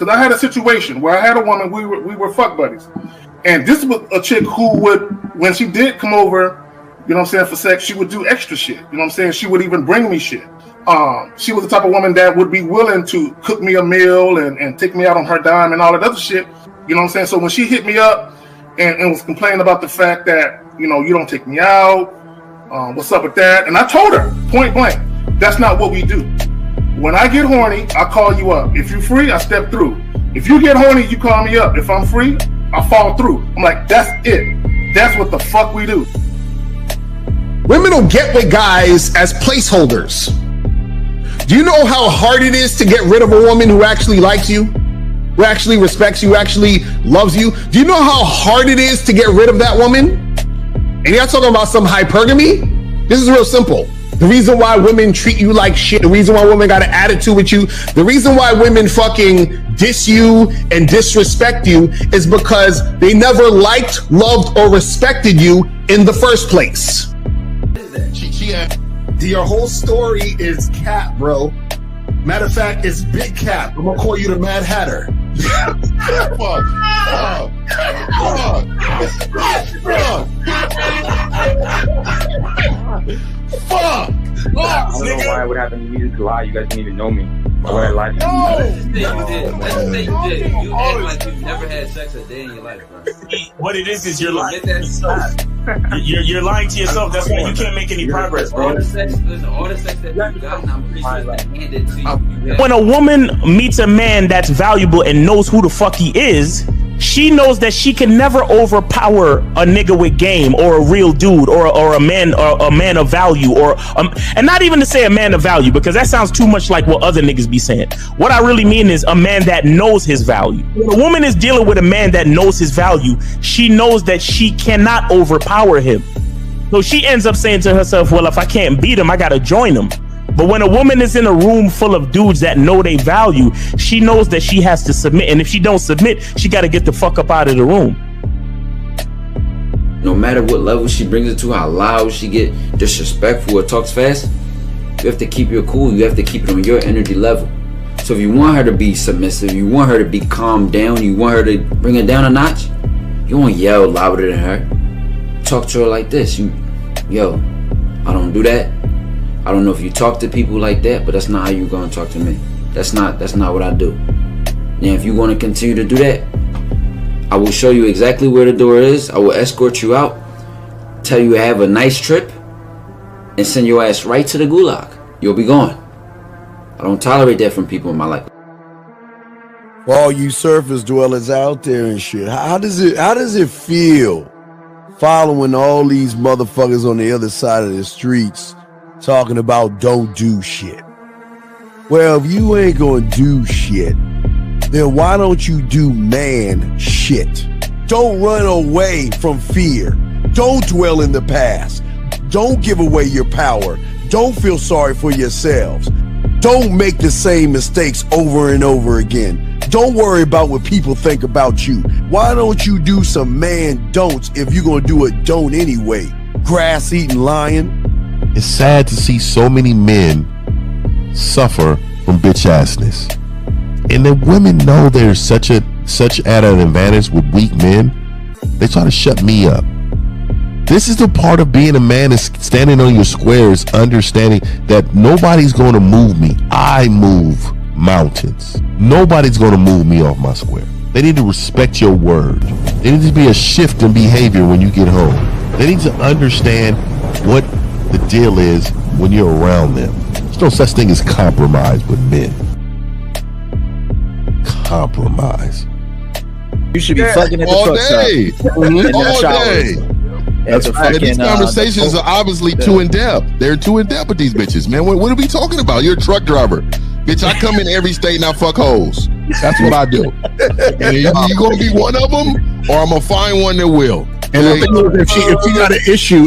Because I had a situation where I had a woman, we were fuck buddies. And this was a chick who would, when she did come over, you know what I'm saying, for sex, she would do extra shit. You know what I'm saying? She would even bring me shit. She was the type of woman that would be willing to cook me a meal and take me out on her dime and all that other shit. You know what I'm saying? So when she hit me up and was complaining about the fact that, you know, you don't take me out, what's up with that? And I told her, point blank, that's not what we do. When I get horny, I call you up. If you're free, I step through. If you get horny, you call me up. If I'm free, I fall through. I'm like, that's it. That's what the fuck we do. Women don't get with guys as placeholders. Do you know how hard it is to get rid of a woman who actually likes you, who actually respects you, who actually loves you? Do you know how hard it is to get rid of that woman? And you're not talking about some hypergamy? This is real simple. The reason why women treat you like shit, the reason why women got an attitude with you, the reason why women fucking diss you and disrespect you is because they never liked, loved, or respected you in the first place. Your whole story is cap, bro. Matter of fact, it's big cap. I'm gonna call you the Mad Hatter. Fuck! I don't know why it would happen to me to lie. You guys didn't even know me. Why would I lie to you? Let's say you did. You act like you've never had sex a day in your life, bro. What it is you're lying to yourself. You're lying to yourself. That's why you can't make any progress, bro. All the sex that you got, I'm pretty sure it's handed to you. When a woman meets a man that's valuable and knows who the fuck he is, she knows that she can never overpower a nigga with game or a real dude or a man of value and not even to say a man of value, because that sounds too much like what other niggas be saying. What I really mean is a man that knows his value. When a woman is dealing with a man that knows his value, she knows that she cannot overpower him. So she ends up saying to herself, well, if I can't beat him, I gotta join him. But when a woman is in a room full of dudes that know they value, she knows that she has to submit. And if she don't submit, she got to get the fuck up out of the room. No matter what level she brings it to, how loud she get, disrespectful or talks fast, you have to keep your cool. You have to keep it on your energy level. So if you want her to be submissive, you want her to be calmed down, you want her to bring it down a notch, you won't yell louder than her. Talk to her like this. Yo, I don't do that. I don't know if you talk to people like that, but that's not how you gonna talk to me. That's not what I do. And if you want to continue to do that, I will show you exactly where the door is. I will escort you out, tell you have a nice trip, and send your ass right to the gulag. You'll be gone. I don't tolerate that from people in my life. For all you surface dwellers out there and shit, how does it feel following all these motherfuckers on the other side of the streets talking about don't do shit? Well, if you ain't gonna do shit, then why don't you do man shit? Don't run away from fear. Don't dwell in the past. Don't give away your power. Don't feel sorry for yourselves. Don't make the same mistakes over and over again. Don't worry about what people think about you. Why don't you do some man don'ts if you're gonna do a don't anyway? Grass-eating lion. It's sad to see so many men suffer from bitch assness, and the women know they're such at an advantage with weak men. They try to shut me up. This is the part of being a man, is standing on your squares, understanding that nobody's going to move me. I move mountains. Nobody's going to move me off my square. They need to respect your word. There needs to be a shift in behavior when you get home. They need to understand what the deal is when you're around them. There's no such thing as compromise with men. Compromise. You should be fucking at the all truck day. stop. All day. These conversations are obviously too in depth. They're too in depth with these bitches, man. What are we talking about? You're a truck driver. Bitch, I come in every state and I fuck hoes. That's what I do. And you gonna be one of them, or I'm gonna find one that will. And the thing is,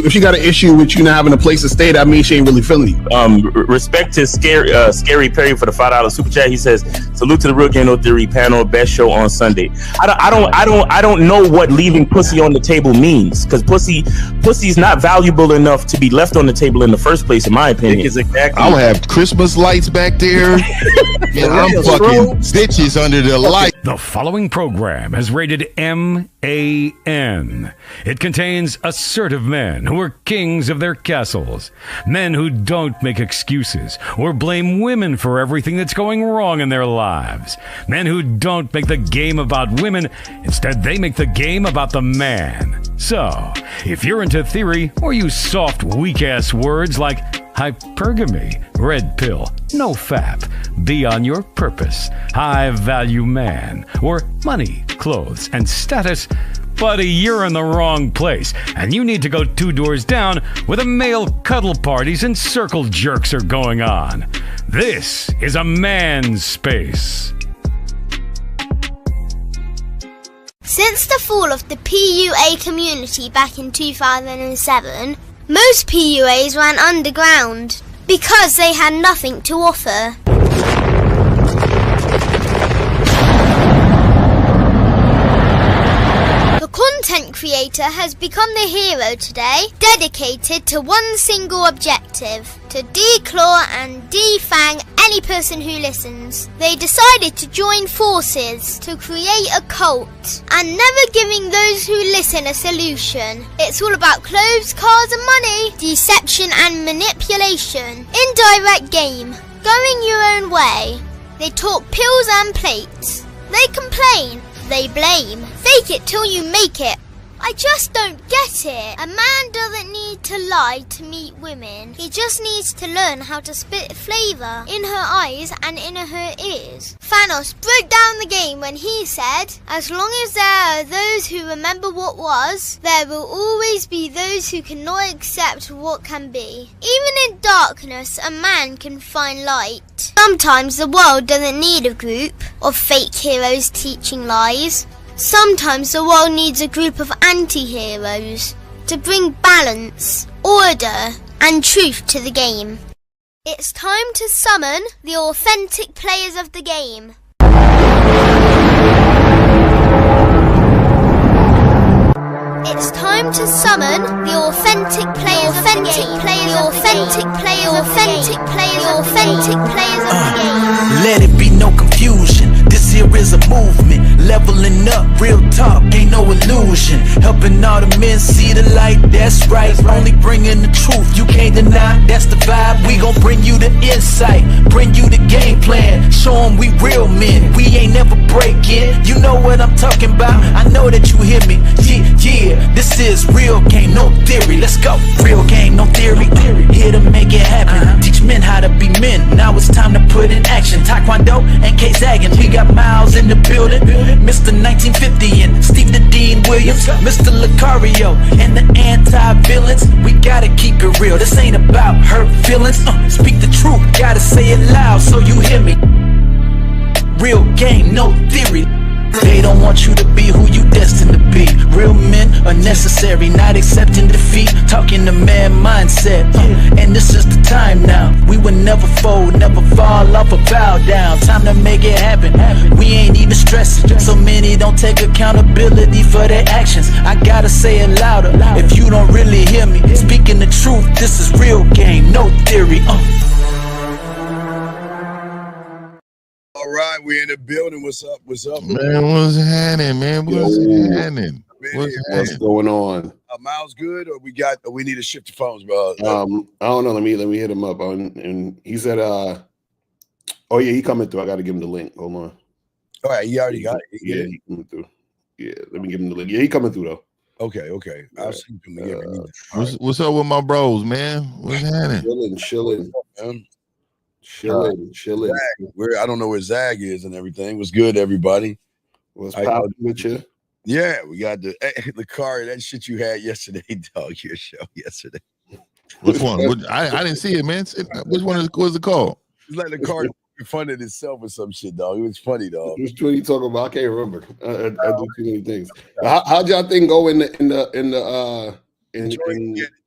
if she got an issue with you not having a place to stay, that means she ain't really feeling you. Respect to Scary Perry for the $5 super chat. He says, "Salute to the Real Game No Theory panel, best show on Sunday." I don't know what leaving pussy on the table means, because pussy's not valuable enough to be left on the table in the first place, in my opinion. Exactly. I'll have Christmas lights back there, and I'm fucking bitches under the light. The following program is rated MAN. It contains assertive men who are kings of their castles, men who don't make excuses or blame women for everything that's going wrong in their lives, men who don't make the game about women, instead they make the game about the man. So, if you're into theory or use soft, weak-ass words like hypergamy, red pill, no fap, be on your purpose, high-value man, or money, clothes, and status, buddy, you're in the wrong place, and you need to go 2 doors down where the male cuddle parties and circle jerks are going on. This is a man's space. Since the fall of the PUA community back in 2007, most PUAs ran underground because they had nothing to offer. The content creator has become the hero today, dedicated to one single objective: to declaw and defang any person who listens. They decided to join forces to create a cult, and never giving those who listen a solution. It's all about clothes, cars and money, deception and manipulation, indirect game, going your own way. They talk pills and plates. They complain. They blame. Fake it till you make it. I just don't get it. A man doesn't need to lie to meet women. He just needs to learn how to spit flavour in her eyes and in her ears. Thanos broke down the game when he said, "As long as there are those who remember what was, there will always be those who cannot accept what can be." Even in darkness, a man can find light. Sometimes the world doesn't need a group of fake heroes teaching lies. Sometimes the world needs a group of anti-heroes to bring balance, order, and truth to the game. It's time to summon the authentic players of the game. It's time to summon the authentic players of the game. The authentic players of the game. Let it be no confusion. This here is a movement. Leveling up, real talk, ain't no illusion. Helping all the men see the light, that's right. Only bringing the truth, you can't deny, that's the vibe. We gon' bring you the insight, bring you the game plan. Show them we real men, we ain't never breaking. You know what I'm talking about, I know that you hear me. Yeah, this is real game, no theory. Let's go, real game, no theory. Here to make it happen, teach men how to be men. Now it's time to put in action. Taekwondo and K-Zagging, we got Miles in the building. Mr. 1950 and Steve the Dean Williams, Mr. Lucario and the anti-villains. We gotta keep it real, this ain't about hurt feelings. Speak the truth, gotta say it loud so you hear me. Real game, no theory. They don't want you to be who you destined to be. Real men are necessary, not accepting defeat. Talking the man mindset, and this is the time now. We will never fold, never fall off or bow down. Time to make it happen. We ain't even stressing. So many don't take accountability for their actions. I gotta say it louder if you don't really hear me. Speaking the truth, this is real game, no theory. All right, we in the building. What's up? What's up, man? What's happening, man? What's happening? What's going on? Miles good, or we need to shift the phones, bro? I don't know. Let me hit him up. And he said, "Oh yeah, he coming through. I got to give him the link. Hold on." All right, he already got it. He coming through. Yeah, let me give him the link. Yeah, he coming through though. Okay. I'll see him again. What's up with my bros, man? What's happening? Chilling. I don't know where Zag is and everything. What's good, everybody? What's poppin' with you? Yeah, we got the car, that shit you had yesterday, dog. Your show yesterday. Which one? I didn't see it, man. Which one was it called? It's like the car fun of himself or some shit, dog. It was funny, dog. Which one you talking about? I can't remember. I do too many things. How'd y'all think go in Cali?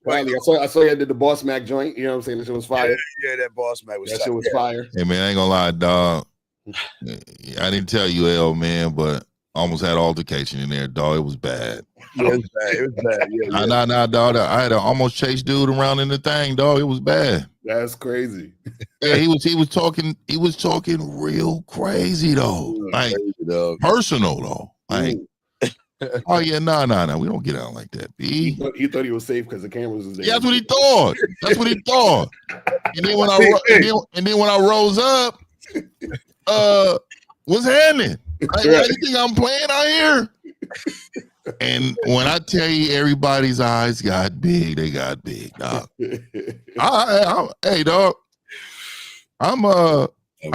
I saw you did the Boss Mac joint. You know what I'm saying? That shit was fire. Yeah, that Boss Mac was. That shit was fire. Hey man, I ain't gonna lie, dog. I didn't tell you, L, man, but I almost had altercation in there, dog. It was bad. Yeah, it was bad. It was bad. Yeah. Nah, dog. I had to almost chase dude around in the thing, dog. It was bad. That's crazy. Yeah, he was talking real crazy though. Like personal though. Like, oh yeah, no. We don't get out like that, B. He thought he was safe because the cameras was there. Yeah, that's what he thought. That's what he thought. And then when I rose up, what's happening? Like, you think I'm playing out here? And when I tell you everybody's eyes got big, they got big, dog. Hey, dog. I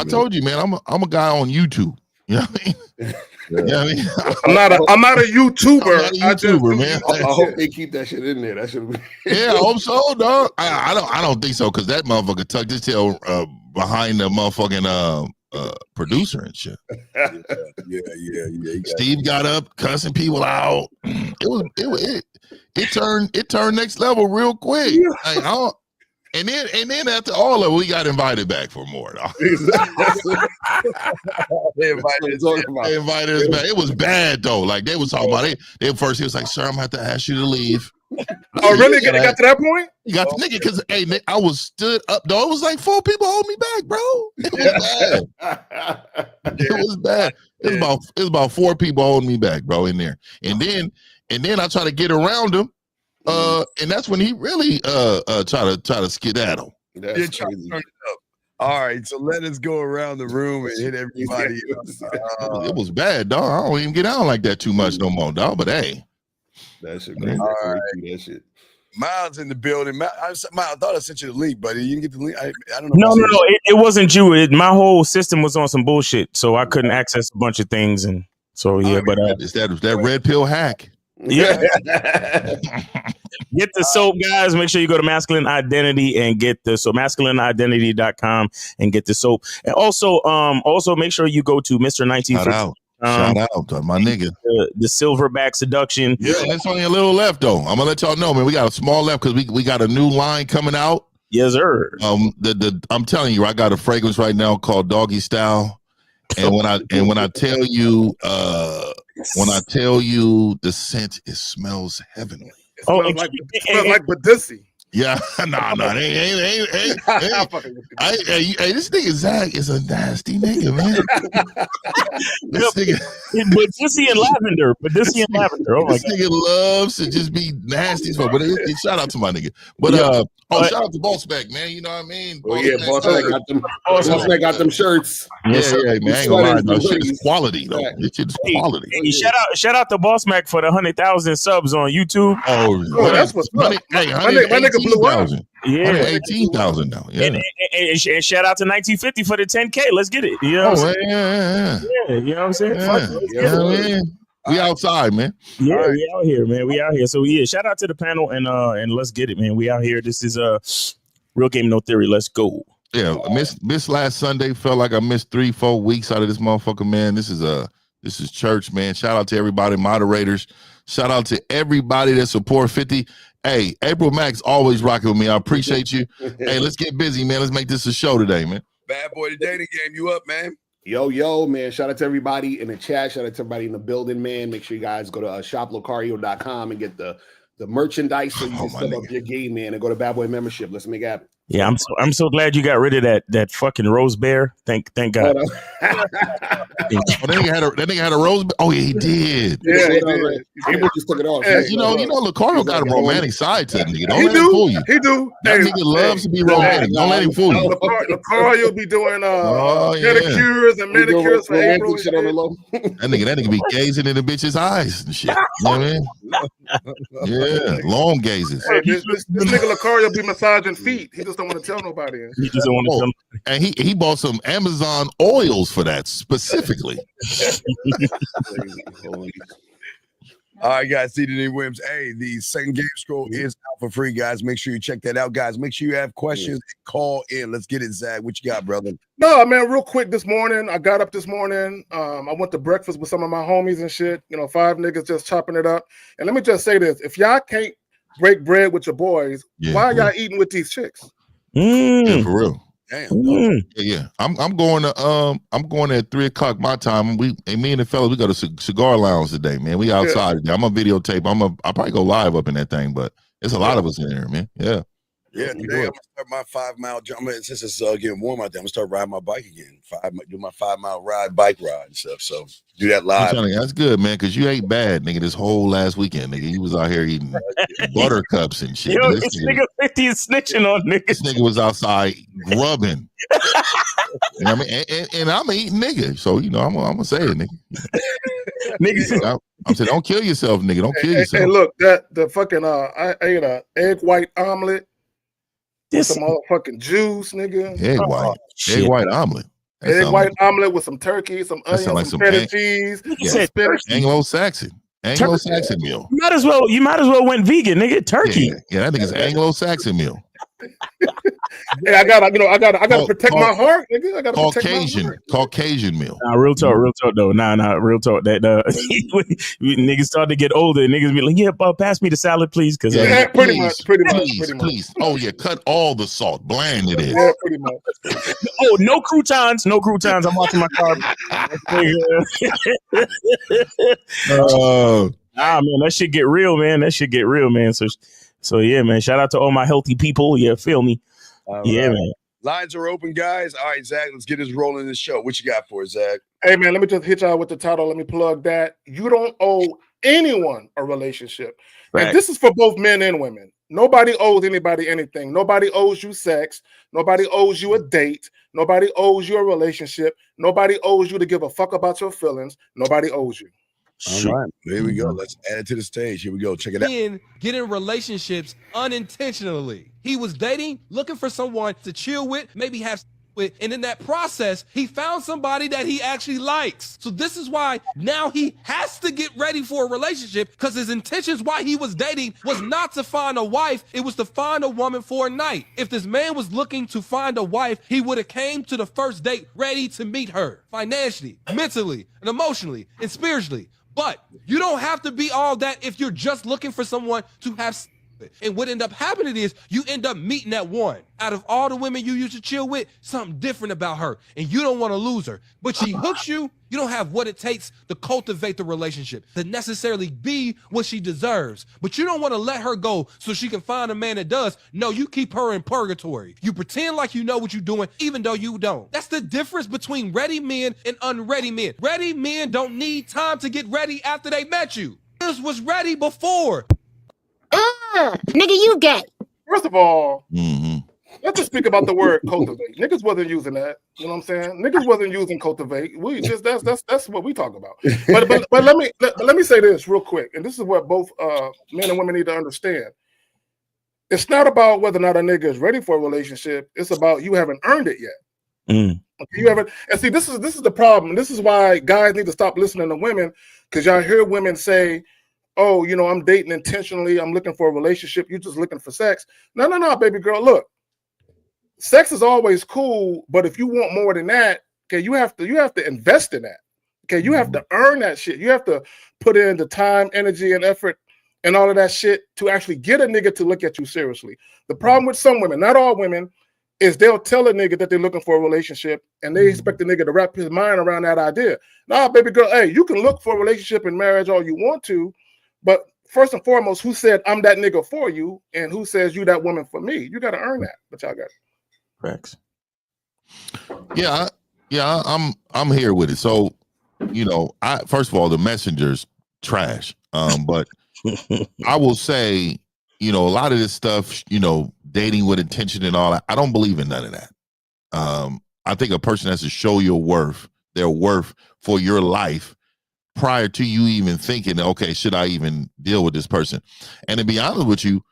told you, man, I'm a guy on YouTube. You know what I mean? You know what I mean? I'm not a YouTuber. Man. I hope they keep that shit in there. That should be. Yeah, I hope so, dog. I don't think so, because that motherfucker tucked his tail behind the motherfucking producer and shit. Yeah. Steve got up cussing people out. It turned next level real quick. Like, and then after all of it, we got invited back for more. They invited us back. It was bad though. Like they was talking about it. He was like, "Sir, I'm gonna have to ask you to leave." Oh, really? It got to that point? You got the nigga because Nick, I was stood up, though. It was like 4 people hold me back, bro. It was bad. It was bad. It was about 4 people holding me back, bro, in there. And then I try to get around him. And that's when he really try to skedaddle. That's crazy. All right, so let us go around the room and hit everybody. It was bad, dog. I don't even get out like that too much no more, dog. But hey. That shit crazy. All right. That shit. Miles in the building. Miles, I thought I sent you the link, buddy. You didn't get the link. I don't know. No. It wasn't you. My whole system was on some bullshit, so I couldn't access a bunch of things, and so yeah. But it's that red pill hack. Yeah. Get the soap, guys. Make sure you go to Masculine Identity and get the soap. MasculineIdentity.com and get the soap. And also make sure you go to Mr. 1950. Shout out to my nigga. The Silverback Seduction. Yeah, there's only a little left though. I'm gonna let y'all know, man. We got a small left because we got a new line coming out. Yes, sir. I'm telling you, I got a fragrance right now called Doggy Style. And when I tell you the scent, it smells heavenly. It smells like Badissi. Yeah, nah, ain't. Hey, this nigga Zach is a nasty nigga, man. This nigga, Badissi and lavender. Oh my god, this nigga loves to just be nasty. But shout out to my nigga. But shout out to Boss Mac, man. You know what I mean? Boss Mac got them shirts. Yeah, man. I ain't gonna lie, though. Shit is quality, though. This shit is quality. Hey, shout out to Boss Mac for the 100,000 subs on YouTube. Oh, that's what's up. My nigga blew up. Yeah, 118,000 now. Yeah, and shout out to 1950 for the 10K. Let's get it. You know what I'm saying? Yeah. You know what I'm saying? Man. We outside, man. Yeah, right. We out here, man. We out here. So yeah, shout out to the panel and let's get it, man. We out here. This is Real Game No Theory. Let's go. Yeah, missed last Sunday. Felt like I missed 3-4 weeks out of this motherfucker, man. This is church, man. Shout out to everybody, moderators. Shout out to everybody that support 50. Hey, April Max always rocking with me. I appreciate you. Hey, let's get busy, man. Let's make this a show today, man. Bad boy, the dating game. You up, man? Yo, man. Shout out to everybody in the chat. Shout out to everybody in the building, man. Make sure you guys go to shoplocario.com and get the merchandise so you can step up your game, man, and go to Bad Boy membership. Let's make it happen. Yeah, I'm so glad you got rid of that fucking rose bear. Thank God. That nigga had a rose bear. Oh yeah, he did. Yeah, he did. He just took it off. Yeah, you know, Lucario got a romantic side to that nigga. Don't let him fool you. He do. That nigga loves to be romantic. Don't let him fool you. Lucario be doing pedicures and manicures for April. Shit on the low. That nigga be gazing in the bitch's eyes and shit. You know what I mean? Yeah, long gazes. Hey, this nigga Lucario be massaging feet. He just don't want to tell nobody. He just don't want to tell. And he bought some Amazon oils for that specifically. All right, guys. CDD Williams. Hey, the second game scroll is out for free, guys. Make sure you check that out, guys. Make sure you have questions. Call in. Let's get it, Zach. What you got, brother? No, man, real quick this morning. I got up this morning. I went to breakfast with some of my homies and shit. 5 niggas just chopping it up. And let me just say this. If y'all can't break bread with your boys, why are y'all eating with these chicks? Yeah, for real. Damn. Yeah. I'm going at 3:00 my time. Me and the fellas, we go to cigar lounge today, man. We outside today. I'm gonna videotape. I'll probably go live up in that thing, but it's a lot of us in there, man. Yeah. Yeah, today I'm gonna start my 5-mile jump. Since it's getting warm out there, I'm gonna start riding my bike again. Do my 5-mile bike ride and stuff. So do that live. That's good, man, because you ate bad, nigga, this whole last weekend, nigga. You was out here eating buttercups and shit. Yo, this nigga 50 is snitching on niggas. This nigga was outside grubbing. And I'm eating nigga. So, I'm gonna say it, nigga. Niggas. I'm saying, don't kill yourself, nigga. Don't kill yourself. Hey, look, the fucking I ate an egg white omelet. Some motherfucking juice, nigga. Egg white omelet. Egg white omelet with some turkey, some onions, some feta cheese, spinach. Anglo-Saxon meal. You might as well went vegan, nigga. Turkey. Yeah, that nigga's Anglo-Saxon meal. Hey, I gotta protect my heart, nigga. I gotta protect my heart. Caucasian meal. Nah, real talk though. Nah, real talk. That niggas start to get older. Niggas be like, pass me the salad, please. Cause pretty much. Please. Oh yeah, cut all the salt. Bland it is. Yeah, pretty much. Oh, no croutons. I'm watching my carb. Nah, man, that shit get real, man. So yeah, man. Shout out to all my healthy people. Yeah, feel me. Man. Lines are open, guys. All right, Zach, let's get this rolling this show. What you got for us, Zach? Hey, man, let me just hit y'all with the title. Let me plug that. You don't owe anyone a relationship. Right. And this is for both men and women. Nobody owes anybody anything. Nobody owes you sex. Nobody owes you a date. Nobody owes you a relationship. Nobody owes you to give a fuck about your feelings. Nobody owes you. All right, there we go. Let's add it to the stage. Here we go. Check it out. Get in relationships unintentionally. He was dating, looking for someone to chill with, maybe have with, and in that process, he found somebody that he actually likes. So this is why now he has to get ready for a relationship, because his intentions while he was dating was not to find a wife, it was to find a woman for a night. If this man was looking to find a wife, he would have came to the first date ready to meet her financially, mentally, and emotionally, and spiritually. But you don't have to be all that if you're just looking for someone to have sex with. And what end up happening is you end up meeting that one. Out of all the women you used to chill with, something different about her. And you don't want to lose her. But she hooks you. You don't have what it takes to cultivate the relationship, to necessarily be what she deserves. But you don't want to let her go so she can find a man that does. No, you keep her in purgatory. You pretend like you know what you're doing, even though you don't. That's the difference between ready men and unready men. Ready men don't need time to get ready after they met you. This was ready before. Nigga, you gay. First of all, let's just speak about the word cultivate. Niggas wasn't using that. You know what I'm saying? Niggas wasn't using cultivate. We just that's what we talk about. But let me say this real quick, and this is what both men and women need to understand. It's not about whether or not a nigga is ready for a relationship. It's about you haven't earned it yet. Okay, you haven't. And see, this is the problem. This is why guys need to stop listening to women, because y'all hear women say, "Oh, I'm dating intentionally. I'm looking for a relationship. You're just looking for sex." No, baby girl. Look, sex is always cool, but if you want more than that, okay, you have to invest in that. Okay, you have to earn that shit. You have to put in the time, energy, and effort, and all of that shit to actually get a nigga to look at you seriously. The problem with some women, not all women, is they'll tell a nigga that they're looking for a relationship, and they expect the nigga to wrap his mind around that idea. Nah, baby girl, hey, you can look for a relationship and marriage all you want to, but first and foremost, who said I'm that nigga for you, and who says you that woman for me? You got to earn that. But y'all got it. Facts. Yeah, I'm here with it. So, first of all, the messenger's trash. But I will say, a lot of this stuff, dating with intention and all that, I don't believe in none of that. I think a person has to show their worth for your life prior to you even thinking, okay, should I even deal with this person? And to be honest with you,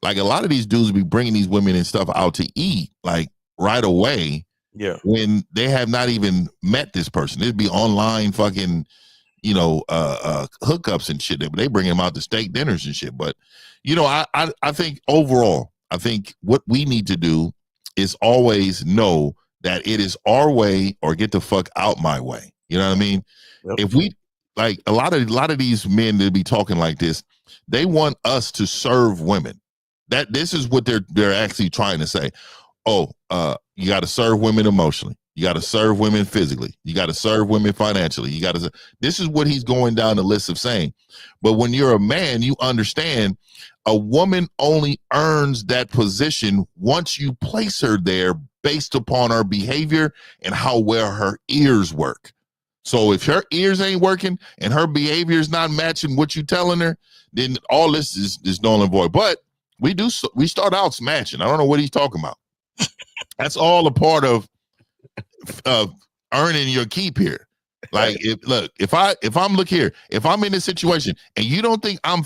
like, a lot of these dudes be bringing these women and stuff out to eat, like, right away. Yeah. When they have not even met this person. It'd be online fucking, hookups and shit. They bring him out to steak dinners and shit. But I think overall, I think what we need to do is always know that it is our way or get the fuck out my way. You know what I mean? Yep. If we like a lot of these men that be talking like this, they want us to serve women. That this is what they're actually trying to say. Oh, you got to serve women emotionally. You got to serve women physically. You got to serve women financially. You got to. This is what he's going down the list of saying. But when you're a man, you understand a woman only earns that position once you place her there based upon her behavior and how well her ears work. So if her ears ain't working and her behavior is not matching what you're telling her, then all this is null and void. But we start out smashing. I don't know what he's talking about. That's all a part of earning your keep here. Like if I'm in this situation and you don't think I'm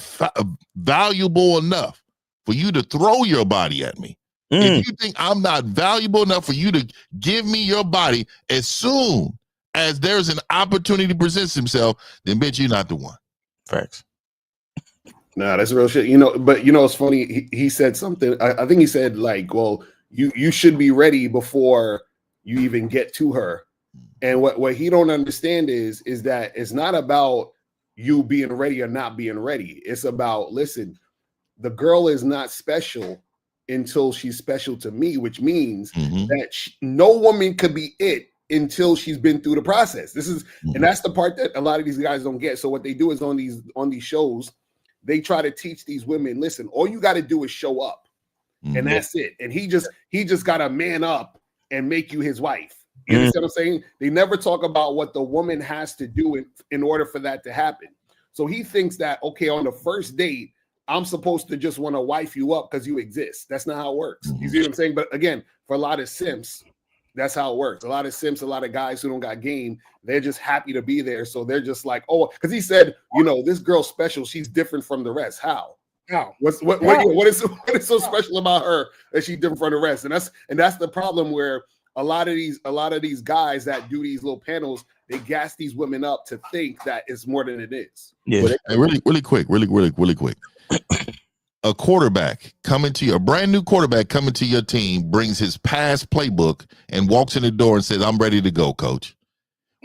valuable enough for you to throw your body at me, if you think I'm not valuable enough for you to give me your body as soon as there's an opportunity presents himself, then bitch, you're not the one. Facts. Nah, that's real shit. But it's funny. He said something. I think he said like, well, you should be ready before you even get to her. And what he don't understand is that it's not about you being ready or not being ready. It's about, listen, the girl is not special until she's special to me, which means that no woman could be it until she's been through the process. And that's the part that a lot of these guys don't get. So what they do is on these shows, they try to teach these women, listen, all you got to do is show up, and that's it. And he just got to man up and make you his wife. You understand what I'm saying? They never talk about what the woman has to do in order for that to happen. So he thinks that, okay, on the first date, I'm supposed to just want to wife you up because you exist. That's not how it works. You see what I'm saying? But again, for a lot of simps, that's how it works. A lot of simps, a lot of guys who don't got game, they're just happy to be there. So they're just like, oh, because he said, this girl's special. She's different from the rest. How? What is so special about her that she's different from the rest? And that's the problem where a lot of these guys that do these little panels, they gas these women up to think that it's more than it is. Yeah. Really quick. A brand new quarterback coming to your team brings his past playbook and walks in the door and says, I'm ready to go, coach.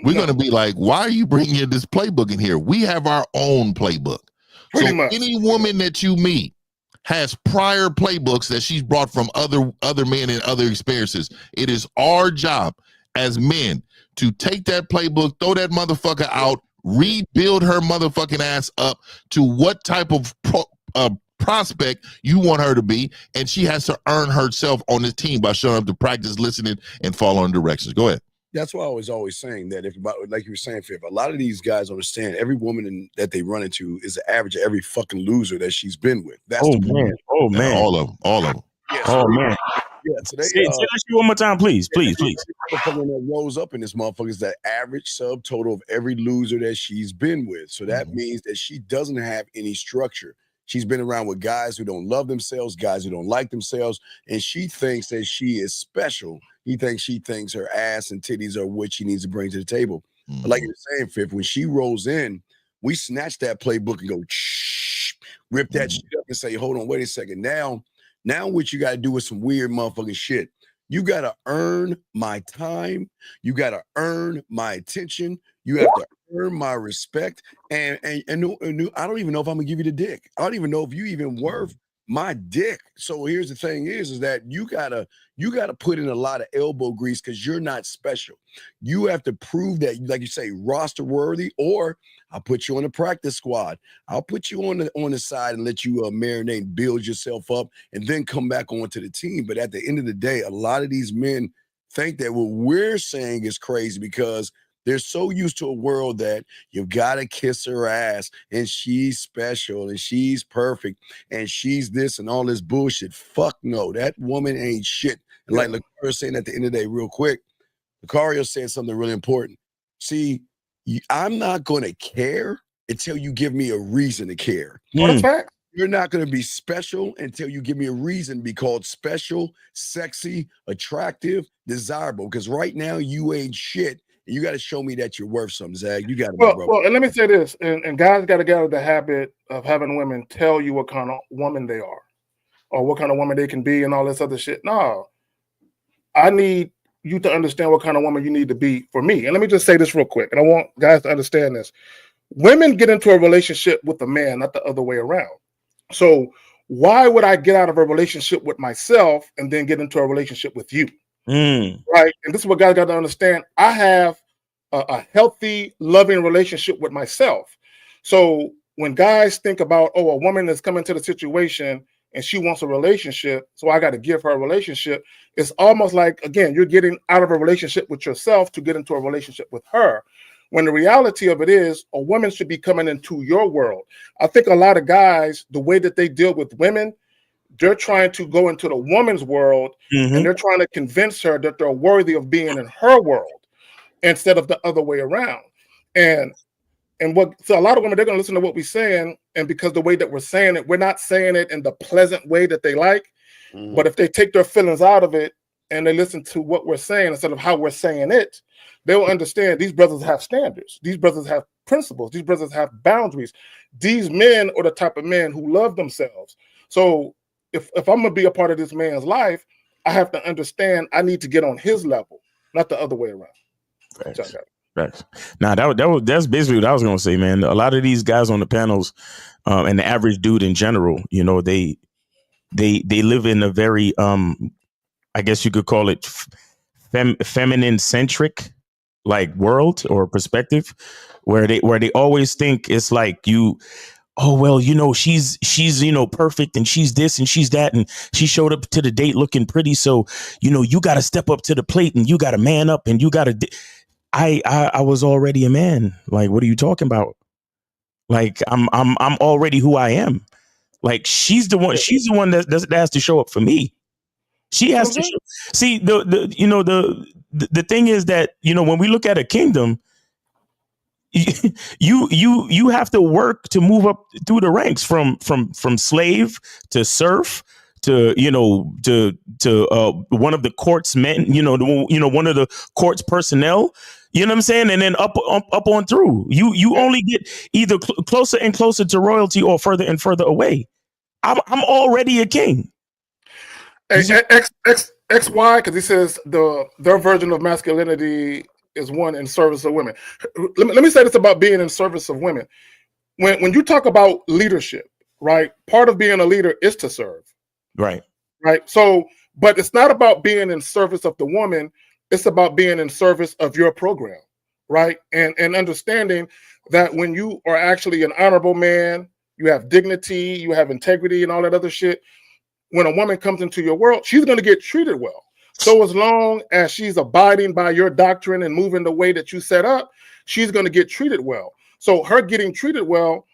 We're going to be like, why are you bringing this playbook in here? We have our own playbook. Pretty much. Any woman that you meet has prior playbooks that she's brought from other men and other experiences. It is our job as men to take that playbook, throw that motherfucker out, rebuild her motherfucking ass up to what type of prospect you want her to be, and she has to earn herself on this team by showing up to practice, listening, and following directions. Go ahead. That's why I was always saying that like you were saying, Fif, a lot of these guys understand every woman that they run into is the average of every fucking loser that she's been with. That's man. All of them. Yeah, oh man. Yeah, today. Say that shit one more time, please. Motherfucker that rose up in this motherfucker is the average subtotal of every loser that she's been with. So that means that she doesn't have any structure. She's been around with guys who don't love themselves, guys who don't like themselves, and she thinks that she is special. She thinks her ass and titties are what she needs to bring to the table. But like you're saying, Fif, when she rolls in, we snatch that playbook and go, rip that shit up and say, hold on, wait a second. Now what you got to do is some weird motherfucking shit. You got to earn my time. You got to earn my attention. You have to earn my respect. And I don't even know if I'm gonna give you the dick. I don't even know if you even worth my dick. So here's the thing is that you gotta put in a lot of elbow grease because you're not special. You have to prove that, like you say, roster worthy, or I'll put you on the practice squad. I'll put you on the side and let you marinate, build yourself up, and then come back onto the team. But at the end of the day, a lot of these men think that what we're saying is crazy because they're so used to a world that you've got to kiss her ass and she's special and she's perfect and she's this and all this bullshit. Fuck no, that woman ain't shit. And like Lucario saying at the end of the day, real quick, Lucario said something really important. See, I'm not going to care until you give me a reason to care. That's fact. You're not going to be special until you give me a reason to be called special, sexy, attractive, desirable. Because right now you ain't shit. You got to show me that you're worth something, Zach. You got to, well, and let me say this, and guys got to get out of the habit of having women tell you what kind of woman they are, or what kind of woman they can be, and all this other shit. No, I need you to understand what kind of woman you need to be for me. And let me just say this real quick, and I want guys to understand this. Women get into a relationship with a man, not the other way around. So why would I get out of a relationship with myself and then get into a relationship with you? Right? And this is what guys got to understand. I have a healthy, loving relationship with myself. So when guys think about, oh, a woman is coming to the situation and she wants a relationship, so I got to give her a relationship, it's almost like, again, you're getting out of a relationship with yourself to get into a relationship with her. When the reality of it is, a woman should be coming into your world. I think a lot of guys, the way that they deal with women, they're trying to go into the woman's world, and they're trying to convince her that they're worthy of being in her world instead of the other way around. So a lot of women, they're going to listen to what we're saying, and because the way that we're saying it, we're not saying it in the pleasant way that they like. But if they take their feelings out of it and they listen to what we're saying instead of how we're saying it, they will understand these brothers have standards. These brothers have principles. These brothers have boundaries. These men are the type of men who love themselves. So if I'm going to be a part of this man's life, I have to understand I need to get on his level, not the other way around. Facts. Now that's basically what I was going to say, man. A lot of these guys on the panels, and the average dude in general, you know, they live in a very, I guess you could call it feminine centric, like world or perspective, where they always think it's like you, oh well, you know, she's you know, perfect, and she's this and she's that, and she showed up to the date looking pretty, so you know, you got to step up to the plate and you got to man up and you got to. I was already a man. Like, what are you talking about? Like, I'm already who I am. Like, she's the one that has to show up for me. She has to show. See, the thing is that, you know, when we look at a kingdom, you have to work to move up through the ranks from slave to serf to, you know, to one of the court's men, one of the court's personnel. You know what I'm saying? And then up on through. You only get either closer and closer to royalty or further and further away. I'm already a king. XY, because he says their version of masculinity is one in service of women. Let me say this about being in service of women. When you talk about leadership, right? Part of being a leader is to serve. Right. So, but it's not about being in service of the woman. It's about being in service of your program, right? And understanding that when you are actually an honorable man, you have dignity, you have integrity, and all that other shit. When a woman comes into your world, she's going to get treated well. So as long as she's abiding by your doctrine and moving the way that you set up, she's going to get treated well. So her getting treated well,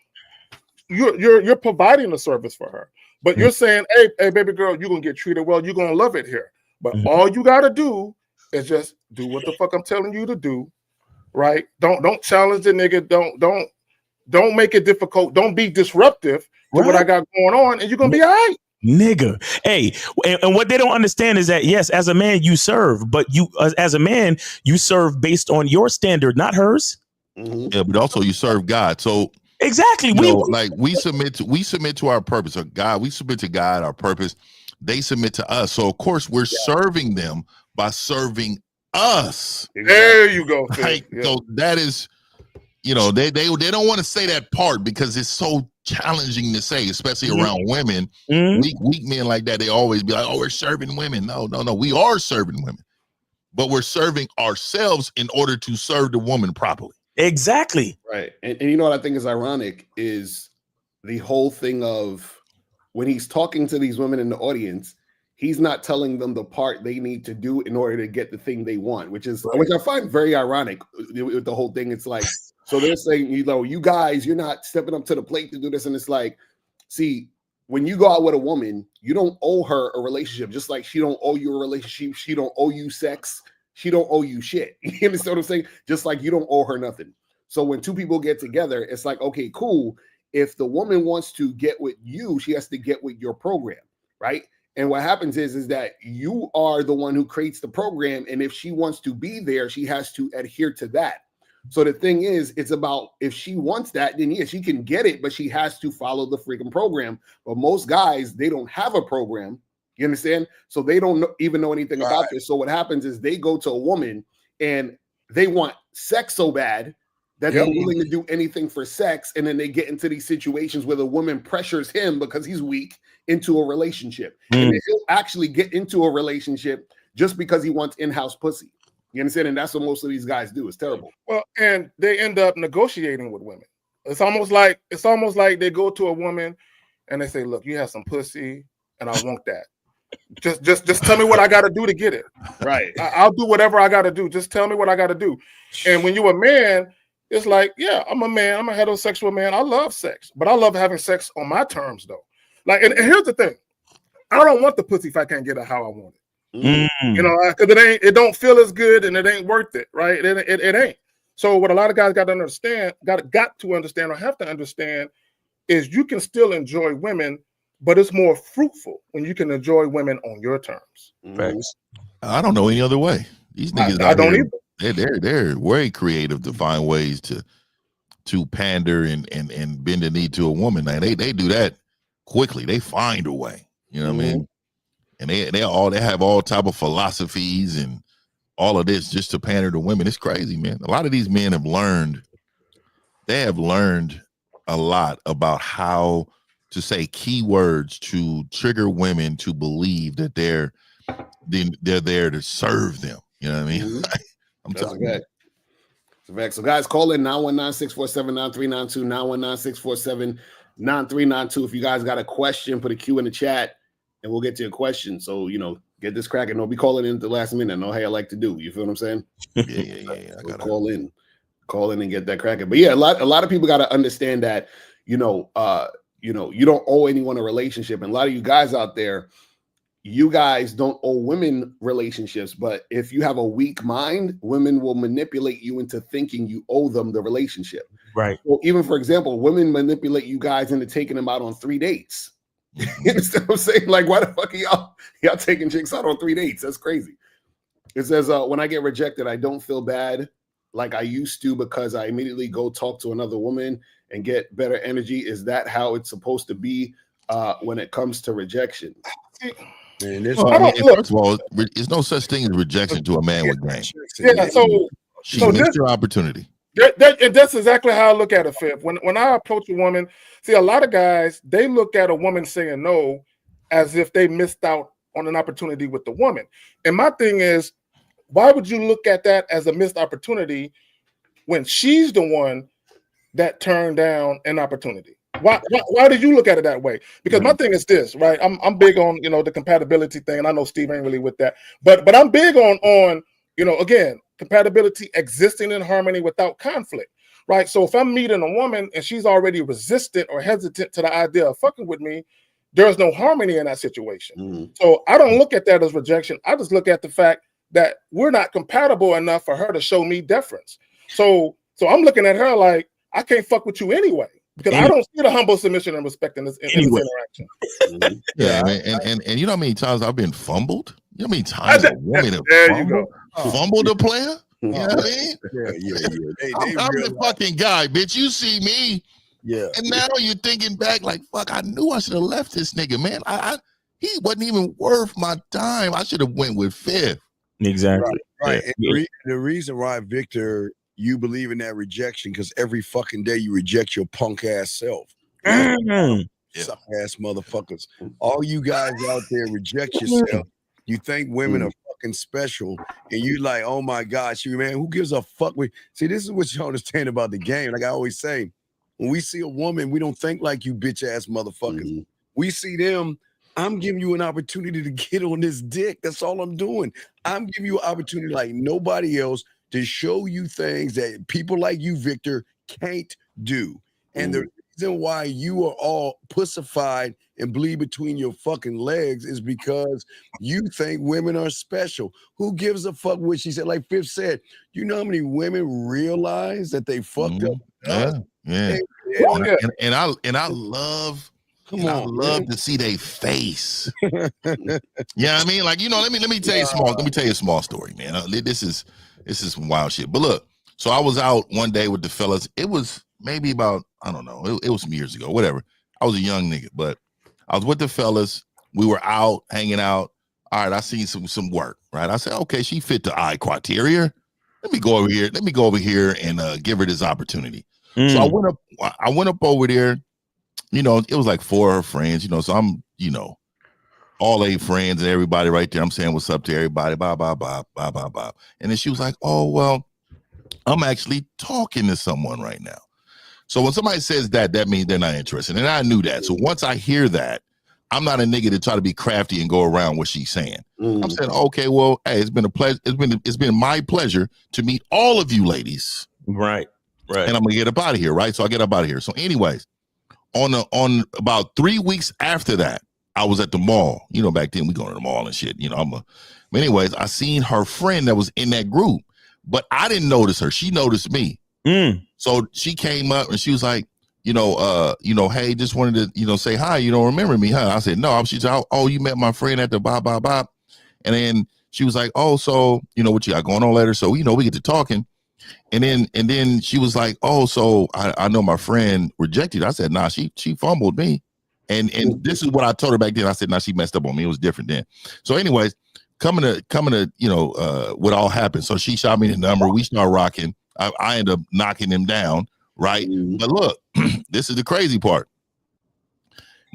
you're providing a service for her. But you're saying, hey, baby girl, you're going to get treated well. You're going to love it here. But all you got to do is just do what the fuck I'm telling you to do, right? Don't challenge the nigga. Don't make it difficult. Don't be disruptive to what I got going on, and you're going to be all right. Nigga. Hey, and what they don't understand is that, yes, as a man, you serve, but you, as a man, you serve based on your standard, not hers. Yeah, but also you serve God. So exactly, we submit to our purpose. Or God, we submit to God, our purpose. They submit to us. So of course we're serving them by serving us. There you go. Right? Yeah. So that is, you know, they don't want to say that part because it's so challenging to say, especially around women. Weak men like that, they always be like, oh, we're serving women. No, we are serving women, but we're serving ourselves in order to serve the woman properly. Exactly. Right. And you know what I think is ironic is the whole thing of when he's talking to these women in the audience, he's not telling them the part they need to do in order to get the thing they want, which I find very ironic with the whole thing. It's like, so they're saying, you know, you guys, you're not stepping up to the plate to do this. And it's like, see, when you go out with a woman, you don't owe her a relationship, just like she don't owe you a relationship. She don't owe you sex. She don't owe you shit. You understand what I'm saying? Just like you don't owe her nothing. So when two people get together, it's like, okay, cool. If the woman wants to get with you, she has to get with your program, right? And what happens is that you are the one who creates the program. And if she wants to be there, she has to adhere to that. So the thing is, it's about if she wants that, then yeah, she can get it, but she has to follow the freaking program. But most guys, they don't have a program. You understand? So they don't even know anything about this. So what happens is they go to a woman and they want sex so bad that they're willing to do anything for sex. And then they get into these situations where the woman pressures him because he's weak into a relationship. And then he'll actually get into a relationship just because he wants in-house pussy. You understand? And that's what most of these guys do. It's terrible. Well, and they end up negotiating with women. It's almost like they go to a woman and they say, "Look, you have some pussy, and I want that. Just tell me what I got to do to get it. Right? I'll do whatever I got to do. Just tell me what I got to do." And when you're a man, it's like, yeah, I'm a man. I'm a heterosexual man. I love sex, but I love having sex on my terms, though. Like, and here's the thing: I don't want the pussy if I can't get it how I want it. You know, because it don't feel as good and it ain't worth it, right? It ain't. So what a lot of guys got to understand or have to understand is you can still enjoy women, but it's more fruitful when you can enjoy women on your terms. I don't know any other way. These niggas I don't either. They're very creative to find ways to pander and bend the knee to a woman. Now they do that quickly. They find a way. You know what I mean? And they have all type of philosophies and all of this just to pander to women. It's crazy, man. A lot of these men have learned a lot about how to say keywords to trigger women to believe that they're there to serve them. You know what I mean? I'm telling you. It's a fact. So guys, call in 919-647-9392, 919-647-9392. If you guys got a question, put a Q in the chat and we'll get to your question. So, you know, get this cracking. Don't be calling in at the last minute. I know how I like to do. You feel what I'm saying? Yeah. I gotta call in and get that cracking. But yeah, a lot of people got to understand that, you don't owe anyone a relationship. And a lot of you guys out there, you guys don't owe women relationships. But if you have a weak mind, women will manipulate you into thinking you owe them the relationship. Right. Well, even for example, women manipulate you guys into taking them out on 3 dates. You understand what I'm saying? Like, why the fuck are y'all taking chicks out on 3 dates? That's crazy. It says, when I get rejected, I don't feel bad like I used to because I immediately go talk to another woman and get better energy. Is that how it's supposed to be when it comes to rejection? Man, first of all, there's no such thing as rejection to a man with game. Yeah, she missed her opportunity. That's exactly how I look at it, Fifth. When I approach a woman, see, a lot of guys, they look at a woman saying no as if they missed out on an opportunity with the woman. And my thing is, why would you look at that as a missed opportunity when she's the one that turned down an opportunity? Why did you look at it that way? Because my thing is this, right? I'm big on, the compatibility thing, and I know Steve ain't really with that, but I'm big on again, compatibility existing in harmony without conflict, right? So if I'm meeting a woman and she's already resistant or hesitant to the idea of fucking with me, there's no harmony in that situation. So I don't look at that as rejection. I just look at the fact that we're not compatible enough for her to show me deference. So I'm looking at her like, I can't fuck with you anyway, because I don't see the humble submission and respect in this interaction. Yeah, and you know how many times I've been fumbled? You know how many times a woman fumbled a player? You know what I mean? I'm the fucking guy, bitch. You see me. Yeah. And now you're thinking back like, fuck, I knew I should have left this nigga, man. He wasn't even worth my time. I should have went with Fifth. Exactly. Right. And the reason why, Victor, you believe in that rejection, because every fucking day you reject your punk ass self. Suck ass motherfuckers. All you guys out there reject yourself. You think women are fucking special, and you like, oh my gosh, man, who gives a fuck? See, this is what you understand about the game. Like I always say, when we see a woman, we don't think like you bitch ass motherfuckers. We see them. I'm giving you an opportunity to get on this dick. That's all I'm doing. I'm giving you an opportunity like nobody else to show you things that people like you, Victor, can't do. And the reason why you are all pussified and bleed between your fucking legs is because you think women are special. Who gives a fuck what she said? Like Fifth said, you know how many women realize that they fucked up? Yeah. And I love Come on, I love to see their face. Yeah, I mean, like, let me tell you a small story, man. This is some wild shit. But look, so I was out one day with the fellas. It was maybe about, I don't know, it was some years ago, whatever. I was a young nigga, but I was with the fellas. We were out hanging out. All right, I seen some work, right? I said, okay, she fit the eye criteria. Let me go over here and give her this opportunity. So I went up over there. It was like 4 of her friends, so I'm, all 8 friends and everybody right there. I'm saying what's up to everybody, blah, blah, blah, blah, blah, blah. And then she was like, oh, well, I'm actually talking to someone right now. So when somebody says that means they're not interested. And I knew that. So once I hear that, I'm not a nigga to try to be crafty and go around what she's saying. I'm saying, okay, well, hey, it's been a pleasure. It's been my pleasure to meet all of you ladies. Right. And I'm gonna get up out of here, right? So I get up out of here. So anyways, on about 3 weeks after that, I was at the mall. Back then we going to the mall and shit. Anyways, I seen her friend that was in that group, but I didn't notice her. She noticed me. So she came up and she was like, hey, just wanted to, say hi. You don't remember me, huh? I said, no. She said, oh, you met my friend at the blah, blah, blah. And then she was like, oh, so, what you got going on later? So, we get to talking. And then she was like, oh, so I know my friend rejected. I said, nah, she fumbled me. And this is what I told her back then. I said, nah, she messed up on me. It was different then. So anyways, coming to what all happened. So she shot me the number. We start rocking. I end up knocking him down. Right. But look, this is the crazy part.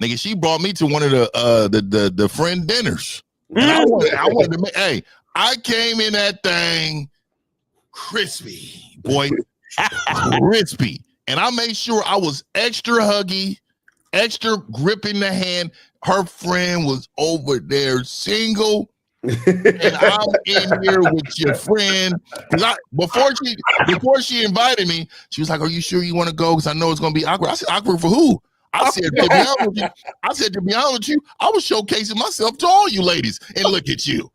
Nigga, she brought me to one of the friend dinners. And I wanted to make, hey, I came in that thing crispy, boy. Crispy. And I made sure I was extra huggy, extra gripping the hand. Her friend was over there single. And I'm in here with your friend. Because before she invited me, she was like, are you sure you want to go? Because I know it's gonna be awkward. I said, awkward for who? I said, to be honest with you, I was showcasing myself to all you ladies. And look at you.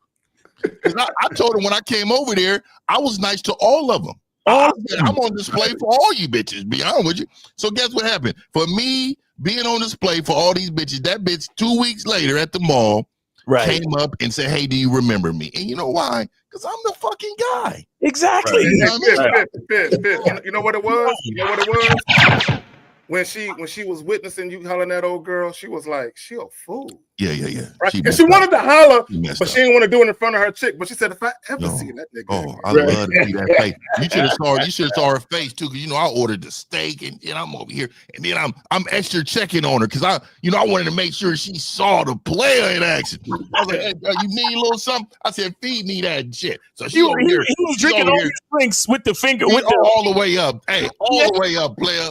Because I told her when I came over there, I was nice to all of them. I said, I'm on display for all you bitches, be honest with you. So guess what happened? For me being on display for all these bitches, that bitch 2 weeks later at the mall came up and said, hey, do you remember me? And you know why? Because I'm the fucking guy. Exactly. You know what it was? You know what it was? When she was witnessing you hollering at old girl, she was like, she a fool. Yeah. Right? She wanted to holler, but she didn't want to do it in front of her chick. But she said, if I ever see that nigga, I love to see that face. You should have saw her face too, because I ordered the steak and I'm over here, and then I'm extra checking on her because I wanted to make sure she saw the player in action. I was like, hey, you need a little something? I said, feed me that shit. So she over here. He was drinking all his drinks with the finger, all the way up. Hey, all the way up, player.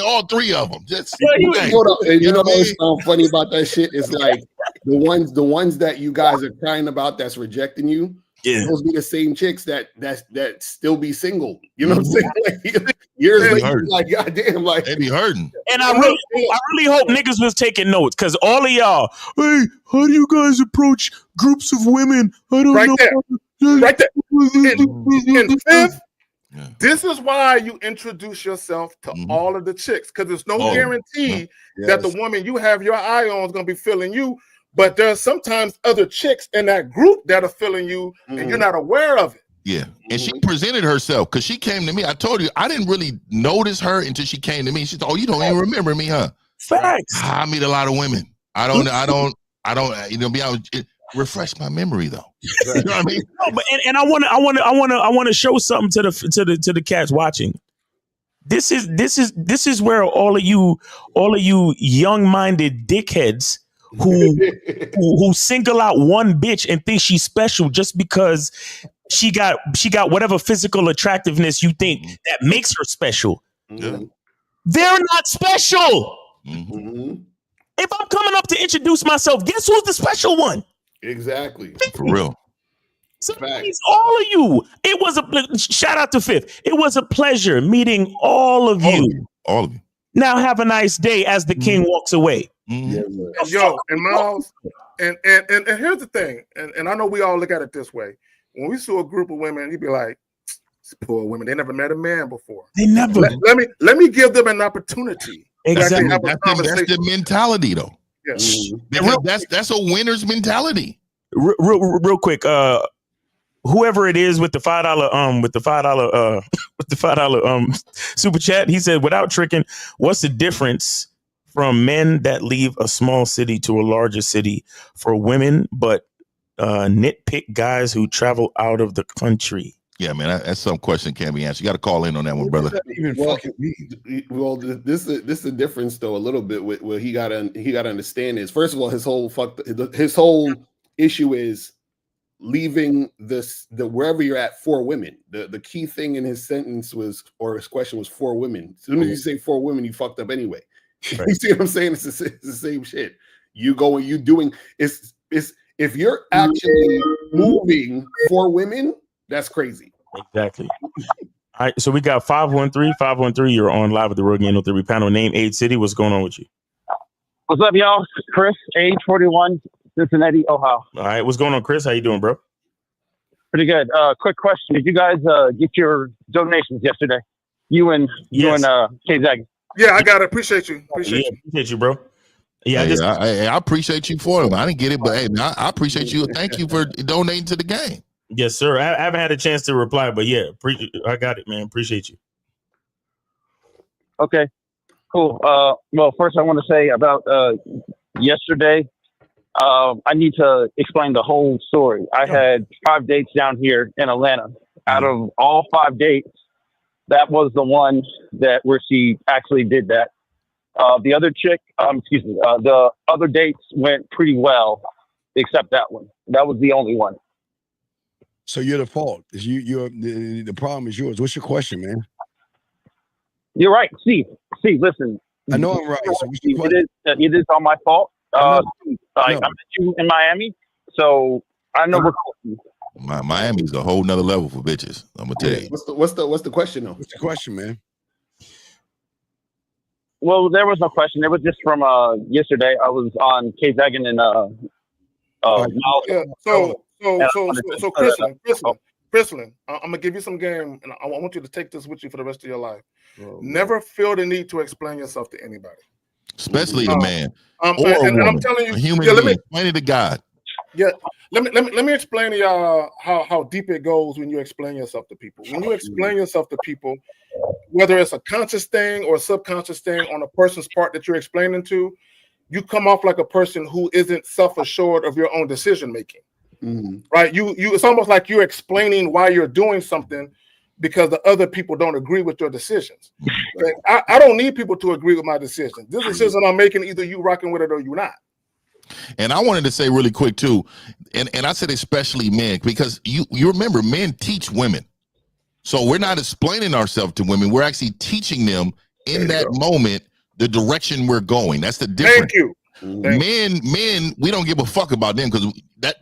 All 3 of them. Just what's so funny about that shit is like the ones that you guys are crying about that's rejecting you. Yeah, those be the same chicks that still be single. You know what I'm saying? Like, years later, like goddamn, like they be hurting. And I really hope niggas was taking notes, because all of y'all, hey, how do you guys approach groups of women? I don't know. Right there. In fifth. Yeah. This is why you introduce yourself to all of the chicks, because there's no guarantee that the woman you have your eye on is going to be feeling you, but there's sometimes other chicks in that group that are feeling you and you're not aware of it. Yeah, and she presented herself because she came to me. I told you I didn't really notice her until she came to me. She said, "Oh, you don't even remember me, huh?" Facts. I meet a lot of women. I don't. Be honest. Refresh my memory though. You know what I mean? No, but and I want to show something to the cats watching. This is where all of you young-minded dickheads who single out one bitch and think she's special just because she got whatever physical attractiveness you think that makes her special. Yeah. They're not special. If I'm coming up to introduce myself, guess who's the special one? Exactly. For real. So it's all of you. It was a shout out to Fifth. It was a pleasure meeting all of you. All of you. Now have a nice day as the king walks away. Yo, and Miles, and here's the thing, and I know we all look at it this way. When we saw a group of women, you'd be like, poor women, they never met a man before. They never. Let me give them an opportunity. Exactly. Have a That's conversation. the mentality, though. Yes. Because that's a winner's mentality. Real quick, whoever it is with the $5 super chat, he said, without tricking, what's the difference from men that leave a small city to a larger city for women, but nitpick guys who travel out of the country? Yeah, man, that's some question can't be answered. You got to call in on that one, brother. Well, this is the difference though a little bit with what he got to understand is, first of all, his whole issue is leaving the wherever you're at for women. The key thing in his sentence was, or his question was, for women. As soon as you say for women, you fucked up anyway. Right. You see what I'm saying? It's the same shit. It's if you're actually moving for women, that's crazy. Exactly. All right, so we got 513. You're on live with the Road Game 03 panel. Name, age, city. What's going on with you? What's up, y'all? Chris, age 41, Cincinnati, Ohio. All right, what's going on, Chris? How you doing, bro? Pretty good. Quick question: did you guys get your donations yesterday? You and K-Zag. Yeah, I got it. Appreciate you. Appreciate you, bro. Yeah, I appreciate you for them. I didn't get it, but hey, I appreciate you. Thank you for donating to the game. Yes, sir. I haven't had a chance to reply, but yeah, I got it, man. Appreciate you. Okay, cool. Well, first I want to say about yesterday. I need to explain the whole story. I had 5 dates down here in Atlanta. Out of all 5 dates, that was the one where she actually did that. The other chick, the other dates went pretty well, except that one. That was the only one. So you're the fault. The problem is yours. What's your question, man? You're right. Steve, listen. I know I'm right. So it is all my fault. I met you in Miami, so I know we're close. Miami's a whole nother level for bitches. I'm gonna tell you. What's the question though? What's the question, man? Well, there was no question. It was just from yesterday. I was on K-Zagan and So Chrislin, I'm gonna give you some game, and I want you to take this with you for the rest of your life. Never feel the need to explain yourself to anybody, especially a man or and a woman, I'm telling you, a human being. Explain it to God. Yeah, let me explain to y'all how deep it goes when you explain yourself to people. When you explain yourself to people, whether it's a conscious thing or a subconscious thing on a person's part that you're explaining to, you come off like a person who isn't self-assured of your own decision making. Right? It's almost like you're explaining why you're doing something because the other people don't agree with your decisions. Like, I don't need people to agree with my decisions. This decision I'm making, either you rocking with it or you not. And I wanted to say really quick too, and I said especially men, because you remember men teach women. So we're not explaining ourselves to women. We're actually teaching them in that moment the direction we're going. That's the difference. Thank you. Men, we don't give a fuck about them because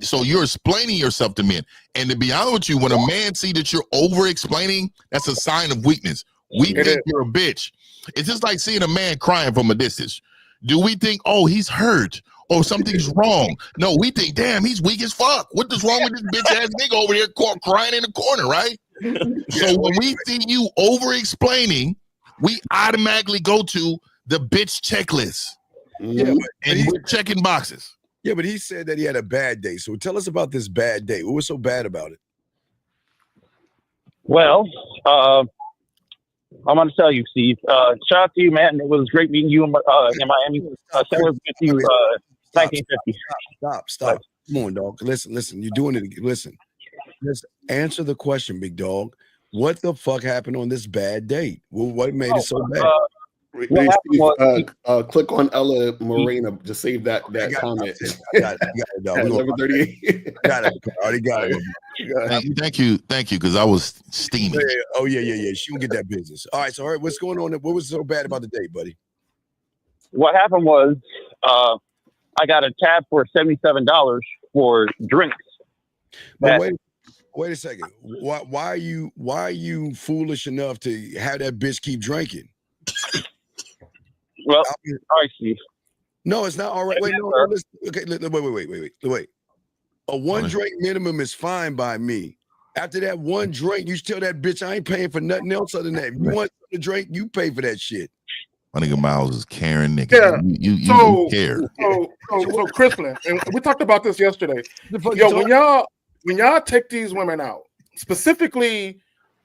so you're explaining yourself to men. And to be honest with you, when a man see that you're over explaining, that's a sign of weakness. We think you're a bitch. It's just like seeing a man crying from a distance. Do we think, oh, he's hurt? Oh, something's wrong? No, we think, damn, he's weak as fuck. What is wrong with this bitch ass nigga over here crying in the corner, right? So when we see you over explaining, we automatically go to the bitch checklist. Yeah, and we're checking boxes. Yeah, but he said that he had a bad day. So tell us about this bad day. What was so bad about it? Well, I'm going to tell you, Steve. Shout out to you, man. It was great meeting you in Miami. Similar with you, 1950. Stop. Come on, dog. Listen. You're doing it. Listen. Just answer the question, big dog. What the fuck happened on this bad date? Well, what made it so bad? Click on Ella Morena to save that comment. I got it, dog. 11:38. Got it. I already got it. Thank you, because I was steaming. Oh yeah. She will get that business. All right. So, all right, what's going on? What was so bad about the date, buddy? What happened was, I got a tab for $77 for drinks. But wait a second. Why are you foolish enough to have that bitch keep drinking? Well, all right, Steve. No, it's not all right. Wait, no, listen. Okay, wait. A one drink minimum is fine by me. After that one drink, you tell that bitch I ain't paying for nothing else other than that. If you want to drink, you pay for that shit. My nigga Miles is caring, nigga. Yeah. You care. So Crispin, and we talked about this yesterday. Yo, when y'all take these women out, specifically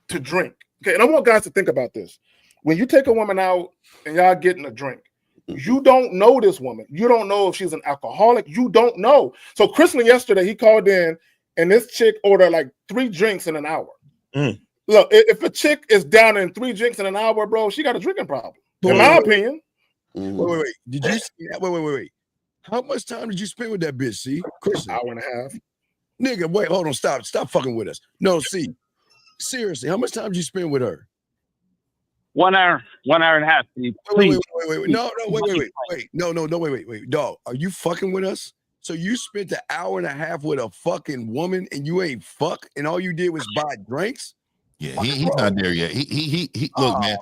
to drink, okay, and I want guys to think about this. When you take a woman out and y'all getting a drink, you don't know this woman. You don't know if she's an alcoholic. You don't know. So Crispin yesterday, he called in and this chick ordered like 3 drinks in an hour. Look, if a chick is down in 3 drinks in an hour, bro, she got a drinking problem. In my opinion. Wait. Did you see that? Wait. How much time did you spend with that bitch, see? Christian? Hour and a half. Nigga, wait, hold on, stop fucking with us. No, see, seriously, how much time did you spend with her? 1 hour, 1 hour and a half. Wait. No, wait. Dog, are you fucking with us? So you spent an hour and a half with a fucking woman and you ain't fuck, and all you did was buy drinks? Yeah, he's not there yet. He look, man.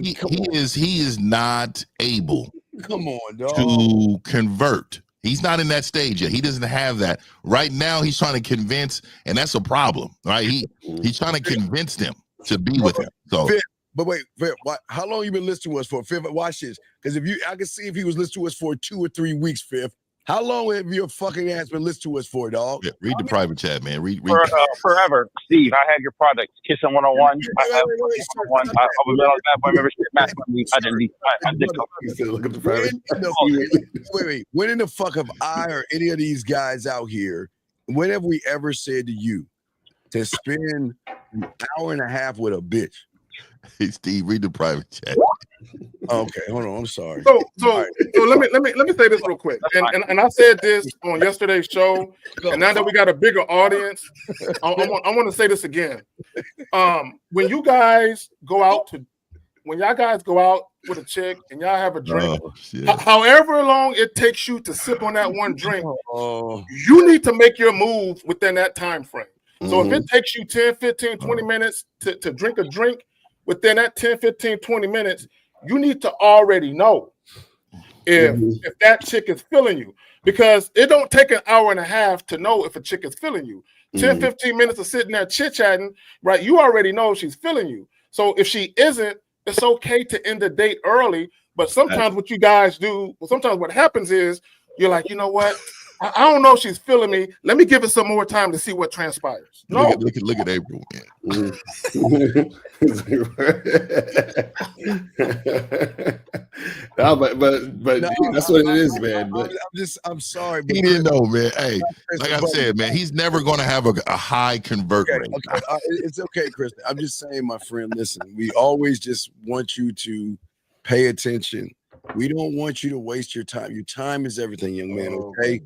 He is not able Come on, dog. to convert. He's not in that stage yet. He doesn't have that. Right now, he's trying to convince, and that's a problem, right? He's trying to convince them to be with him. So But wait, how long you been listening to us for, Fifth? Watch this. Because I can see if he was listening to us for 2 or 3 weeks, Fifth. How long have your fucking ass been listening to us for, dog? Yeah, read the private chat, man. Read forever. Steve, I have your products. Kissing 101. I have 101. I'll be on that boy membership. I did. Look at the private. Wait. When in the fuck have I or any of these guys out here, when have we ever said to you to spend an hour and a half with a bitch? Hey, Steve, read the private chat. Okay, hold on. I'm sorry. So let me say this real quick. And I said this on yesterday's show. And now that we got a bigger audience, I want to say this again. When y'all guys go out with a chick and y'all have a drink, however long it takes you to sip on that one drink, you need to make your move within that time frame. So if it takes you 10, 15, 20 minutes to drink a drink, within that 10, 15, 20 minutes, you need to already know if that chick is feeling you. Because it don't take an hour and a half to know if a chick is feeling you. 10, 15 minutes of sitting there chit-chatting, right? You already know she's feeling you. So if she isn't, it's okay to end the date early. But sometimes what you guys do, sometimes what happens is you're like, you know what? I don't know if she's feeling me. Let me give it some more time to see what transpires. No. Look at April, man. No, but that's what it is, man. But I'm sorry. He didn't know, man. Hey, like I said, man, he's never going to have a high convert rate. Okay. It's okay, Chris. I'm just saying, my friend, listen, we always just want you to pay attention. We don't want you to waste your time. Your time is everything, young man, okay?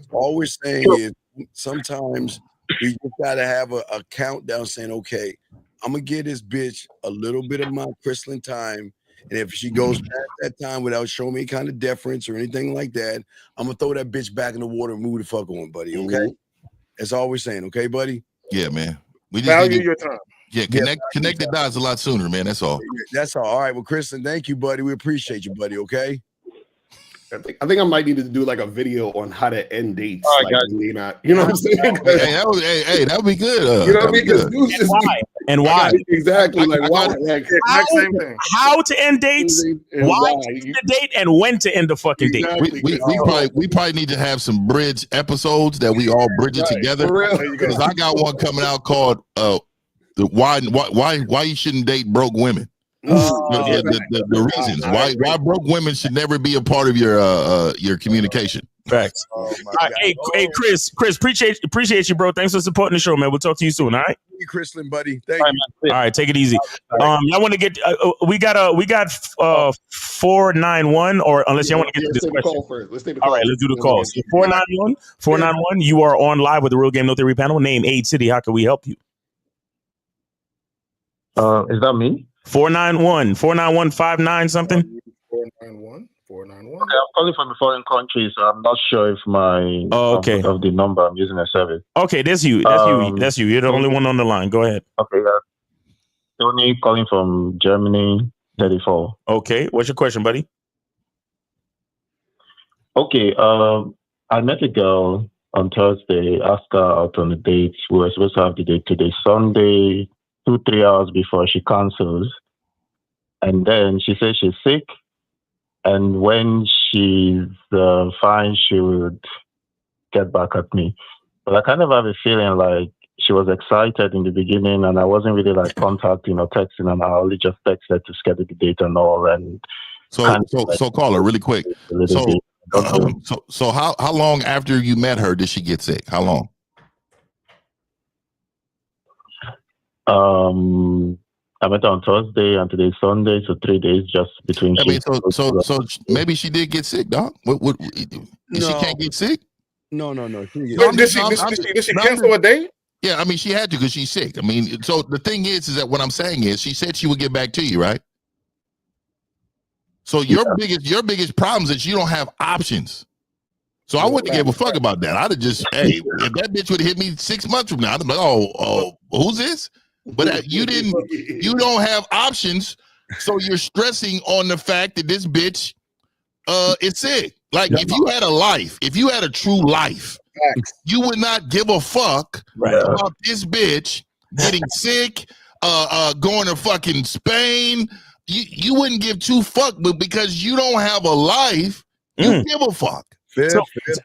All we're saying is sometimes we just got to have a countdown saying, okay, I'm going to give this bitch a little bit of my crystalline time. And if she goes past that time without showing me any kind of deference or anything like that, I'm going to throw that bitch back in the water and move the fuck on, buddy, okay? That's all we're saying, okay, buddy? Yeah, man. We just value your time. Yeah, connect the dots a lot sooner, man. That's all. That's all. All right. Well, Kristen, thank you, buddy. We appreciate you, buddy. Okay. I think I might need to do like a video on how to end dates. You know what I'm saying? Hey, that would be good. You know what I mean? And why? Exactly. Like why? How to end dates? Why to end the date and when to end the fucking date? We probably need to have some bridge episodes that we all bridge it together. Because I got one coming out called why you shouldn't date broke women. The reasons why broke women should never be a part of your communication. Facts. Hey, Chris, appreciate you, bro. Thanks for supporting the show, man. We'll talk to you soon. All right. Hey, Chrislin, buddy. Thank you. All right, take it easy. Y'all want to get? We got 491, or unless y'all want to get to this question. Let's take the call. All right, let's do the call. So 491. You are on live with the Real Game No Theory panel. Name, age, city. How can we help you? Is that me? 491 something. 491. Okay, I'm calling from a foreign country, so I'm not sure if my of the number I'm using a service. Okay, that's you. That's you. You're the only one on the line. Go ahead. Okay, Tony calling from Germany, 34. Okay, what's your question, buddy? Okay, I met a girl on Thursday. Asked her out on a date. We were supposed to have the date today, Sunday. 2-3 hours before she cancels, and then she says she's sick And when she's fine, she would get back at me. But I kind of have a feeling like she was excited in the beginning, and I wasn't really like contacting or texting, and I only just texted to schedule the date and all. And so caller, really quick. So how long after you met her did she get sick? How long? I met on Thursday and today's Sunday, so 3 days just between. I mean, so maybe she did get sick, dog. She can't get sick? No. Did she cancel a date? Yeah, I mean, she had to because she's sick. I mean, so the thing is that what I'm saying is she said she would get back to you, right? So your biggest problem is that you don't have options. So I wouldn't give a fuck about that. I'd have just, hey, if that bitch would have hit me 6 months from now, I'd be like, oh, who's this? But you don't have options, so you're stressing on the fact that this bitch is sick. Like if you had a life, if you had a true life, you would not give a fuck about this bitch getting sick, going to fucking Spain. You wouldn't give two fuck, but because you don't have a life, you give a fuck.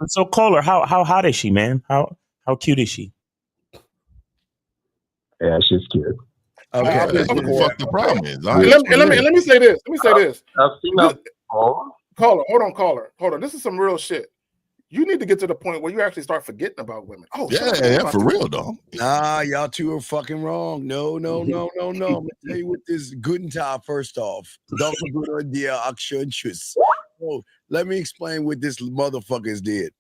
So caller, how hot is she, man? How cute is she? Yeah, she's cute. Okay, that's what the fuck the problem is. Let me say this. I've seen her. Caller, hold on. This is some real shit. You need to get to the point where you actually start forgetting about women. Oh, yeah, for real, dog. Nah, y'all two are fucking wrong. No. I'm gonna tell you what this Guten Tag first off. So let me explain what this motherfuckers did.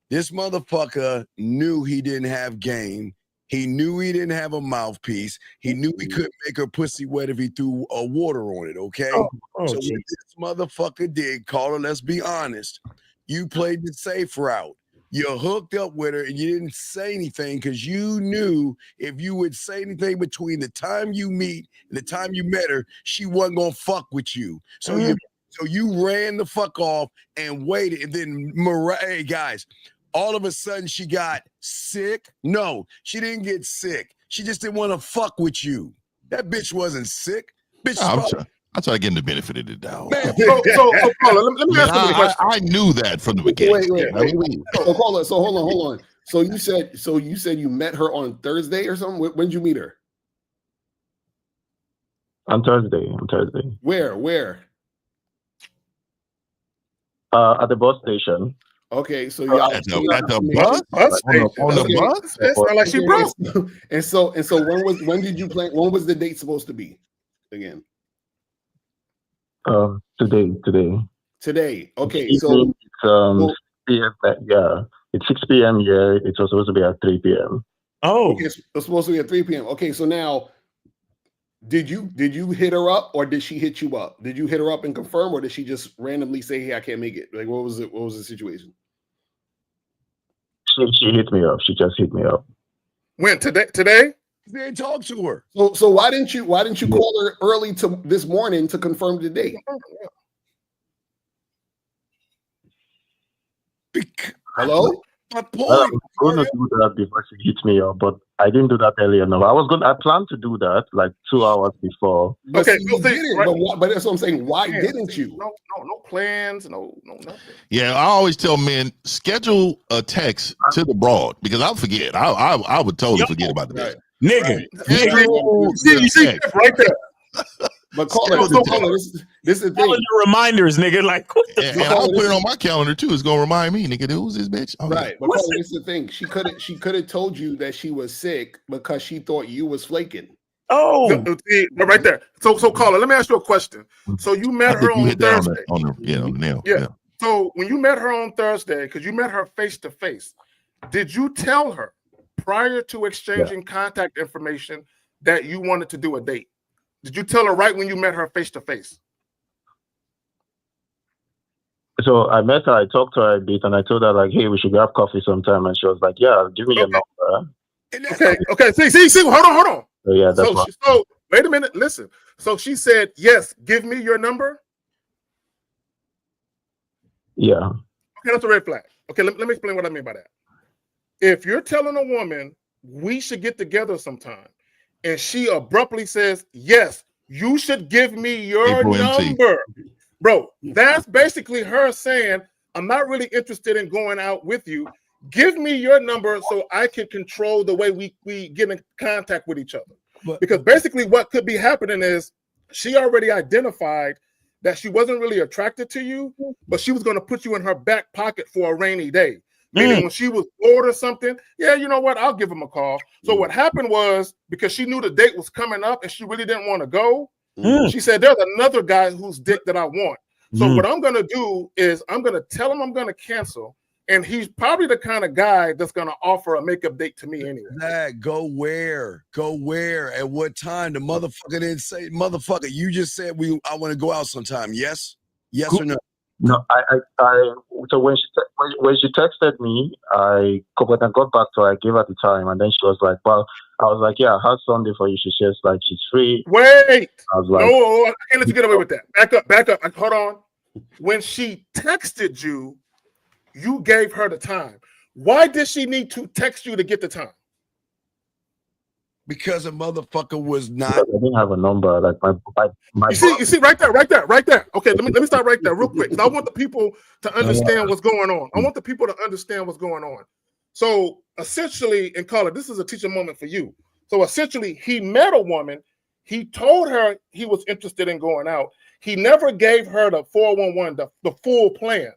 This motherfucker knew he didn't have game. He knew he didn't have a mouthpiece. He knew he couldn't make her pussy wet if he threw water on it, okay? So what this motherfucker did, caller, let's be honest. You played the safe route. You hooked up with her and you didn't say anything because you knew if you would say anything between the time you meet and the time you met her, she wasn't gonna fuck with you. So you ran the fuck off and waited, and then hey guys, all of a sudden she got sick. No, she didn't get sick. She just didn't want to fuck with you. That bitch wasn't sick. Bitch, I try to get him the benefit of the doubt. Man, so caller, let me ask you a question. I knew that from the beginning. Wait. So caller, so hold on. So you said you met her on Thursday or something? When did you meet her? On Thursday. Where? At the bus station. Okay, so y'all at the bus station. On the bus? It sounds like she broke. And so when did you plan? When was the date supposed to be again? Today. Okay, so it's it's 6 p.m. here. It was supposed to be at 3 p.m. Oh, okay, it's supposed to be at 3 p.m. Okay, so now, did you hit her up or did she hit you up? Did you hit her up and confirm, or did she just randomly say, "Hey, I can't make it"? Like, what was it? What was the situation? She hit me up. She just hit me up. When today? They didn't talk to her. So why didn't you call her early to this morning to confirm the date? Hello? My point. I was going to do that before she hit me up, but I didn't do that earlier. No, I planned to do that like 2 hours before. But okay, you did it. But that's what I'm saying. Why didn't you? No plans, no nothing. Yeah, I always tell men, schedule a text to the broad because I'll forget. I would totally forget about the date. Nigga. You see right there. But this is the thing. Reminders, nigga. Like, what the and I'll put it on my calendar too. It's gonna remind me, nigga. Who's this bitch? Okay. Right. But this is the thing. She could have told you that she was sick because she thought you was flaking. Oh, right there. So caller, let me ask you a question. So you met her on Thursday. On the nail. Yeah. So when you met her on Thursday, because you met her face to face, did you tell her prior to exchanging contact information that you wanted to do a date? Did you tell her right when you met her face to face? So I met her, I talked to her a bit, and I told her like, "Hey, we should grab coffee sometime." And she was like, "Yeah, give me your number." Okay. See. Hold on. So, yeah, that's so wait a minute. Listen. So she said, "Yes, give me your number." Yeah. Okay, that's a red flag. Okay, let me explain what I mean by that. If you're telling a woman we should get together sometime, and she abruptly says, "Yes, you should give me your number," Bro, that's basically her saying, I'm not really interested in going out with you. Give me your number so I can control the way we get in contact with each other. Because basically what could be happening is she already identified that she wasn't really attracted to you, but she was going to put you in her back pocket for a rainy day. Meaning when she was bored or something, yeah, you know what? I'll give him a call. So what happened was, because she knew the date was coming up and she really didn't want to go, she said, there's another guy whose dick that I want. So what I'm going to do is I'm going to tell him I'm going to cancel. And he's probably the kind of guy that's going to offer a makeup date to me anyway. That go where? Go where? At what time? The motherfucker didn't say, motherfucker, you just said I want to go out sometime. Yes? Yes or no? No, so when she texted me, when I got back to her, I gave her the time, and then she was like, well, I was like, yeah, how's Sunday for you? She says, like, she's free. Wait. I was like, no, I can't let you get away with that. Back up. Hold on. When she texted you, you gave her the time. Why did she need to text you to get the time? Because a motherfucker was not. I didn't have a number. Like my You see, right there. Okay, let me stop right there real quick, because I want the people to understand what's going on. I want the people to understand what's going on. So essentially, and Carla, this is a teacher moment for you. So essentially, he met a woman. He told her he was interested in going out. He never gave her the 411, the full plan.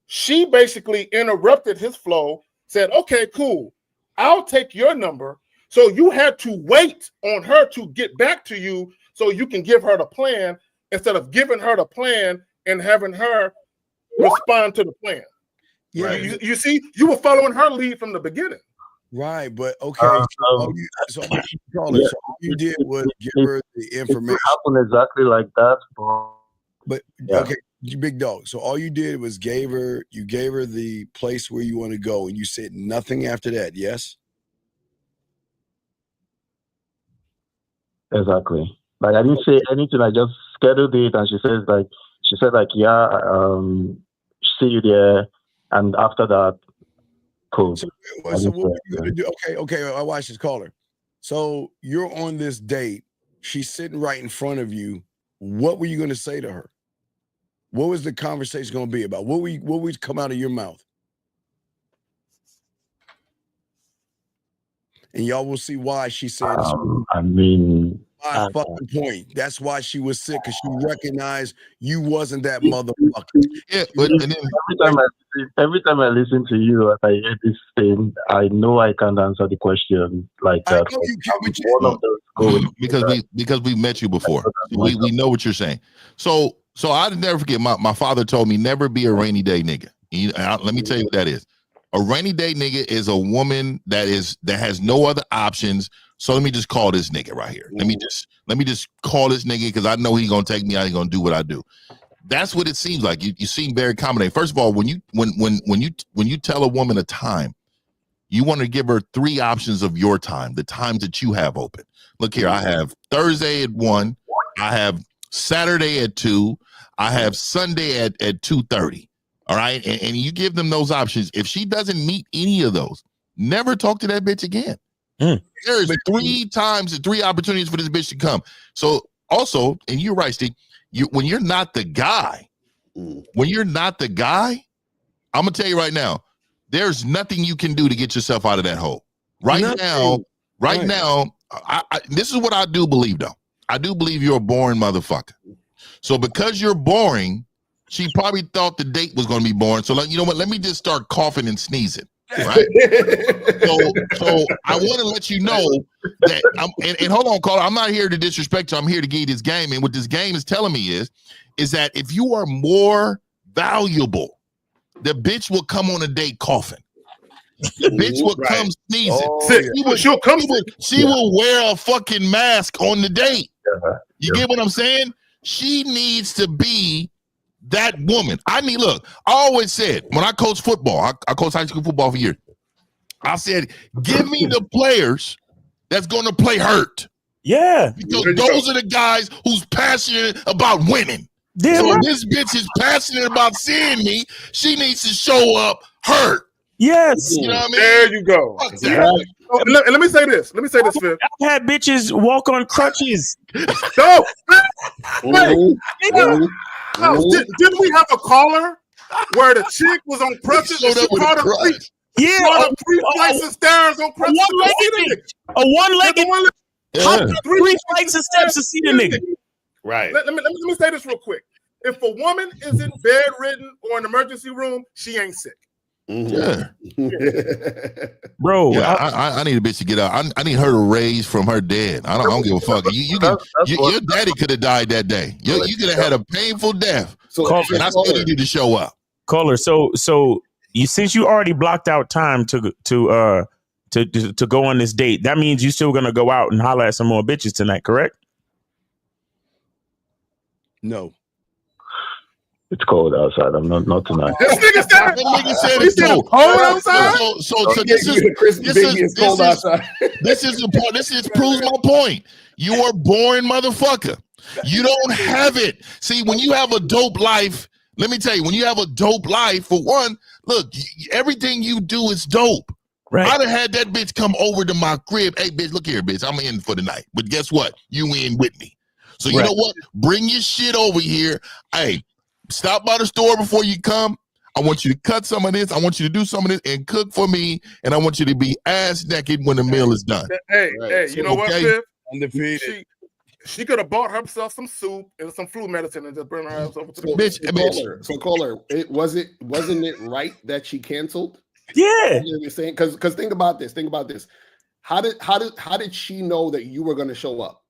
She basically interrupted his flow, said, okay, cool, I'll take your number. So you had to wait on her to get back to you so you can give her the plan, instead of giving her the plan and having her respond to the plan. Yeah, right. You see, you were following her lead from the beginning. Right, but okay. All you did was give her the information. It happened exactly like that. But okay, big dog. So all you did was gave her the place where you want to go, and you said nothing after that. Yes. Exactly. Like I didn't say anything. I just scheduled it, and she said yeah, see you there. And after that, cool. So what are you gonna do? Okay. I watched this caller. So you're on this date. She's sitting right in front of you. What were you going to say to her? What was the conversation going to be about? What would come out of your mouth? And y'all will see why she said. I mean, my fucking point. That's why she was sick, because she recognized you wasn't that motherfucker. Yeah, but and then, every time I listen to you and I hear this thing, I know I can't answer the question like that. Because we met you before. We know what you're saying. So I'd never forget. My father told me never be a rainy day nigga. Let me tell you what that is. A rainy day nigga is a woman that has no other options. So let me just call this nigga right here. Let me just call this nigga, because I know he's gonna take me out. He's gonna do what I do. That's what it seems like. You seem very accommodating. First of all, when you tell a woman a time, you want to give her 3 options of your time, the times that you have open. Look here, I have Thursday at 1, I have Saturday at 2, I have Sunday at 2:30. All right, and you give them those options. If she doesn't meet any of those, never talk to that bitch again. There's 3 times and 3 opportunities for this bitch to come. So also, and you're right, Steve, when you're not the guy, I'm gonna tell you right now, there's nothing you can do to get yourself out of that hole. Right now, this is what I do believe, though. I do believe you're a boring motherfucker. So because you're boring, she probably thought the date was going to be boring. So you know what? Let me just start coughing and sneezing. Right. so I want to let you know that and hold on, caller. I'm not here to disrespect you. I'm here to give you this game. And what this game is telling me is that if you are more valuable, the bitch will come on a date coughing. The bitch will come sneezing. She will wear a fucking mask on the date. You get what I'm saying? She needs to be that woman. I always said, when I coached football, I coached high school football for years. I said, give me the players that's going to play hurt. Yeah. Because those are the guys who's passionate about winning. So this bitch is passionate about seeing me. She needs to show up hurt. Yes. You know what I mean? There you go. let me say this. Let me say this, Fifth. I've had bitches walk on crutches. No. Didn't we have a caller where the chick was on crutches and she caught up three flights of stairs on crutches? A one-legged. Hopped up 3 flights of steps to see the nigga. Right. Let me say this real quick. If a woman is in bedridden or in an emergency room, she ain't sick. Yeah. Bro, yeah, I need a bitch to get out. I need her to raise from her dead. I don't give a fuck. Your daddy could have died that day. You could have had a painful death. And I still need you to show up. Caller, so you since you already blocked out time to go on this date, that means you still gonna go out and holler at some more bitches tonight, correct? No. It's cold outside. I'm not tonight. This nigga said it's cold outside. So this is outside. This proves my point. You are boring, motherfucker. You don't have it. See, when you have a dope life, let me tell you, when you have a dope life, for one, look, everything you do is dope. Right. I'd have had that bitch come over to my crib. Hey, bitch, look here, bitch. I'm in for the night. But guess what? You in with me. So you know what? Bring your shit over here. Hey, stop by the store before you come. I want you to cut some of this. I want you to do some of this and cook for me. And I want you to be ass naked when the meal is done. Hey, you know what, Fifth? Undefeated. She could have bought herself some soup and some flu medicine and just bring her ass over to the bitch. So caller, wasn't it right that she canceled? Yeah. You know what you're saying? Because think about this. How did she know that you were going to show up?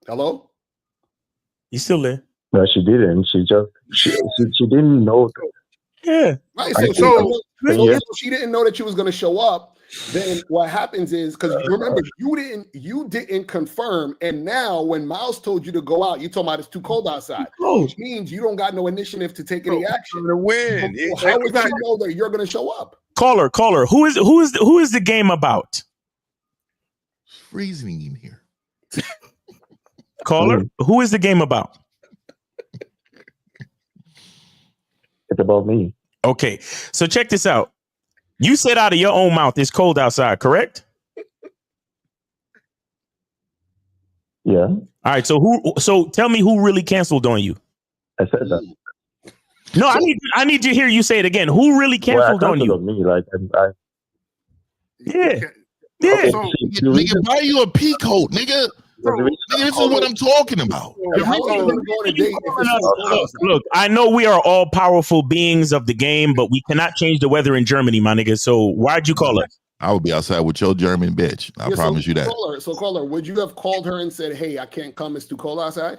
Hello? You still there? No, she didn't. She didn't know. Yeah. Right. So she didn't know that you was going to show up. Then what happens is, because remember, you didn't confirm, and now when Miles told you to go out, you told him it's too cold outside, which means you don't got no initiative to take any action to win. So how would you know that you're going to show up? Caller, who is the game about? It's freezing in here. Caller, who is the game about? It's about me. Okay, so check this out. You said out of your own mouth it's cold outside, correct? Yeah. All right. So tell me who really canceled on you. I said that. No, I need to hear you say it again. Who really canceled on you? On me, like Yeah. Nigga, buy you a pea coat, nigga. Nigga, this is what I'm talking about. Look, I know we are all powerful beings of the game, but we cannot change the weather in Germany, my nigga. So why'd you call us? I would be outside with your German bitch. I promise you that. Caller, would you have called her and said, "Hey, I can't come. It's too cold outside"?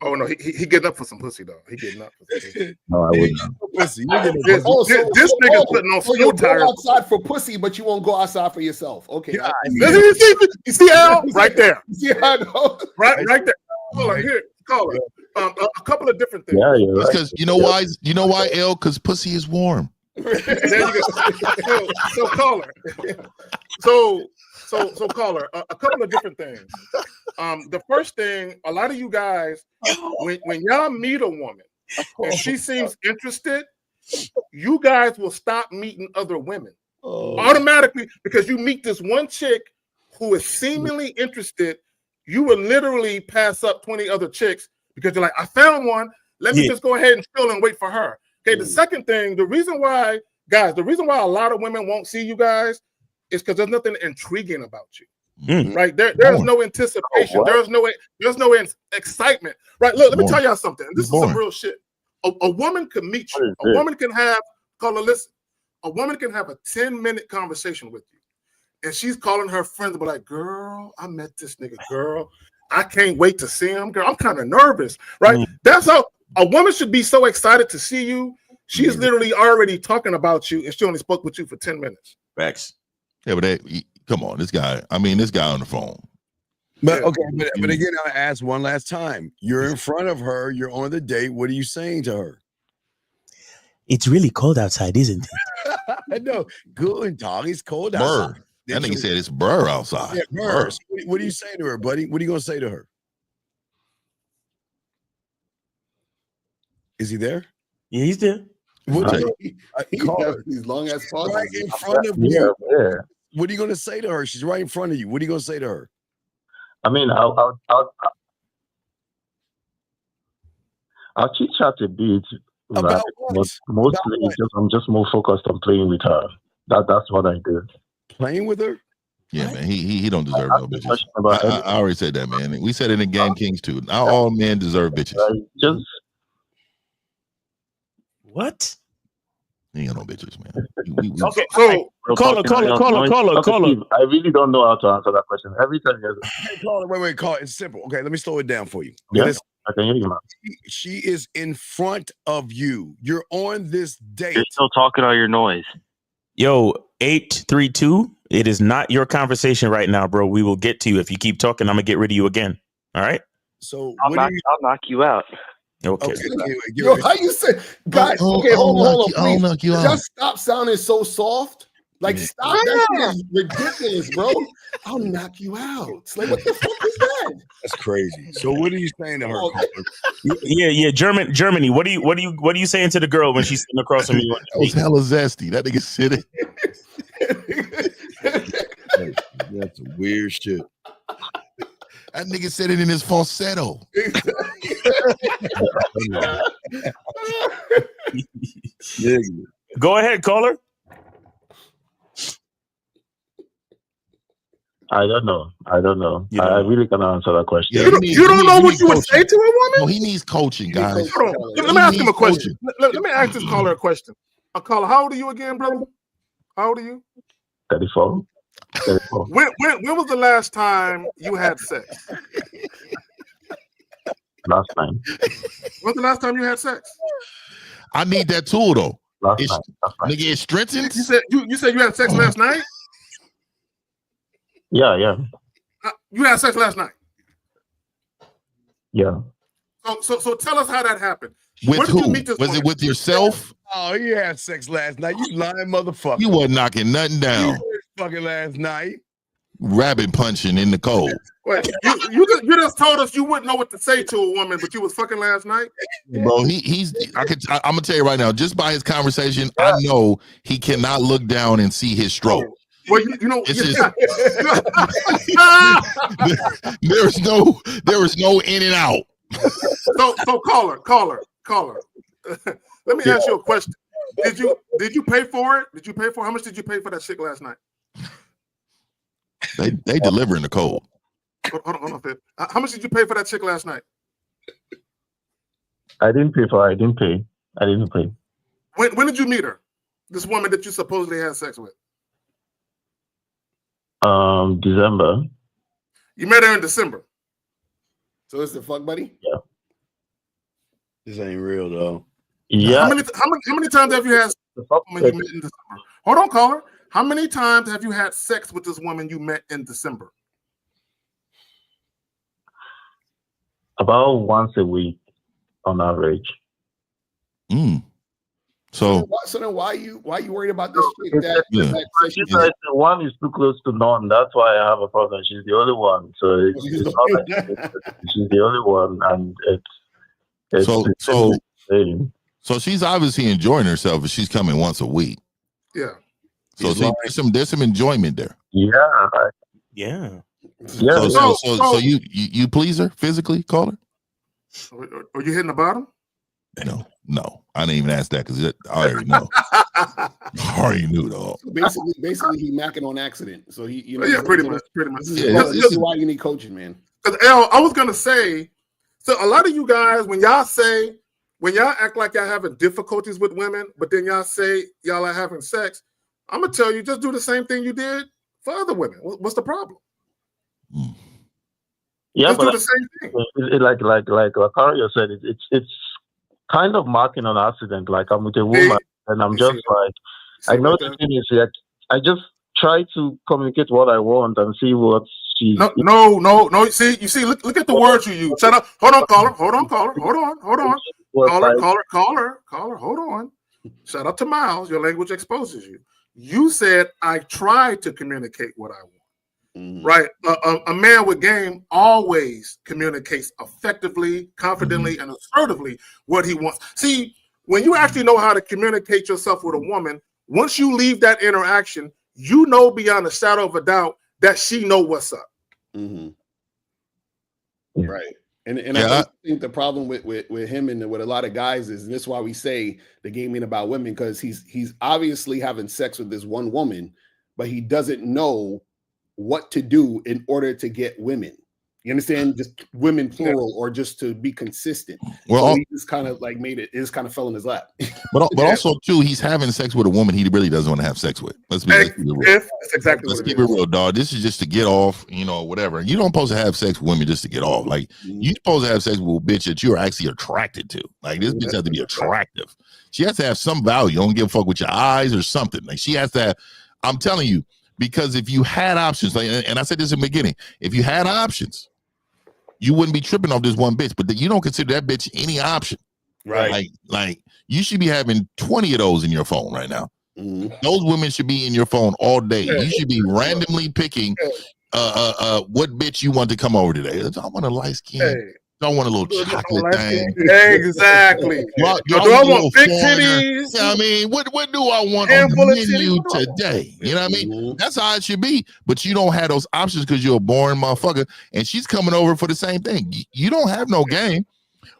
Oh no, he getting up for some pussy though. He getting up for some pussy. No, I wouldn't. This nigga's putting on you'll tires. go outside for pussy, but you won't go outside for yourself. Okay. Yeah, you see Al right there. See how I know? Right there. Caller. A couple of different things. Yeah, you're right. Because you know why? You know why, L? Because pussy is warm. There you go. So caller. So caller, a couple of different things. The first thing, a lot of you guys, when y'all meet a woman and she seems interested, you guys will stop meeting other women automatically because you meet this one chick who is seemingly interested. You will literally pass up 20 other chicks because you're like, I found one. Let me just go ahead and chill and wait for her. Okay. The second thing, the reason why a lot of women won't see you guys is because there's nothing intriguing about you. Right? There's no anticipation. There's no excitement. Right? Look, let me tell y'all something. This is some real shit. A woman can meet you. A woman can have, listen, a woman can have a 10-minute conversation with you. And she's calling her friends, but like, girl, I met this nigga, girl. I can't wait to see him, girl. I'm kind of nervous, right? That's how a woman should be so excited to see you. She's literally already talking about you, and she only spoke with you for 10 minutes. Facts. Yeah, but come on, this guy on the phone. But but again, I ask one last time. You're in front of her. You're on the date. What are you saying to her? It's really cold outside, isn't it? I know. Good dog. It's cold outside. That nigga said it's burr outside. Yeah, burr. So what are you saying to her, buddy? What are you gonna say to her? Is he there? Yeah, he's there. He has these long ass pauses. Right in front of you. What are you gonna say to her? She's right in front of you. What are you gonna say to her? I mean, I'll chit chat a bit, right? But mostly I'm just more focused on playing with her. That's what I do. Playing with her? Yeah, man. He don't deserve no bitches. I already said that, man. We said it in Game Kings too. Not all men deserve bitches. Just what? He ain't got no bitches, man. Okay, so caller. I really don't know how to answer that question. Every time Hey, caller, wait, caller. It's simple. Okay, let me slow it down for you. Okay, Yeah, listen. I can hear you, man. She is in front of you. You're on this date. You're still talking all your noise. Yo, 832. It is not your conversation right now, bro. We will get to you. If you keep talking, I'm gonna get rid of you again. All right. So I'll knock you out. Okay. Yo, how you say, guys? Okay, hold on, please. Just stop sounding so soft. Like, stop. That shit is ridiculous, bro. I'll knock you out. It's like, what the fuck is that? That's crazy. So, what are you saying to her? Yeah. Germany. What are you saying to the girl when she's sitting across from you? That was hella zesty. That nigga sitting. That's some weird shit. That nigga said it in his falsetto. Go ahead, caller. I don't know. I really cannot answer that question. Yeah, you don't know what you would say to a woman? No, he needs coaching, guys. Hold on. Let me ask him a question. Let me ask this caller a question. Caller, how old are you again, brother? How old are you? 34. When was the last time you had sex? Last time. When's the last time you had sex? I need that tool though. Last time. Nigga, it strengthens. You said you had sex last night? Yeah. You had sex last night? Yeah. So tell us how that happened. With who? Was it with yourself? Oh, you had sex last night. You lying motherfucker. You wasn't knocking nothing down. Fucking last night. Rabbit punching in the cold. Wait, you just told us you wouldn't know what to say to a woman, but you was fucking last night? Bro, I'm gonna tell you right now, just by his conversation, I know he cannot look down and see his stroke. Well, you know, it's just there is no in and out. So caller. Let me ask you a question. Did you pay for it? How much did you pay for that shit last night? They delivering the cold. Hold on, Phil. How much did you pay for that chick last night? I didn't pay. When did you meet her? This woman that you supposedly had sex with? December. You met her in December. So it's the fuck buddy? Yeah. This ain't real though. Yeah. How many times have you had sex with this woman you met in December? Hold on, caller. How many times have you had sex with this woman you met in December? About once a week on average. So then why you worried about this chick that one is too close to none. That's why I have a problem. She's the only one. So it's not like she's the only one, and so she's obviously enjoying herself if she's coming once a week. Yeah. So there's some enjoyment there. Yeah. So you please her physically, caller? Are you hitting the bottom? No. I didn't even ask that because I already know. I already knew though. So basically, he macking on accident. So he, pretty much. This is why you need coaching, man. I was gonna say, so a lot of you guys, when y'all act like y'all having difficulties with women, but then y'all say y'all are having sex, I'm gonna tell you, just do the same thing you did for other women. What's the problem? Yeah, just but do the same thing. Like Akario said, it's kind of marking on accident. Like I'm with a woman, and I'm just like, I know the thing is that I just try to communicate what I want and see what she's. No. See, look at the words you use. Shut up. Hold on, caller. Hold on. Caller. Hold on. Shout out to Miles. Your language exposes you. You said I try to communicate what I want. Right? A man with game always communicates effectively, confidently, and assertively what he wants. See, when you actually know how to communicate yourself with a woman, once you leave that interaction, you know beyond a shadow of a doubt that she know what's up. Mm-hmm. Right. And I think the problem with him and with a lot of guys is, and this is why we say the game ain't about women, because he's obviously having sex with this one woman, but he doesn't know what to do in order to get women. You understand? Just women plural, or just to be consistent. Well, so he just kind of like made it. It just kind of fell in his lap. But also too, he's having sex with a woman he really doesn't want to have sex with. Let's keep it real. That's exactly Let's what keep it real, dog. This is just to get off, whatever. You don't supposed to have sex with women just to get off. Like you supposed to have sex with a bitch that you're actually attracted to. Like this bitch has to be attractive. She has to have some value. Don't give a fuck with your eyes or something. Like she has to have, I'm telling you, because if you had options, like, and I said this in the beginning, if you had options, you wouldn't be tripping off this one bitch, but you don't consider that bitch any option. Right. Like you should be having 20 of those in your phone right now. Those women should be in your phone all day. You should be randomly picking what bitch you want to come over today. I want a light skin. I want a little chocolate thing. Exactly. Do I want big titties? Yeah, I mean, what do I want on the menu today? You know what I mean? That's how it should be. But you don't have those options because you're a boring motherfucker. And she's coming over for the same thing. You don't have no game.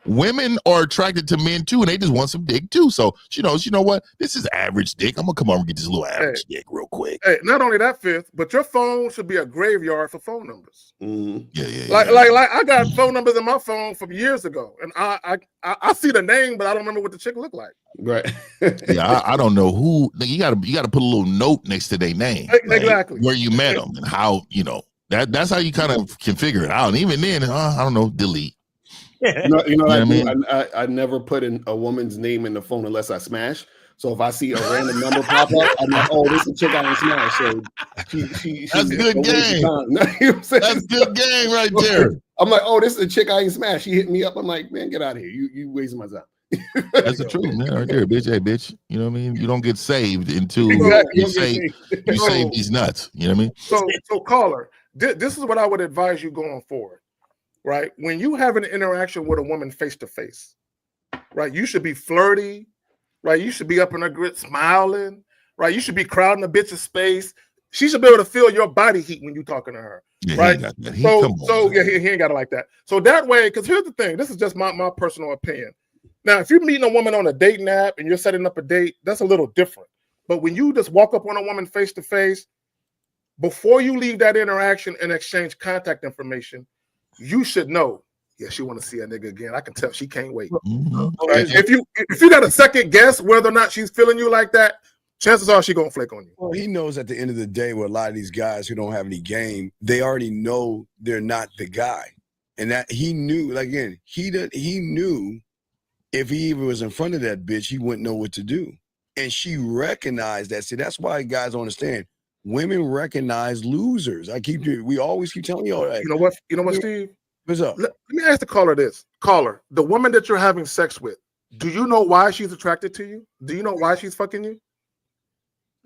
Women are attracted to men too, and they just want some dick too. So she knows, you know what? This is average dick. I'm gonna come over and get this little average dick real quick. Hey, not only that, Fifth, but your phone should be a graveyard for phone numbers. Yeah. Like I got phone numbers in my phone from years ago, and I see the name, but I don't remember what the chick looked like. Right. Yeah, I don't know who. You gotta put a little note next to their name, exactly, where you met them and how that's how you kind of can figure it out. And even then, I don't know, delete. You know what I mean? do? I never put in a woman's name in the phone unless I smash. So if I see a random number pop up, I'm like, oh, this is a chick I didn't smash. So she that's good game. That's good game right there. I'm like, oh, this is a chick I ain't smashed. She hit me up. I'm like, man, get out of here. You wasting my time. That's the truth, man. Right there, bitch. Hey, bitch. You know what I mean? You don't get saved until you save these nuts. You know what I mean? So caller, this is what I would advise you going forward. Right? When you have an interaction with a woman face to face, right? You should be flirty, right? You should be up in her grit smiling, right? You should be crowding the bitch's space. She should be able to feel your body heat when you're talking to her, right? He ain't got it like that. So that way, because here's the thing, this is just my personal opinion. Now, if you're meeting a woman on a dating app and you're setting up a date, that's a little different. But when you just walk up on a woman face to face, before you leave that interaction and exchange contact information, you should know, yeah, she want to see a nigga again. I can tell she can't wait. Right? If you got a second guess whether or not she's feeling you like that, chances are she gonna flake on you. Well, he knows at the end of the day, with a lot of these guys who don't have any game, they already know they're not the guy, and that he knew. Like again, he knew if he even was in front of that bitch, he wouldn't know what to do, and she recognized that. See, that's why guys don't understand. Women recognize losers. We always keep telling you all that. You know what, Steve? What's up? Let me ask the caller this. Caller, the woman that you're having sex with, do you know why she's attracted to you? Do you know why she's fucking you?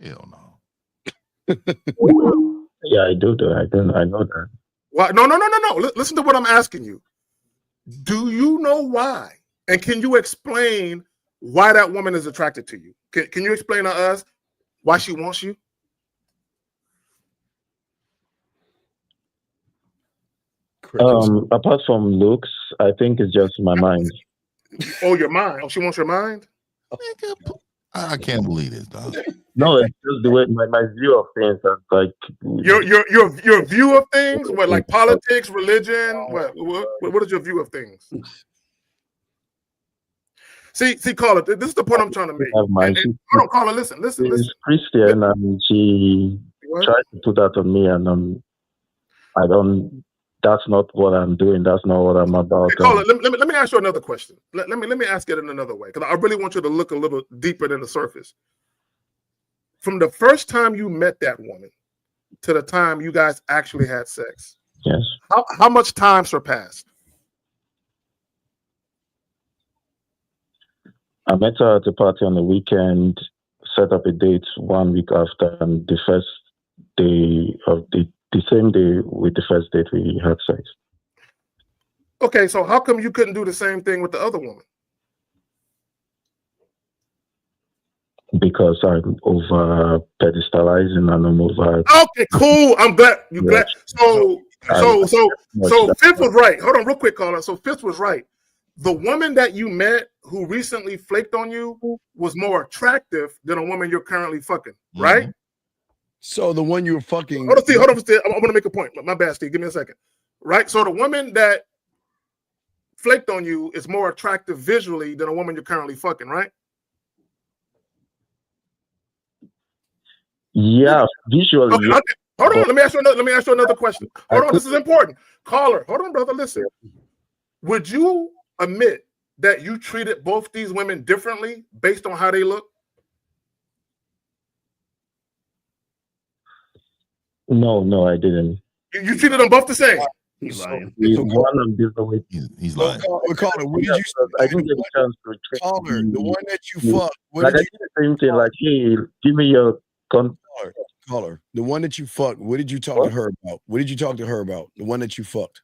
Hell no. Yeah, I do. I know that. Why? No. Listen to what I'm asking you. Do you know why? And can you explain why that woman is attracted to you? Can you explain to us why she wants you? Apart from looks, I think it's just my mind. Oh, your mind. Oh, she wants your mind? I can't believe this, dog. No, it's just the way my view of things. Like your view of things. What, like politics, religion? What is your view of things? See, caller. This is the point I'm trying to make. Hold on, caller. Listen. She's Christian, and she tried to put that on me, and I don't. That's not what I'm doing. That's not what I'm about. Hey, caller, let me ask you another question. Let me ask it in another way, because I really want you to look a little deeper than the surface. From the first time you met that woman to the time you guys actually had sex, yes, how much time surpassed? I met her at a party on the weekend, set up a date 1 week after, and the first day of the same day with the first date we had sex. Okay, so how come you couldn't do the same thing with the other woman? because I'm over pedestalizing and I'm over. Okay, cool. I'm glad you glad. So Fifth was right. Hold on, real quick, caller. So Fifth was right. The woman that you met who recently flaked on you was more attractive than a woman you're currently fucking, right? So the one you were fucking. Hold on, Steve. I'm going to make a point. My bad, Steve. Give me a second. Right. So the woman that flaked on you is more attractive visually than a woman you're currently fucking, right? Yeah, visually. Okay, Yeah. Hold on. Let me ask you another question. Hold on. This is important. Caller. Hold on, brother. Listen. Would you admit that you treated both these women differently based on how they look? No, I didn't. You treated them both the same. He's lying. One of these way. He's lying. Caller, what did you I didn't get a chance to check. Caller, the one that you fucked. Like I did the same thing. Like, hey, give me your caller. The one that you fucked. What did you talk to her about? What did you talk to her about? The one that you fucked.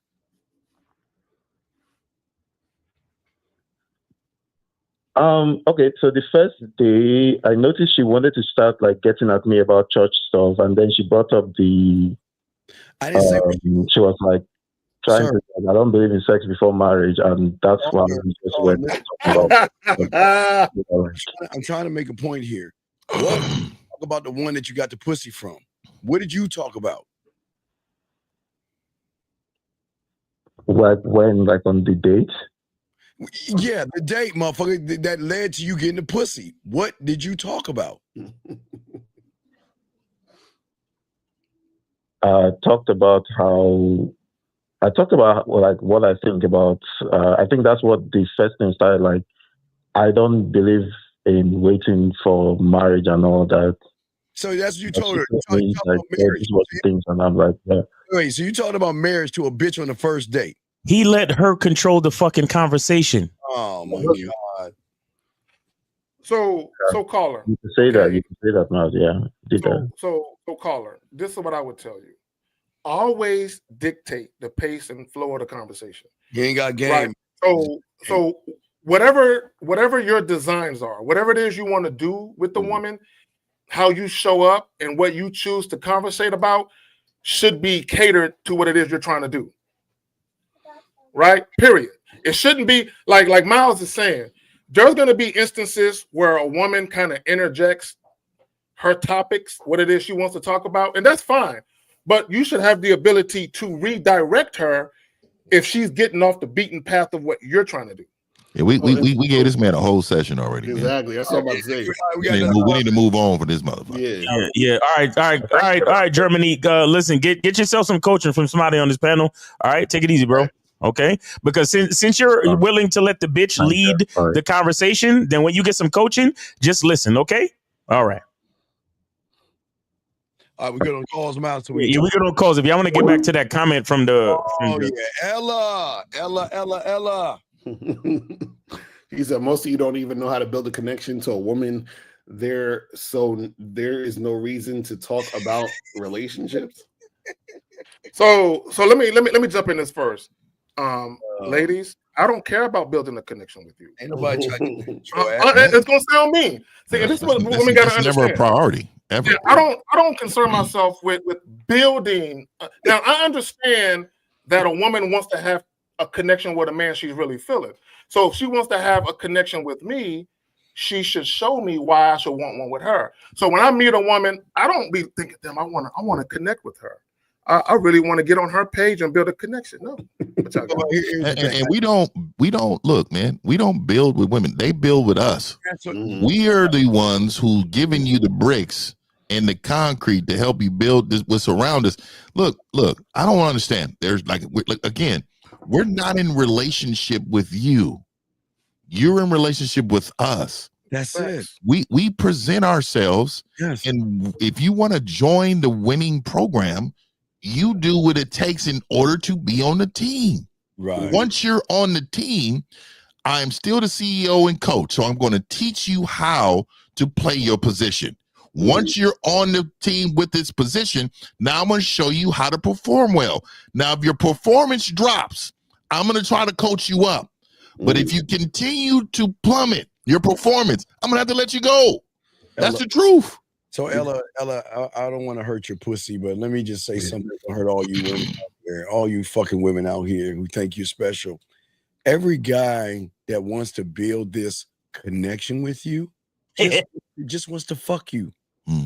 Okay, so the first day I noticed she wanted to start like getting at me about church stuff, and then she brought up the she was like trying to I don't believe in sex before marriage, and that's why we just went I'm trying to make a point here. What talk about the one that you got the pussy from? What did you talk about? When on the date? Yeah, the date, motherfucker, that led to you getting the pussy. What did you talk about? I talked about like what I think about. I think that's what the first thing started. Like, I don't believe in waiting for marriage and all that. So that's what you told her. Like, these were the things, and I'm like, yeah. Wait, so you talked about marriage to a bitch on the first date? He let her control the fucking conversation. Oh my God. So caller. You can say that. You can say that now. Yeah. Did that. So caller. This is what I would tell you. Always dictate the pace and flow of the conversation. You ain't got game. Right? So whatever your designs are, whatever it is you want to do with the woman, how you show up and what you choose to conversate about should be catered to what it is you're trying to do. Right? Period. It shouldn't be like Miles is saying. There's going to be instances where a woman kind of interjects her topics, what it is she wants to talk about, and that's fine. But you should have the ability to redirect her if she's getting off the beaten path of what you're trying to do. Yeah, we gave this man a whole session already. Exactly. That's what I'm about to say. We need to move on for this motherfucker. Yeah. All right, Germany. Listen, get yourself some coaching from somebody on this panel. All right, take it easy, bro. Okay, because since you're willing to let the bitch lead the conversation, then when you get some coaching, just listen. Okay. All right. We're good on calls, Miles. We're good on calls. If y'all want to get back to that comment from the. Ella. He said most of you don't even know how to build a connection to a woman. There is no reason to talk about relationships. So let me jump in this first. Ladies, I don't care about building a connection with you. Ain't nobody trying to it's gonna sound mean. See, this is what women gotta understand. Never a priority. Ever. Yeah, I don't concern myself with building. Now I understand that a woman wants to have a connection with a man she's really feeling. So if she wants to have a connection with me, she should show me why I should want one with her. So when I meet a woman, I don't be thinking, damn, I want to connect with her. I really want to get on her page and build a connection. No, and we don't look, man. We don't build with women; they build with us. We are the ones who giving you the bricks and the concrete to help you build this. What's around us. Look. I don't understand. There's again, we're not in relationship with you. You're in relationship with us. That's it. We present ourselves, and if you want to join the winning program, you do what it takes in order to be on the team. Right. Once you're on the team, I am still the CEO and coach, so I'm going to teach you how to play your position. Once you're on the team with this position, now I'm going to show you how to perform well. Now, if your performance drops, I'm going to try to coach you up. But if you continue to plummet your performance, I'm going to have to let you go. Ella, the truth. So Ella, I don't want to hurt your pussy, but let me just say something to hurt all you women out there, all you fucking women out here who think you're special. Every guy that wants to build this connection with you just wants to fuck you.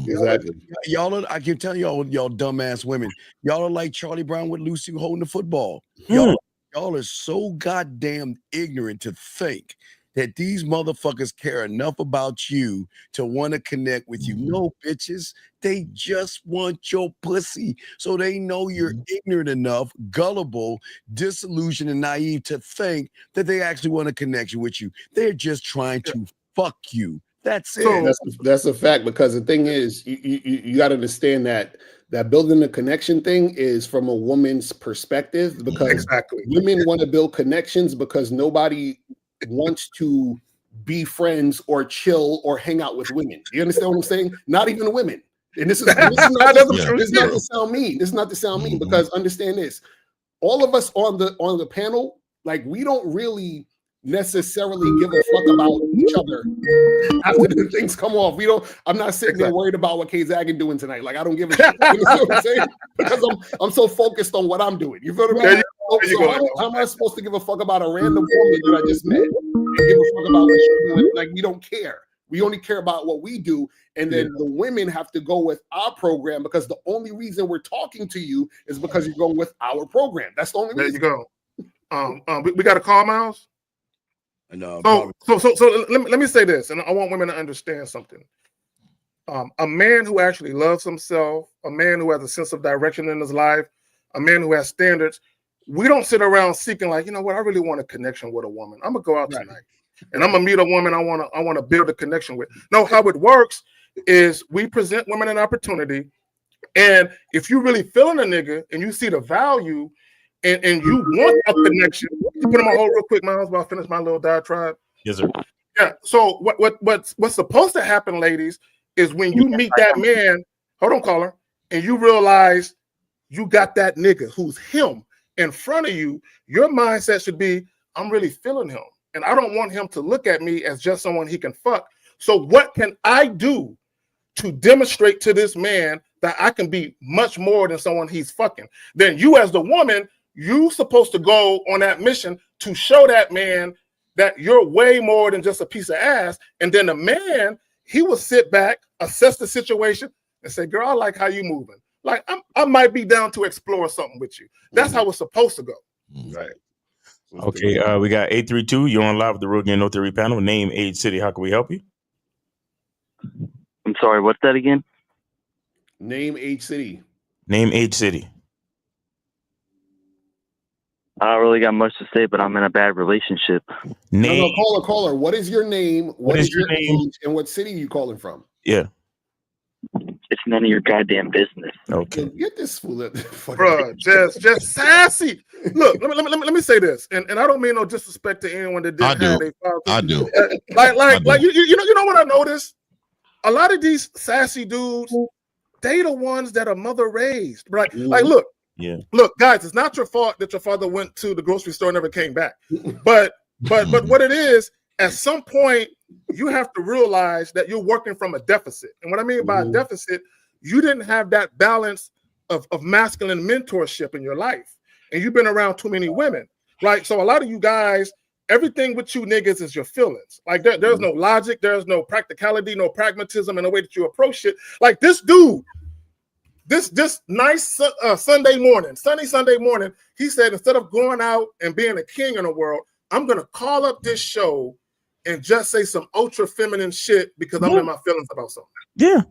Exactly. Y'all are, I can tell y'all dumbass women, y'all are like Charlie Brown with Lucy holding the football. Y'all are so goddamn ignorant to think that these motherfuckers care enough about you to want to connect with you. No, bitches, they just want your pussy. So they know you're ignorant enough, gullible, disillusioned, and naive to think that they actually want to connect with you. They're just trying to fuck you. That's it. That's a fact, because the thing is, you got to understand that building the connection thing is from a woman's perspective, because women want to build connections because nobody wants to be friends or chill or hang out with women. You understand what I'm saying? Not even women. And this is not to sound mean. This is not to sound mean, because understand this: all of us on the panel, like, we don't really necessarily give a fuck about each other after the things come off. I'm not sitting there worried about what K-Zaggin doing tonight. Like, I don't give a shit. You know what I'm saying? Because I'm so focused on what I'm doing. You feel what I mean? So how am I supposed to give a fuck about a random woman that I just met and give a fuck about what she's doing? Like, we don't care. We only care about what we do. And then the women have to go with our program, because the only reason we're talking to you is because you're going with our program. That's the only reason. There you go. We got a call, Miles? No. So let me say this, and I want women to understand something. A man who actually loves himself, a man who has a sense of direction in his life, a man who has standards, we don't sit around seeking, like, you know what, I really want a connection with a woman. I'm gonna go out tonight and I'm gonna meet a woman I want to build a connection with. No, how it works is we present women an opportunity, and if you really feeling a nigga and you see the value and you want a connection, you put him on hold real quick, Miles, while I finish my little diatribe. Yes, sir. Yeah. So what's supposed to happen, ladies, is when you meet that man, hold on, caller, and you realize you got that nigga who's him in front of you, your mindset should be, I'm really feeling him. And I don't want him to look at me as just someone he can fuck. So what can I do to demonstrate to this man that I can be much more than someone he's fucking? Then you, as the woman, you supposed to go on that mission to show that man that you're way more than just a piece of ass. And then the man, he will sit back, assess the situation, and say, girl, I like how you moving. Like, I might be down to explore something with you. That's how it's supposed to go. Right. Okay, we got 832. You're on live with the Road Game No Theory panel. Name, age, city. How can we help you? I'm sorry, what's that again? Name, age, city. Name, age, city. I don't really got much to say, but I'm in a bad relationship. No, caller. What is your name? What is your age? And what city are you calling from? Yeah. It's none of your goddamn business. Okay. Get this fool, bro. Just sassy. Look, let me say this, and I don't mean no disrespect to anyone that didn't have a father. I do. Like you know what I noticed? A lot of these sassy dudes, they the ones that are mother raised. Right? Like, look, guys, it's not your fault that your father went to the grocery store and never came back. But what it is, at some point, you have to realize that you're working from a deficit. And what I mean by a deficit, you didn't have that balance of masculine mentorship in your life. And you've been around too many women, right? So a lot of you guys, everything with you niggas is your feelings. Like, there's no logic, there's no practicality, no pragmatism in the way that you approach it. Like, this dude, this nice sunny Sunday morning, he said, instead of going out and being a king in the world, I'm going to call up this show and just say some ultra feminine shit because I'm in my feelings about something. Yeah.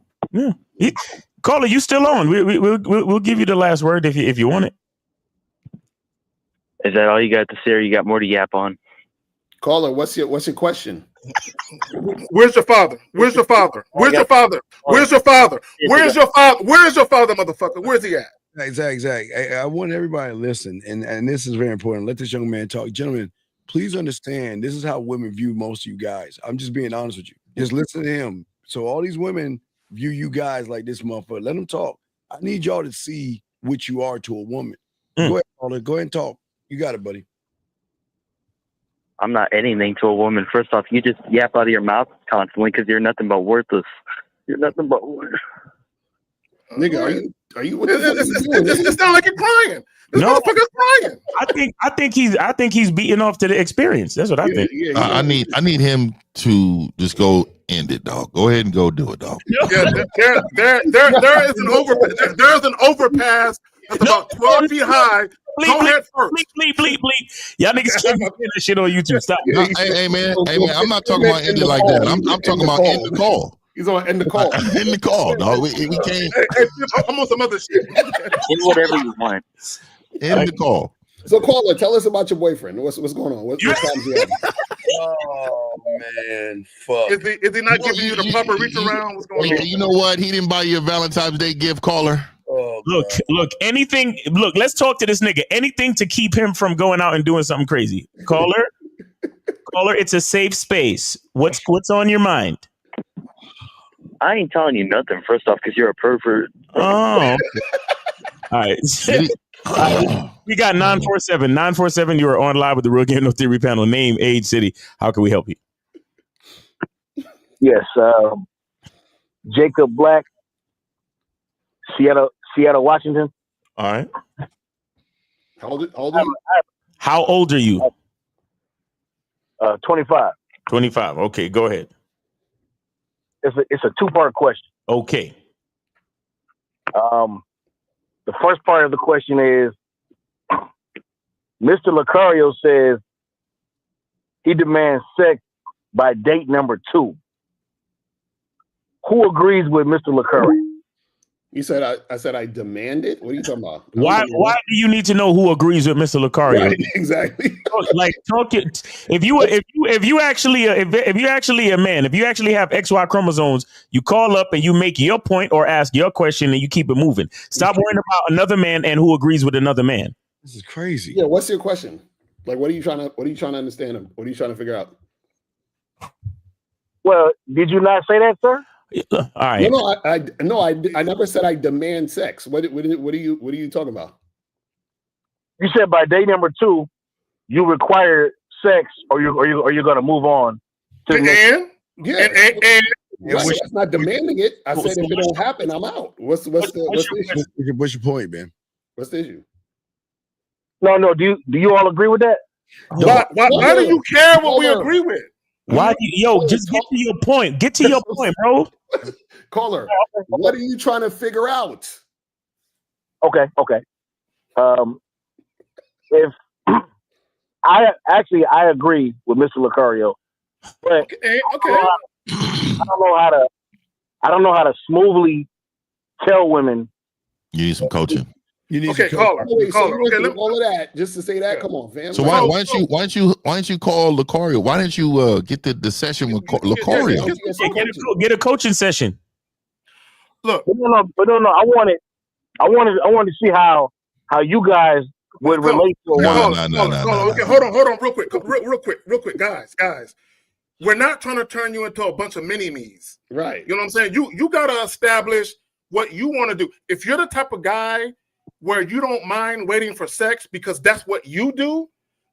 Caller, you still on? We'll give you the last word if you want it. Is that all you got to say, or you got more to yap on? Caller, what's your question? Where's your father? Where's your father? Where's your father? Where's your father? Where's your father? Where's your father, motherfucker? Where's he at? Exactly. I want everybody to listen, and this is very important. Let this young man talk. Gentlemen, please understand, this is how women view most of you guys. I'm just being honest with you. Just listen to him. So all these women view you guys like this motherfucker. Let them talk. I need y'all to see what you are to a woman. Go ahead, Paula. Go ahead and talk. You got it, buddy. I'm not anything to a woman. First off, you just yap out of your mouth constantly because you're nothing but worthless. You're nothing but one. Nigga, are you? What the fuck It you doing? sounds like you're crying. This No. motherfucker's crying. I think he's beating off to the experience. That's what I think. I need him to just go end it, dog. Go ahead and go do it, dog. Yeah, there is an overpass. There's an overpass that's about 12 feet high. Go ahead first. Bleep. Y'all niggas can't be saying that shit on YouTube. Stop. Hey man, I'm not talking about ending like that. I'm talking about end the call. He's on end the call. End the call, dog. We can't. Hey, I'm on some other shit. Do whatever you want. End the call. So, caller, tell us about your boyfriend. What's going on? What problems you have? Oh man, fuck. Is he not giving you the proper reach around? What's going on? You know what? He didn't buy you a Valentine's Day gift, caller. Oh, look, anything. Look, let's talk to this nigga. Anything to keep him from going out and doing something crazy. Caller, it's a safe space. What's on your mind? I ain't telling you nothing, first off, because you're a pervert. Oh. All right. We got 947. 947, you are on live with the Real Game No Theory panel. Name, age, city. How can we help you? Yes. Jacob Black, Seattle, Washington. All right. How old are you? How old are you? 25. 25. Okay, go ahead. It's a two-part question. Okay. The first part of the question is, Mr. Lucario says he demands sex by date number 2. Who agrees with Mr. Lucario? You said I said I demand it. What are you talking about? Why do you need to know who agrees with Mr. Lucario? Right, exactly. Like, talk it. If you actually a man, if you actually have XY chromosomes, you call up and you make your point or ask your question and you keep it moving. Stop worrying about another man and who agrees with another man. This is crazy. Yeah, what's your question? Like, what are you trying to understand? What are you trying to figure out? Well, did you not say that, sir? All right. No, I never said I demand sex. What are you talking about? You said by day number 2, you require sex, or you're going to move on to the next. That's not demanding it. I said if it don't happen, I'm out. What's the issue? What's your point, man? What's the issue? No. Do you all agree with that? Why do you care what we agree with? Why just get to your point. Get to your point, bro. Caller, what are you trying to figure out? Okay. If I agree with Mr. Lucario, but okay. I don't know how to smoothly tell women. You need some coaching. You need caller. All of that just to say that. Come on, fam. So why don't you call Lucario? Why didn't you get the session with Lucario? Get a coaching session. Look, no. I wanted to see how you guys would relate to No. Okay, hold on, real quick, guys. We're not trying to turn you into a bunch of mini-me's. Right. You know what I'm saying? You got to establish what you want to do. If you're the type of guy where you don't mind waiting for sex because that's what you do,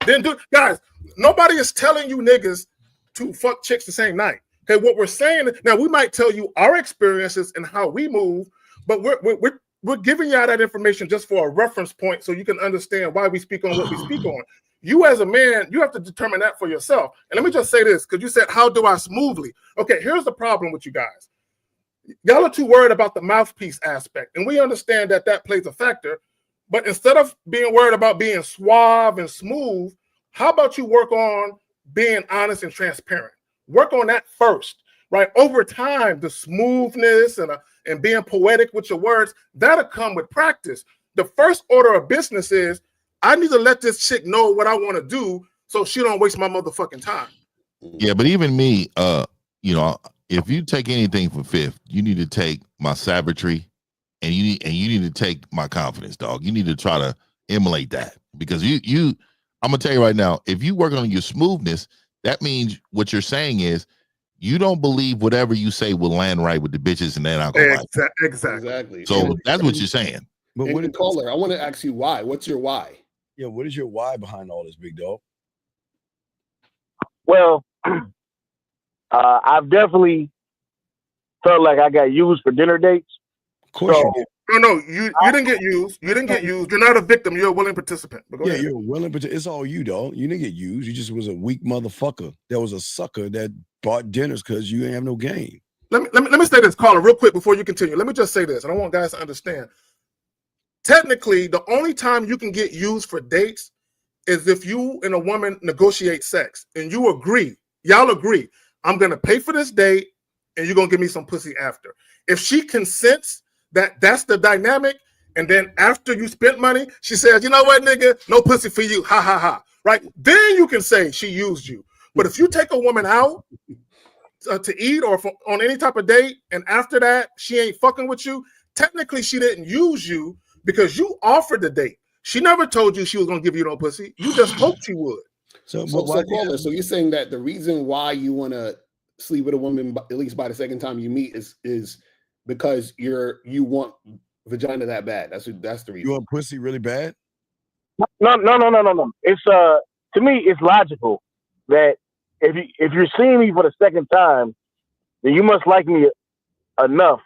then guys, nobody is telling you niggas to fuck chicks the same night. Okay, what we're saying now, we might tell you our experiences and how we move, but we're giving you all that information just for a reference point so you can understand why we speak on what we speak on. You as a man, you have to determine that for yourself. And let me just say this, because you said, how do I smoothly? Okay, here's the problem with you guys. Y'all are too worried about the mouthpiece aspect, and we understand that plays a factor. But instead of being worried about being suave and smooth, how about you work on being honest and transparent? Work on that first, right? Over time, the smoothness and being poetic with your words, that'll come with practice. The first order of business is I need to let this chick know what I want to do so she don't waste my motherfucking time. Yeah, but even me, if you take anything from Fifth, you need to take my savagery, and you need to take my confidence, dog. You need to try to emulate that, because I'm gonna tell you right now, if you work on your smoothness, that means what you're saying is you don't believe whatever you say will land right with the bitches, and then I'll go right. Exactly. So that's what you're saying. But what caller? I want to ask you why. What's your why? Yeah, what is your why behind all this, big dog? Well, I've definitely felt like I got used for dinner dates. Of course you did. No, you didn't get used. You didn't get used. You're not a victim. You're a willing participant. But go ahead. You're a willing participant. It's all you, dog. You didn't get used. You just was a weak motherfucker. That was a sucker that bought dinners because you ain't have no game. Let me say this, Carla, real quick before you continue. Let me just say this, and I want guys to understand. Technically, the only time you can get used for dates is if you and a woman negotiate sex and you agree, y'all agree, I'm gonna pay for this date and you're gonna give me some pussy after. If she consents that that's the dynamic, and then after you spent money, she says, you know what, nigga, no pussy for you, ha ha ha. Right? Then you can say she used you. But if you take a woman out to eat or on any type of date, and after that she ain't fucking with you, technically she didn't use you because you offered the date. She never told you she was gonna give you no pussy. You just hoped she would. So you're saying that the reason why you want to sleep with a woman at least by the second time you meet is because you want vagina that bad. That's the reason. You want pussy really bad? No. It's to me, it's logical that if you're seeing me for the second time, then you must like me enough.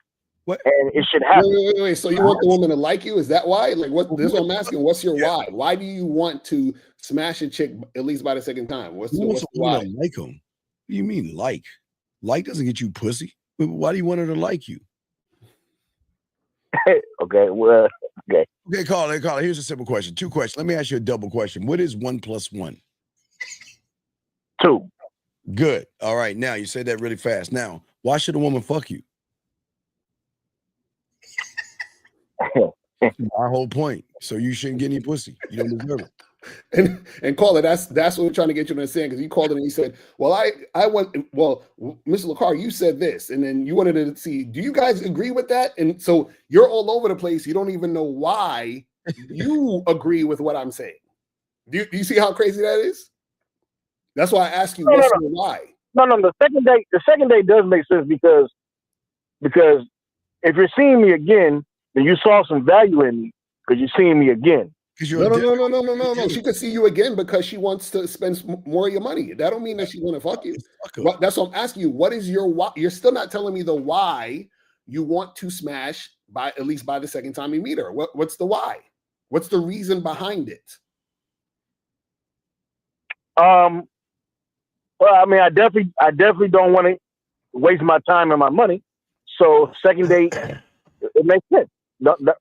What? And it should happen. Wait. So you want the woman to like you? Is that why? Like, this is what I'm asking. What's your why? Why do you want to smash a chick at least by the second time? What's the why? Like them? What do you mean like? Like doesn't get you pussy. Why do you want her to like you? Okay, well, okay. Okay, Carla, here's a simple question. 2 questions. Let me ask you a double question. What is 1 + 1? 2. Good. All right. Now you said that really fast. Now, why should a woman fuck you? My whole point. So you shouldn't get any pussy. You don't deserve it. And Carla, that's what we're trying to get you to understand, because you called it and you said, Mr. LaCar, you said this, and then you wanted to see, do you guys agree with that? And so you're all over the place. You don't even know why you agree with what I'm saying. Do you see how crazy that is? That's why I ask you, what's your why? No. The second date does make sense because if you're seeing me again, then you saw some value in me because you're seeing me again. No. She could see you again because she wants to spend more of your money. That don't mean that she want to fuck you. But that's what I'm asking you. What is your why? You're still not telling me the why you want to smash at least by the second time you meet her. What's the why? What's the reason behind it? Well, I mean, I definitely don't want to waste my time and my money. So second date, it makes sense,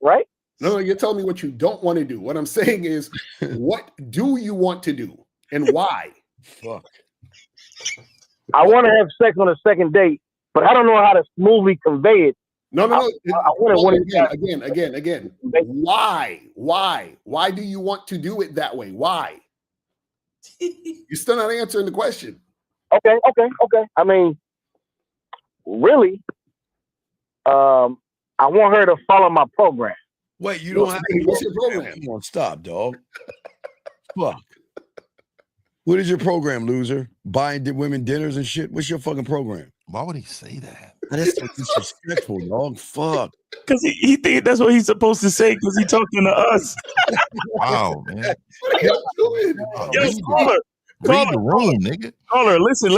right? No, you're telling me what you don't want to do. What I'm saying is, what do you want to do and why? Fuck. I want to have sex on a second date, but I don't know how to smoothly convey it. No. Again. Why? Why do you want to do it that way? Why? You're still not answering the question. Okay. I mean, really, I want her to follow my program. Wait, you don't have to. What's your program? Come on, stop, dog. Fuck. What is your program, loser? Buying women dinners and shit? What's your fucking program? Why would he say that? That's so disrespectful, dog. Fuck. Because he think that's what he's supposed to say because he's talking to us. Wow, man. What are you doing? Yes, caller. Read the room, nigga. Caller, listen.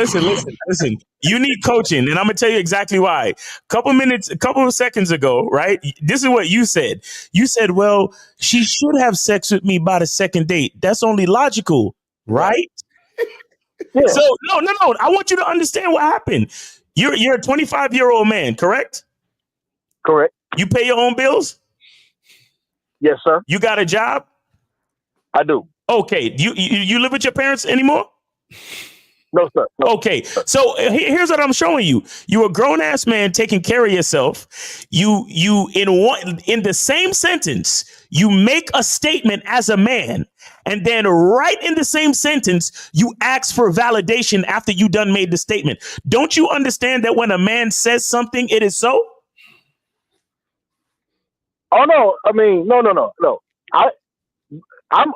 You need coaching, and I'm gonna tell you exactly why. A couple of seconds ago, right? This is what you said. You said, well, she should have sex with me by the second date. That's only logical, right? Yeah. So no. I want you to understand what happened. You're a 25-year-old man, correct? Correct. You pay your own bills? Yes, sir. You got a job? I do. Okay. You live with your parents anymore? No, sir. No. Okay. So here's what I'm showing you. You're a grown ass man taking care of yourself. You in the same sentence, you make a statement as a man, and then right in the same sentence, you ask for validation after you done made the statement. Don't you understand that when a man says something, it is so? Oh no! I mean, no. I'm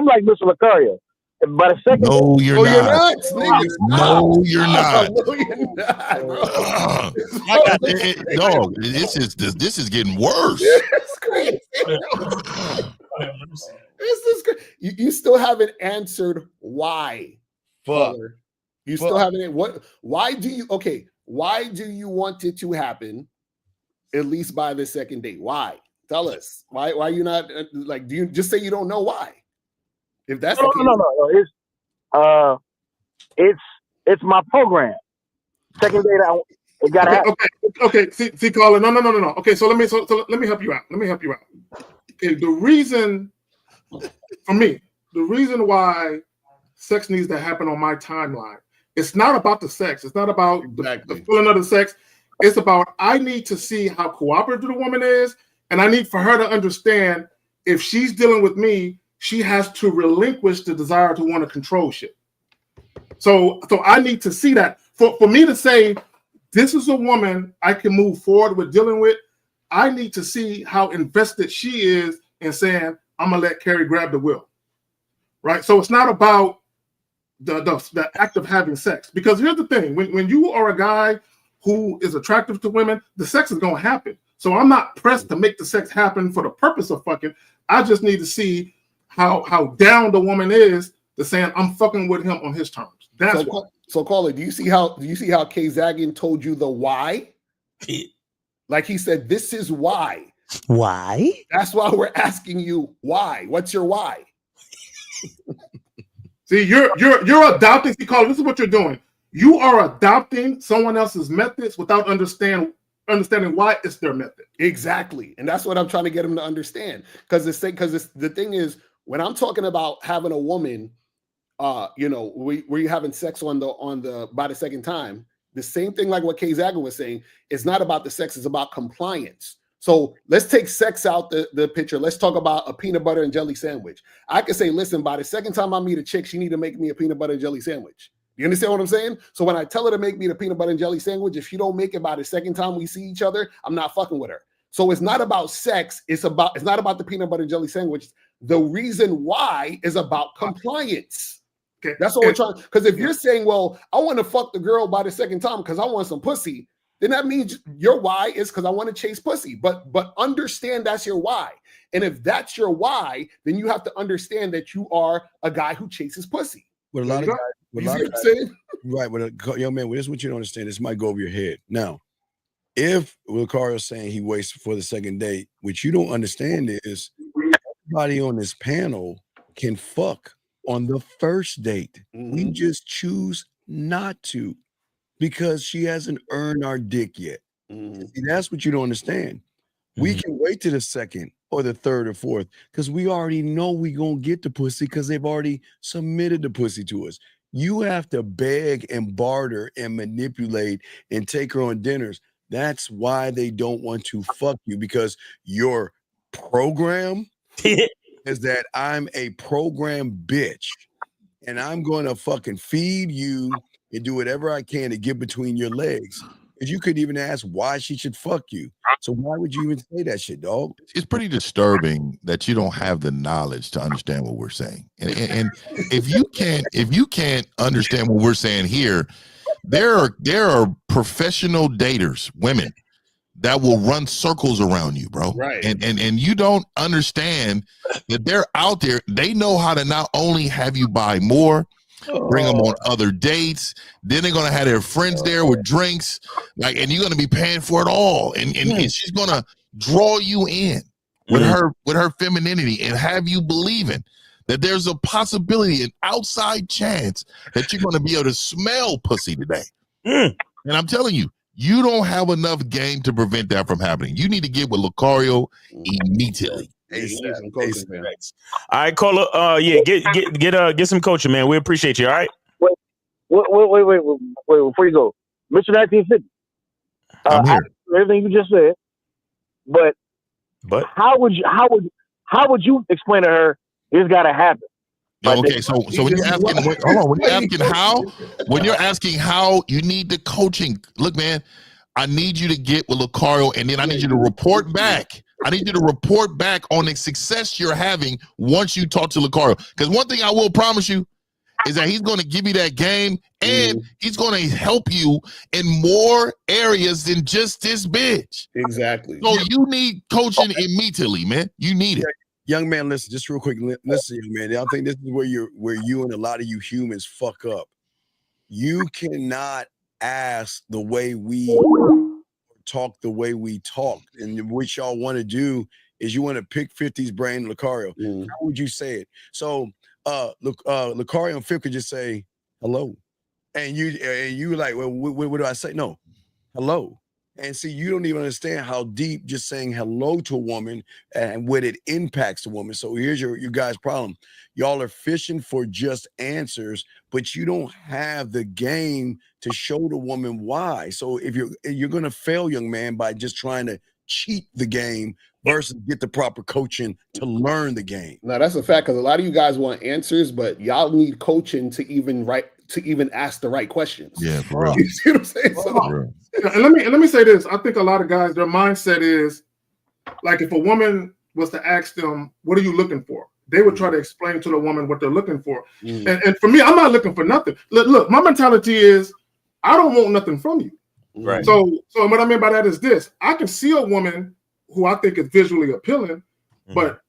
like Mr. Lucario. By the second, no, you're not. No, you're not. No, you're not. Dog, this is getting worse. It's crazy. This is great. You still haven't answered why. Fuck. You still haven't. Why do you? Okay, why do you want it to happen at least by the second date? Why? Tell us. Why you not like? Do you just say you don't know why? If that's the case, no. It's my program. Second date, it gotta happen. Okay. See, Colin. No. Okay, so let me help you out. Okay, the reason why sex needs to happen on my timeline, it's not about the sex. It's not about the feeling of the sex. It's about I need to see how cooperative the woman is, and I need for her to understand if she's dealing with me, she has to relinquish the desire to want to control shit. So I need to see that. For me to say, this is a woman I can move forward with dealing with, I need to see how invested she is in saying, I'm going to let Carrie grab the wheel. Right? So it's not about the act of having sex. Because here's the thing. When you are a guy who is attractive to women, the sex is going to happen. So I'm not pressed to make the sex happen for the purpose of fucking. I just need to see how down the woman is to saying, I'm fucking with him on his terms. That's why. So Caller, do you see how K Zagan told you the why? Like he said, this is why. Why? That's why we're asking you why. What's your why? See, you're adopting. See, Caller, this is what you're doing. You are adopting someone else's methods without understanding why it's their method. Exactly, and that's what I'm trying to get him to understand. Because the thing is, when I'm talking about having a woman, where you're having sex on the by the second time, the same thing like what K Zagan was saying, it's not about the sex, it's about compliance. So let's take sex out the picture. Let's talk about a peanut butter and jelly sandwich. I can say, listen, by the second time I meet a chick, she need to make me a peanut butter and jelly sandwich. You understand what I'm saying? So when I tell her to make me the peanut butter and jelly sandwich, if she don't make it by the second time we see each other, I'm not fucking with her. So it's not about sex. It's not about the peanut butter and jelly sandwich. The reason why is about compliance. Okay. That's what we're trying. Because if you're saying, well, I want to fuck the girl by the second time because I want some pussy, then that means your why is because I want to chase pussy. But understand that's your why. And if that's your why, then you have to understand that you are a guy who chases pussy. With a lot of guys, right? But young man, this is what you don't understand. This might go over your head. Now, if Lucario's saying he waits for the second date, what you don't understand is everybody on this panel can fuck on the first date. We just choose not to because she hasn't earned our dick yet. See, that's what you don't understand. We can wait to the second or the third or fourth because we already know we gonna get the pussy because they've already submitted the pussy to us. You have to beg and barter and manipulate and take her on dinners. That's why they don't want to fuck you, because your program is that I'm a program bitch and I'm going to fucking feed you and do whatever I can to get between your legs. Because you could even ask why she should fuck you. So why would you even say that shit, dog? It's pretty disturbing that you don't have the knowledge to understand what we're saying. And if you can't understand what we're saying here, there are professional daters, women, that will run circles around you, bro. Right. And you don't understand that they're out there. They know how to not only have you buy more, bring them on other dates, then they're gonna have their friends there with drinks, and you're gonna be paying for it all. And she's gonna draw you in with her femininity and have you believing that there's a possibility, an outside chance that you're gonna be able to smell pussy today. And I'm telling you, you don't have enough game to prevent that from happening. You need to get with Lucario immediately. All right, Cola. Get some coaching, man. We appreciate you. All right. Wait. Before you go, Mr. 1950. I'm here. Everything you just said, but how would you explain to her this got to happen? Okay, so when you're asking, when you're asking how, you need the coaching. Look, man, I need you to get with Lucario, and then I need you to report back. I need you to report back on the success you're having once you talk to Lucario. Because one thing I will promise you is that he's going to give you that game, and he's going to help you in more areas than just this bitch. Exactly. So you need coaching immediately, man. You need it. Young man, listen, just real quick. Listen, young man. I think this is where you and a lot of you humans fuck up. You cannot ask the way we talk, the way we talk, and what y'all want to do is you want to pick 50's brain, Lucario. How would you say it? So, Lucario and 50 could just say hello, and you like, well, what do I say? No, hello. And see, you don't even understand how deep just saying hello to a woman and what it impacts the woman. So here's your guys' problem. Y'all are fishing for just answers, but you don't have the game to show the woman why. So if you're gonna fail, young man, by just trying to cheat the game versus get the proper coaching to learn the game. No, that's a fact, because a lot of you guys want answers, but y'all need coaching to even ask the right questions. Yeah, for real. You see what I'm saying? So, And let me say this. I think a lot of guys, their mindset is like, if a woman was to ask them, what are you looking for? They would try to explain to the woman what they're looking for. And for me, I'm not looking for nothing. Look, my mentality is I don't want nothing from you. Right. So what I mean by that is this. I can see a woman who I think is visually appealing, but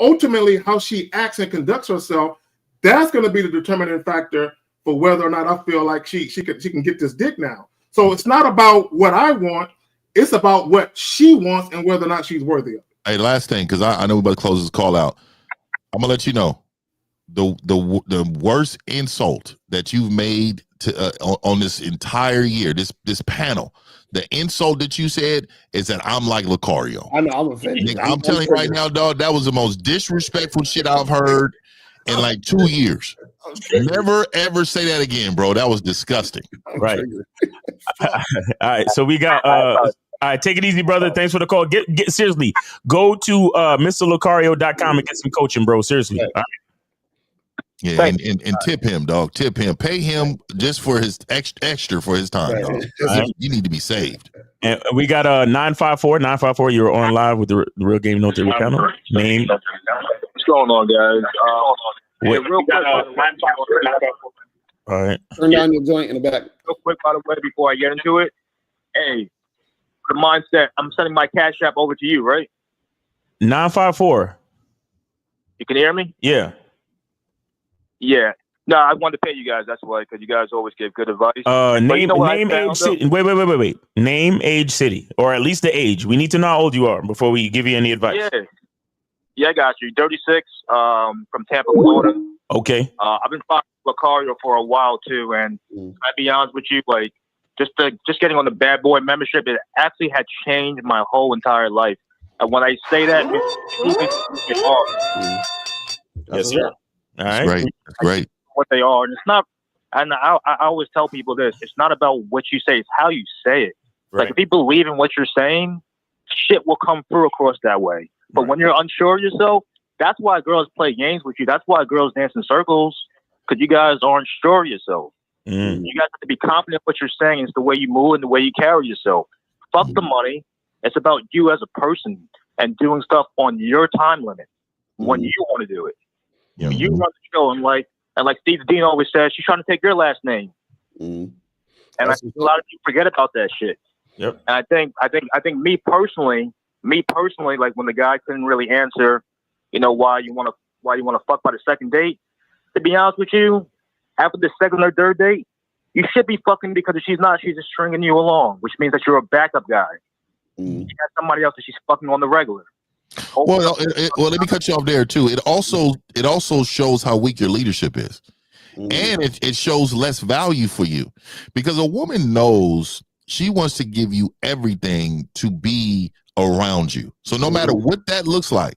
ultimately how she acts and conducts herself, that's going to be the determining factor for whether or not I feel like she can get this dick now. So it's not about what I want, it's about what she wants and whether or not she's worthy of it. Hey, last thing, because I know we're about to close this call out. I'm gonna let you know the worst insult that you've made to on this entire year, this panel. The insult that you said is that I'm like Lucario. I know, I'm offended. Nigga, I'm telling you right now, dog, that was the most disrespectful shit I've heard in like 2 years. Never ever say that again, bro. That was disgusting. Right. All right. So we got all right, take it easy, brother. Thanks for the call. Get seriously, go to MrLucario.com and get some coaching, bro. Seriously. All right. Yeah, and tip him, dog. Tip him. Pay him just for his extra for his time, dog. Right. You need to be saved. And we got 954. You're on live with the Real Game No Theory panel. Name. What's going on, guys? Wait. Real quick, All right. Turn down your joint in the back. Real quick, by the way, before I get into it, hey, the mindset. I'm sending my Cash App over to you, right? 954. You can hear me? Yeah. Yeah. No, I wanted to pay you guys. That's why, because you guys always give good advice. Name, age, city. Wait. Name, age, city, or at least the age. We need to know how old you are before we give you any advice. Yeah, I got you. 36, from Tampa, Florida. Okay. I've been following Lucario for a while too, and I'll be honest with you, like just getting on the Bad Boy membership, it actually had changed my whole entire life. And when I say that, it's hard. Yes, sir. All right. That's great. What they are, and it's not. And I always tell people this: it's not about what you say; it's how you say it. Right. Like if you believe in what you're saying, shit will come through across that way. But when you're unsure of yourself, that's why girls play games with you. That's why girls dance in circles, because you guys aren't sure of yourself. You guys have to be confident in what you're saying. It's the way you move and the way you carry yourself. Fuck the money. It's about you as a person and doing stuff on your time limit when you want to do it. You run the show, and like Steve Dean always says, she's trying to take your last name. And I think a lot of people forget about that shit. Yep. And I think me personally, like when the guy couldn't really answer, why you want to fuck by the second date. To be honest with you, after the second or third date, you should be fucking, because if she's not, she's just stringing you along, which means that you're a backup guy. You got somebody else that she's fucking on the regular. Well, let me cut you off there too. It also shows how weak your leadership is, and it shows less value for you, because a woman knows she wants to give you everything to be around you. So no matter what that looks like,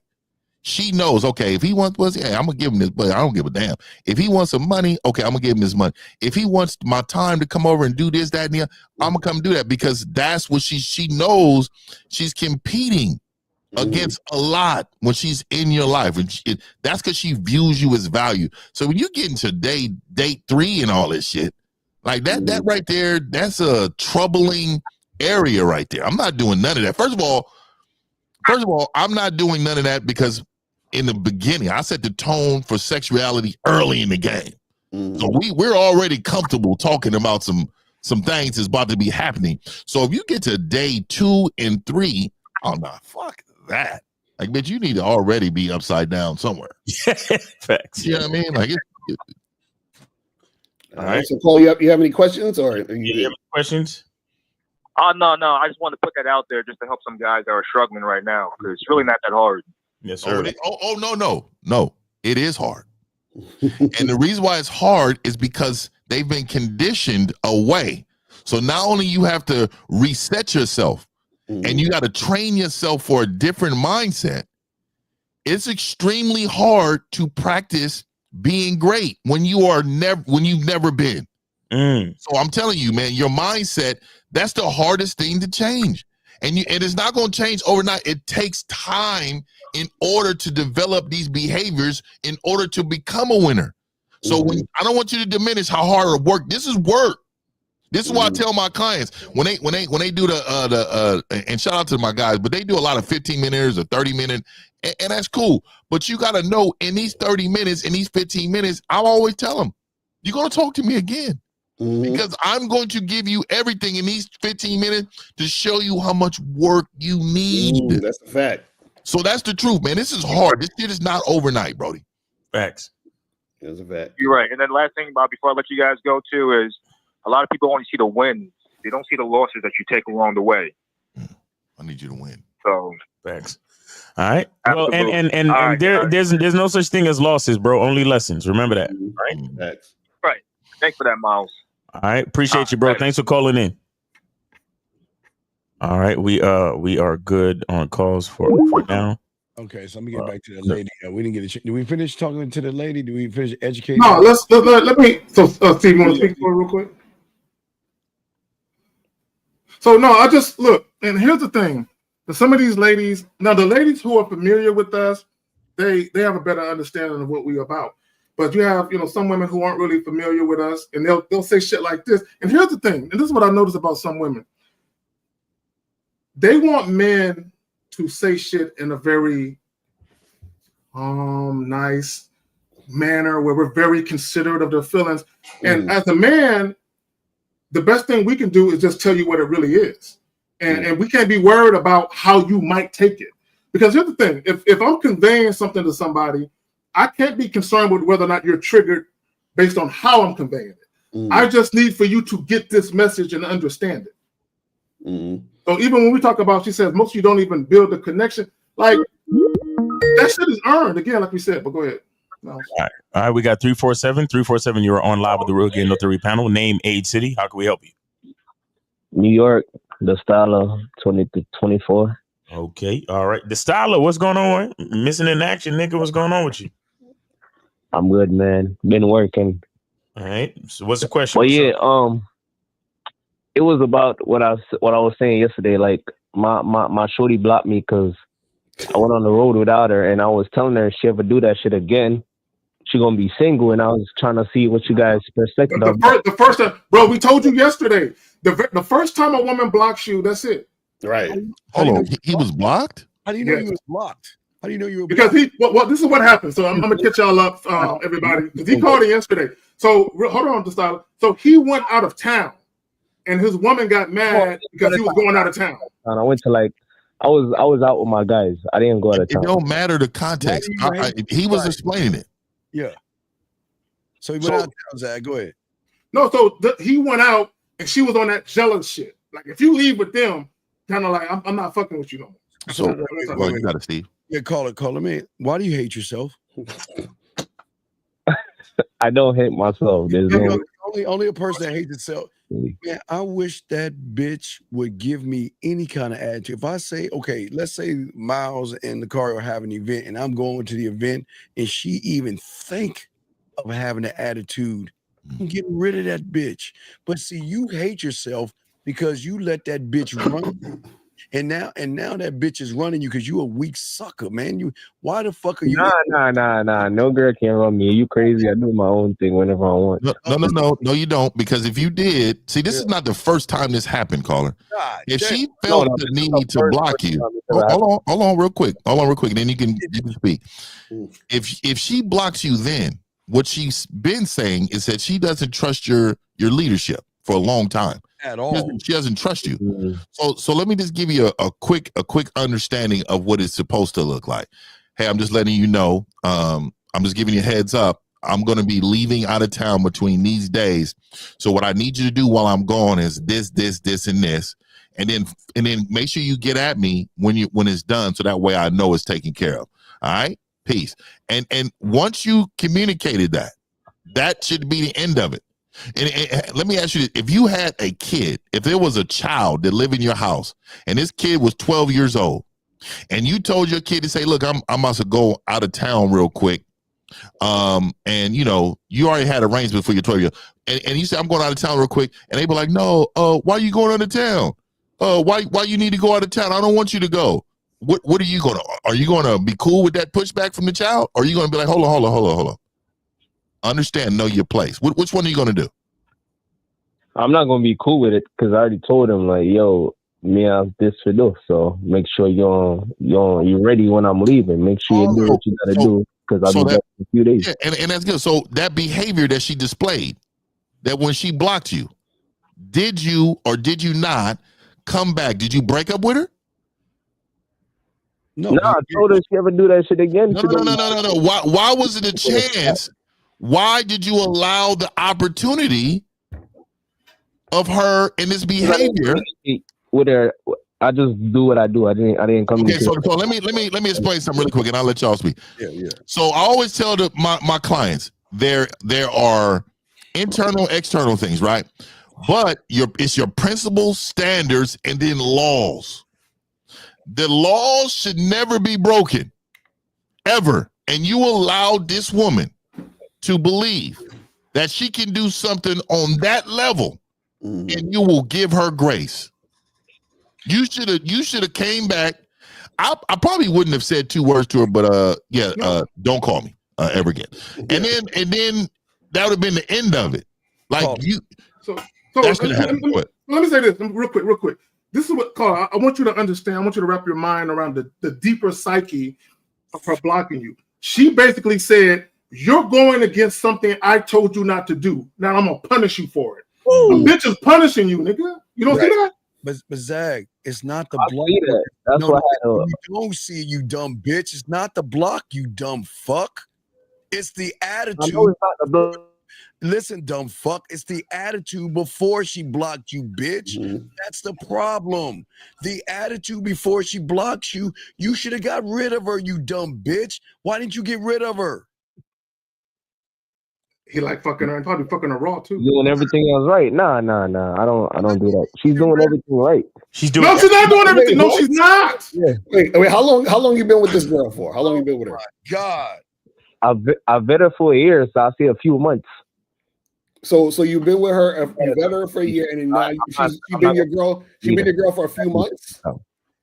she knows, okay, if he wants I'm gonna give him this, but I don't give a damn. If he wants some money, okay, I'm gonna give him this money. If he wants my time to come over and do this, that, and the other, I'm gonna come do that, because that's what she knows. She's competing against a lot when she's in your life, and that's because she views you as value. So when you get into date 3 and all this shit like that right there, that's a troubling area right there. I'm not doing none of that. First of all, I'm not doing none of that, because in the beginning I set the tone for sexuality early in the game. So we're already comfortable talking about some things that's about to be happening. So if you get to day 2 and 3, oh no, fuck that. Like, bitch, you need to already be upside down somewhere. Facts. You know what I mean? Like, All right. So, Paul, you have any questions or are you good? Questions? No. I just wanted to put that out there just to help some guys that are struggling right now because it's really not that hard. Yes, sir. No. It is hard. And the reason why it's hard is because they've been conditioned away. So not only you have to reset yourself and you got to train yourself for a different mindset, it's extremely hard to practice being great when you've never been. So I'm telling you, man, your mindset, that's the hardest thing to change. And it's not going to change overnight. It takes time in order to develop these behaviors in order to become a winner. So I don't want you to diminish how hard work. This is work. This is why I tell my clients when they do the and shout out to my guys, but they do a lot of 15-minutes or 30-minute, and that's cool. But you got to know in these 30 minutes, in these 15 minutes, I'll always tell them, you're going to talk to me again. Because I'm going to give you everything in these 15 minutes to show you how much work you need. That's a fact. So that's the truth, man. This is hard. This shit is not overnight, Brody. Facts. That's a fact. You're right. And then last thing, Bob, before I let you guys go too, is a lot of people only see the wins. They don't see the losses that you take along the way. I need you to win. So facts. All right. Well, Absolutely. and All right, there's no such thing as losses, bro. Only lessons. Remember that. Right. Facts. Right. Thanks for that, Miles. All right. Appreciate you, bro. Thanks for calling in. All right. We are good on calls for now. Okay, so let me get back to the lady. We didn't get did we finish talking to the lady? Did we finish educating? No, let me. So, Steve, you want to speak to her real quick? So, no, I just look, and here's the thing: for some of these ladies, now the ladies who are familiar with us, they have a better understanding of what we're about. But you have, some women who aren't really familiar with us, and they'll say shit like this. And here's the thing, and this is what I notice about some women: they want men to say shit in a very nice manner where we're very considerate of their feelings. And as a man, the best thing we can do is just tell you what it really is. And we can't be worried about how you might take it. Because here's the thing, if I'm conveying something to somebody, I can't be concerned with whether or not you're triggered based on how I'm conveying it. I just need for you to get this message and understand it. So even when we talk about, she says, most of you don't even build the connection. Like, that shit is earned, again, like we said, but go ahead. No. All right. We got 347. 347, you are on live with the Real Gay No Theory panel. Name, age, city. How can we help you? New York, the Styler, 20 to 24. Okay. All right. The Styler, what's going on? Missing in action, nigga. What's going on with you? I'm good, man. Been working. All right. So what's the question? Well, yeah, it was about what I was saying yesterday. Like my shorty blocked me because I went on the road without her, and I was telling her if she ever do that shit again, she gonna be single. And I was trying to see what you guys' perspective. The first time, bro, we told you yesterday. The first time a woman blocks you, that's it. Right. Hold on, he was blocked? How do you know he was blocked? How do you know you were blocked? Because well, this is what happened. So I'm gonna catch y'all up, everybody, because he called in yesterday. So hold on, the Styler. So he went out of town, and his woman got mad because he was going out of town. And I went to I was out with my guys. I didn't go out of town. It don't matter the context. He was explaining it. Yeah. So he went out of town, Zach. Go ahead. No, so he went out, and she was on that jealous shit. Like, if you leave with them, kind of like, I'm not fucking with you no more. So, well, you got it, Steve. Yeah, call it, man. Why do you hate yourself? I don't hate myself. There's only a person that hates itself. Man, I wish that bitch would give me any kind of attitude. If I say, okay, let's say Miles and the car are having an event, and I'm going to the event, and she even think of having an attitude, I'm getting rid of that bitch. But see, you hate yourself because you let that bitch run. And now that bitch is running you because you a weak sucker, man. Why the fuck are you? Nah. No girl can run me. You crazy? I do my own thing whenever I want. No, you don't. Because if you did, see, this is not the first time this happened, caller. If she felt the need to block you, hold on, real quick. Then you can speak. If she blocks you, then what she's been saying is that she doesn't trust your leadership for a long time. At all. She doesn't trust you. So let me just give you a quick understanding of what it's supposed to look like. Hey, I'm just letting you know. I'm just giving you a heads up. I'm going to be leaving out of town between these days. So what I need you to do while I'm gone is this, and this. And then make sure you get at me when it's done. So that way I know it's taken care of. All right. Peace. And once you communicated that should be the end of it. And let me ask you this. If you had a kid, if there was a child that lived in your house and this kid was 12 years old and you told your kid to say, look, I'm about to go out of town real quick. And you already had arrangements for your 12-year-old and you say, I'm going out of town real quick. And they be like, no, why are you going out of town? Why you need to go out of town? I don't want you to go. What are you going to be cool with that pushback from the child? Or are you going to be like, hold on. Understand, know your place. Which one are you going to do? I'm not going to be cool with it because I already told him, like, yo, me have this for this. So make sure you're ready when I'm leaving. Make sure you do what you got to do because I'll be back in a few days. Yeah, and that's good. So that behavior that she displayed, that when she blocked you, did you or did you not come back? Did you break up with her? No, I told her if she ever do that shit again. No. Why was it a chance? Why did you allow the opportunity of her in this behavior? With her, I just do what I do. I didn't come. Okay, so let me explain something really quick, and I'll let y'all speak. Yeah. So I always tell my clients there are internal, external things, right? But it's your principles, standards, and then laws. The laws should never be broken, ever. And you allowed this woman to believe that she can do something on that level, and you will give her grace. You should have came back. I probably wouldn't have said 2 words to her, but don't call me ever again. And then that would have been the end of it. Like So let me say this real quick. This is what, Carl, I want you to understand. I want you to wrap your mind around the deeper psyche of her blocking you. She basically said, you're going against something I told you not to do. Now I'm going to punish you for it. A bitch is punishing you, nigga. You don't see that? But Zag, it's not the block. That's what you don't see it, you dumb bitch. It's not the block, you dumb fuck. It's the attitude. I know it's not the block. Listen, dumb fuck. It's the attitude before she blocked you, bitch. That's the problem. The attitude before she blocked you. You should have got rid of her, you dumb bitch. Why didn't you get rid of her? He like fucking her and probably fucking her raw too. Doing everything else right. Nah. I don't do that. She's doing everything right. She's not doing everything. No, she's not. Yeah. Wait. How long you been with this girl for? How long you been with her? God. I've been her for a year, so I see a few months. So you've been with her, you been her for a year, and now she's been your girl. She's been your girl for a few months.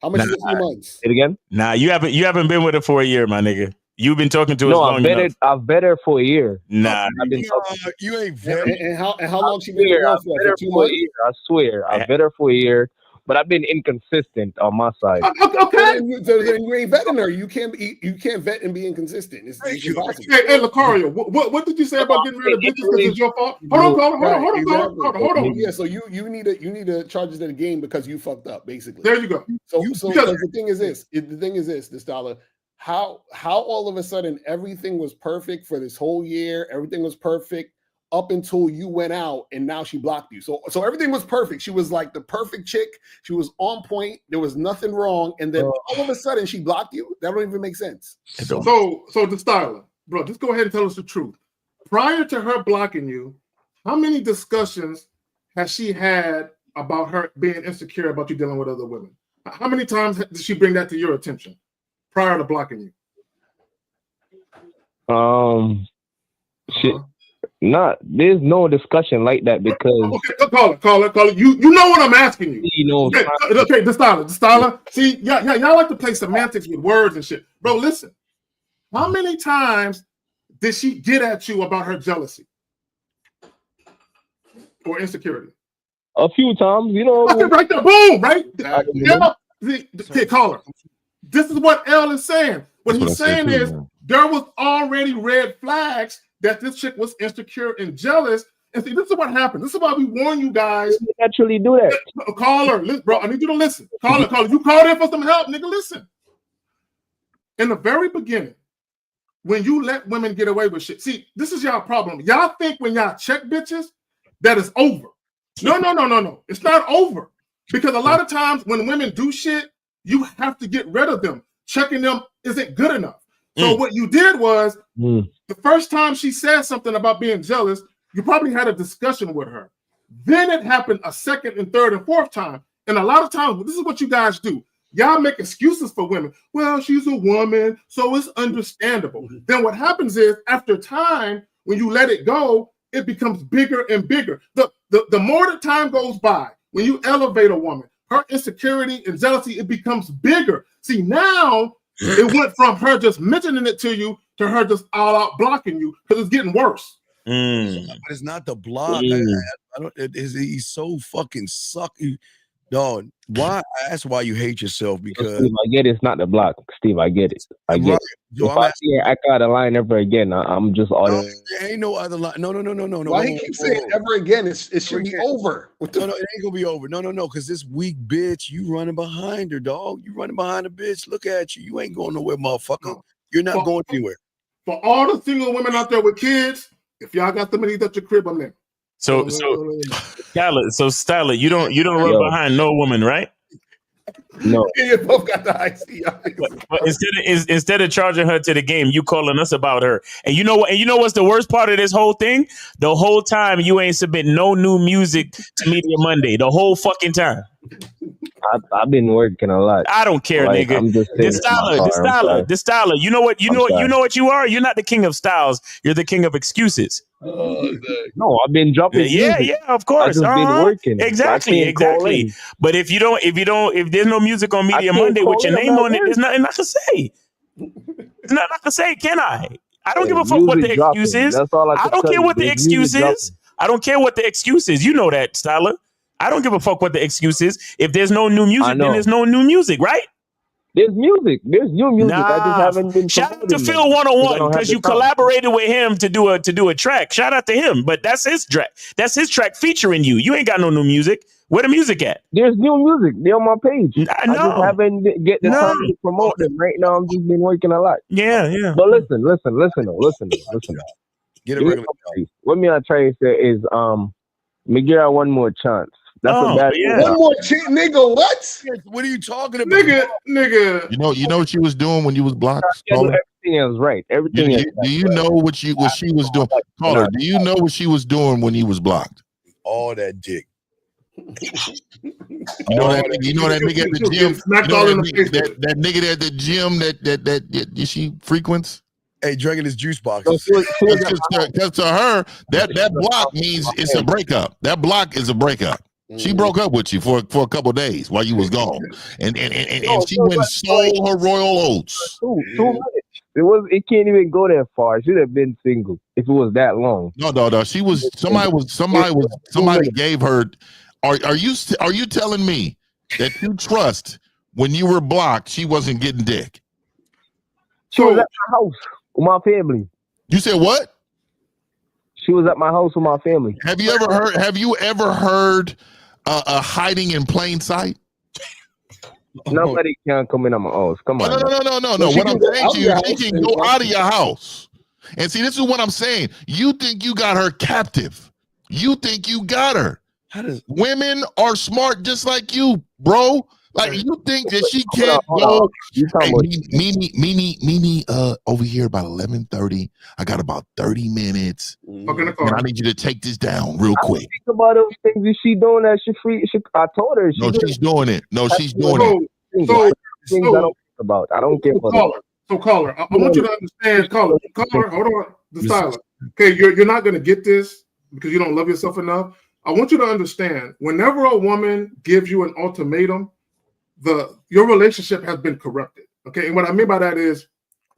How much is a few months? Say it again? Nah, you haven't been with her for a year, my nigga. You've been talking to us long enough. I've been her for a year. Nah, I've been talking. You ain't vetted. And how long she been your girl for 2 months? I swear, I've been her for a year, but I've been inconsistent on my side. Okay, then you ain't vetting her. You can't vet and be inconsistent. It's impossible. Hey, Lucario, what did you say about getting rid of bitches because it's your fault? Hold on. Yeah, so you need to charge it to the game because you fucked up, basically. There you go. So the thing is this dollar. How all of a sudden everything was perfect for this whole year, everything was perfect up until you went out and now she blocked you. So everything was perfect. She was like the perfect chick. She was on point. There was nothing wrong. And then all of a sudden she blocked you. That don't even make sense. So the styler, bro, just go ahead and tell us the truth. Prior to her blocking you, how many discussions has she had about her being insecure about you dealing with other women? How many times did she bring that to your attention prior to blocking you? Shit. There's no discussion like that because call it. You know what I'm asking you. Okay, the styler. See, y'all like to play semantics with words and shit. Bro, listen. How many times did she get at you about her jealousy or insecurity? A few times, right there, boom, right? Okay, call her. This is what L is saying. What he's saying is there was already red flags that this chick was insecure and jealous. And see, this is what happened. This is why we warn you guys. You naturally do that. Call her. Listen, bro, I need you to listen. Call her. You called in for some help, nigga. Listen. In the very beginning, when you let women get away with shit. See, this is y'all problem. Y'all think when y'all check bitches that it's over. No. It's not over. Because a lot of times when women do shit, you have to get rid of them. Checking them isn't good enough. So what you did was the first time she said something about being jealous, you probably had a discussion with her. Then it happened a second and third and fourth time. And a lot of times, this is what you guys do. Y'all make excuses for women. Well, she's a woman, so it's understandable. Then what happens is, after time, when you let it go, it becomes bigger and bigger. The more the time goes by, when you elevate a woman, her insecurity and jealousy, it becomes bigger. See, now it went from her just mentioning it to you to her just all out blocking you because it's getting worse. But it's not the block. I don't. He's so fucking sucky, dog. Why? That's why you hate yourself, because Steve, I get it's not the block. Steve, I get it. I get it. Yo, If I see her act out of line ever again, I'm just there ain't no other line. No. Why he keep saying ever again? It should be over. No, it ain't gonna be over. No, because this weak bitch, you running behind her, dog. You running behind a bitch. Look at you. You ain't going nowhere, motherfucker. You're not going anywhere. For all the single women out there with kids, if y'all got them at your crib, I'm there. So Styler, you don't run behind no woman, right? No. You both got the IC. But instead of charging her to the game, you calling us about her. And you know what? And you know what's the worst part of this whole thing? The whole time you ain't submit no new music to Media Monday. The whole fucking time. I've been working a lot. I don't care, like, nigga. I'm just This Styler. You know what? You know what you are. You're not the king of styles. You're the king of excuses. No, I've been dropping. Yeah, of course. I've just been working. Exactly. But if there's no music on Media Monday with your name on it, there's nothing I can say. There's nothing I can say, can I? I don't give a fuck what the excuse is. That's all I don't care what the excuse is. I don't care what the excuse is. You know that, Styler. I don't give a fuck what the excuse is. If there's no new music, then there's no new music, right? There's music. There's new music. I just haven't been. Shout out to Phil 101 because you collaborated with him to do a track. Shout out to him. But that's his track. That's his track featuring you. You ain't got no new music. Where the music at? There's new music. They're on my page. I just haven't get the time to promote them. Right now, I'm just been working a lot. Yeah. But listen. Get a regular. What me I try to say is me give her one more chance. That's a bad One more chance, nigga. What? What are you talking about, nigga? You know what she was doing when you was blocked. Everything else right. Everything. Do you know what she was doing? Caller, do you know what she was doing when he was blocked? All that dick. You know that nigga at the gym. That nigga at the gym that she frequents. Hey, drinking his juice boxes. Because to her, that block means it's a breakup. That block is a breakup. She broke up with you for a couple of days while you was gone, and she went and sold her royal oats. 2 minutes. It can't even go that far. She'd have been single if it was that long. No. She was somebody gave her. Are you telling me that you trust when you were blocked she wasn't getting dick? She was at my house with my family. You said what? She was at my house with my family. Have you ever heard a hiding in plain sight? Nobody can come in on my house. Come on. No. What I'm saying to you, she can go out of your house. And see, this is what I'm saying. You think you got her captive. You think you got her. Women are smart just like you, bro. Like, you think that she can't go? Hey, Mimi, over here about 11:30. I got about 30 minutes. And I need you to take this down real quick. Think about those things. Is she doing that? I told her. She's doing it. She's doing it. Things I don't think about. I don't care for that. So, caller, I want you to understand, caller, hold on, the Styler. Okay, you're not going to get this because you don't love yourself enough. I want you to understand, whenever a woman gives you an ultimatum, your relationship has been corrupted. Okay, and what I mean by that is,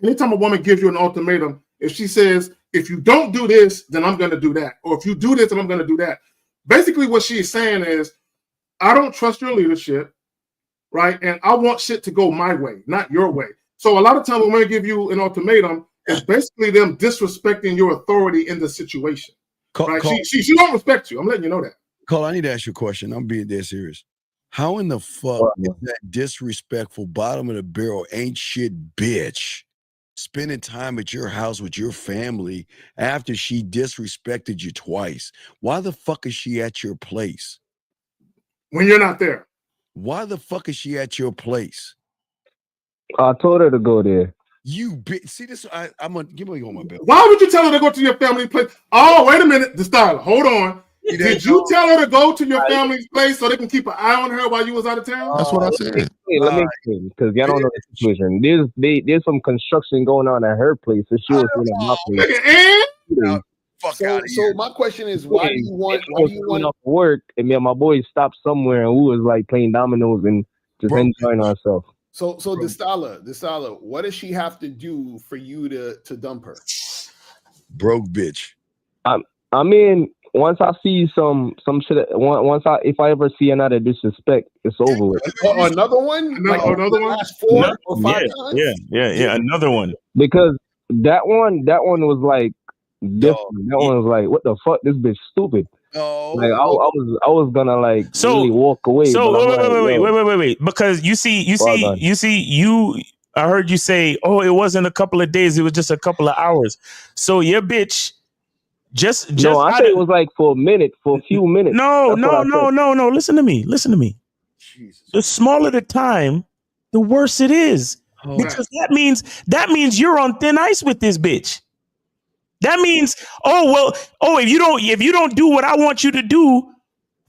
anytime a woman gives you an ultimatum, if she says, if you don't do this, then I'm going to do that, or if you do this, then I'm going to do that. Basically, what she's saying is, I don't trust your leadership, right? And I want shit to go my way, not your way. So a lot of times when women give you an ultimatum, it's basically them disrespecting your authority in the situation. Right? She don't respect you. I'm letting you know that. Cole, I need to ask you a question. I'm being dead serious. How in the fuck is that disrespectful, bottom of the barrel, ain't shit bitch spending time at your house with your family after she disrespected you twice? Why the fuck is she at your place? When you're not there. Why the fuck is she at your place? I told her to go there. You bitch. See this? I'm gonna give me on my bill. Why would you tell her to go to your family place? Oh, wait a minute, the style. Hold on. Did you tell her to go to your family's place so they can keep an eye on her while you was out of town? That's what I said. Let me explain, because y'all don't know the situation. There's some construction going on at her place, so she was in my place. So my question is, why do you want off work? And me and my boys stopped somewhere, and we was like playing dominoes and just enjoying ourselves. So Destala, what does she have to do for you to dump her? Broke bitch. I mean, once I see some shit, if I ever see another disrespect, it's over with. Another one? Another one? Last 4 or 5 times? Yeah, another one. Because that one was like different. That one was like, what the fuck? This bitch stupid. Like I was gonna like really walk away. So but wait. Because you see, I heard you say, oh, it wasn't a couple of days, it was just a couple of hours. So your bitch just no, I said it was like for a few minutes. No. Listen to me. The smaller the time, the worse it is. Because that means you're on thin ice with this bitch. That means, if you don't do what I want you to do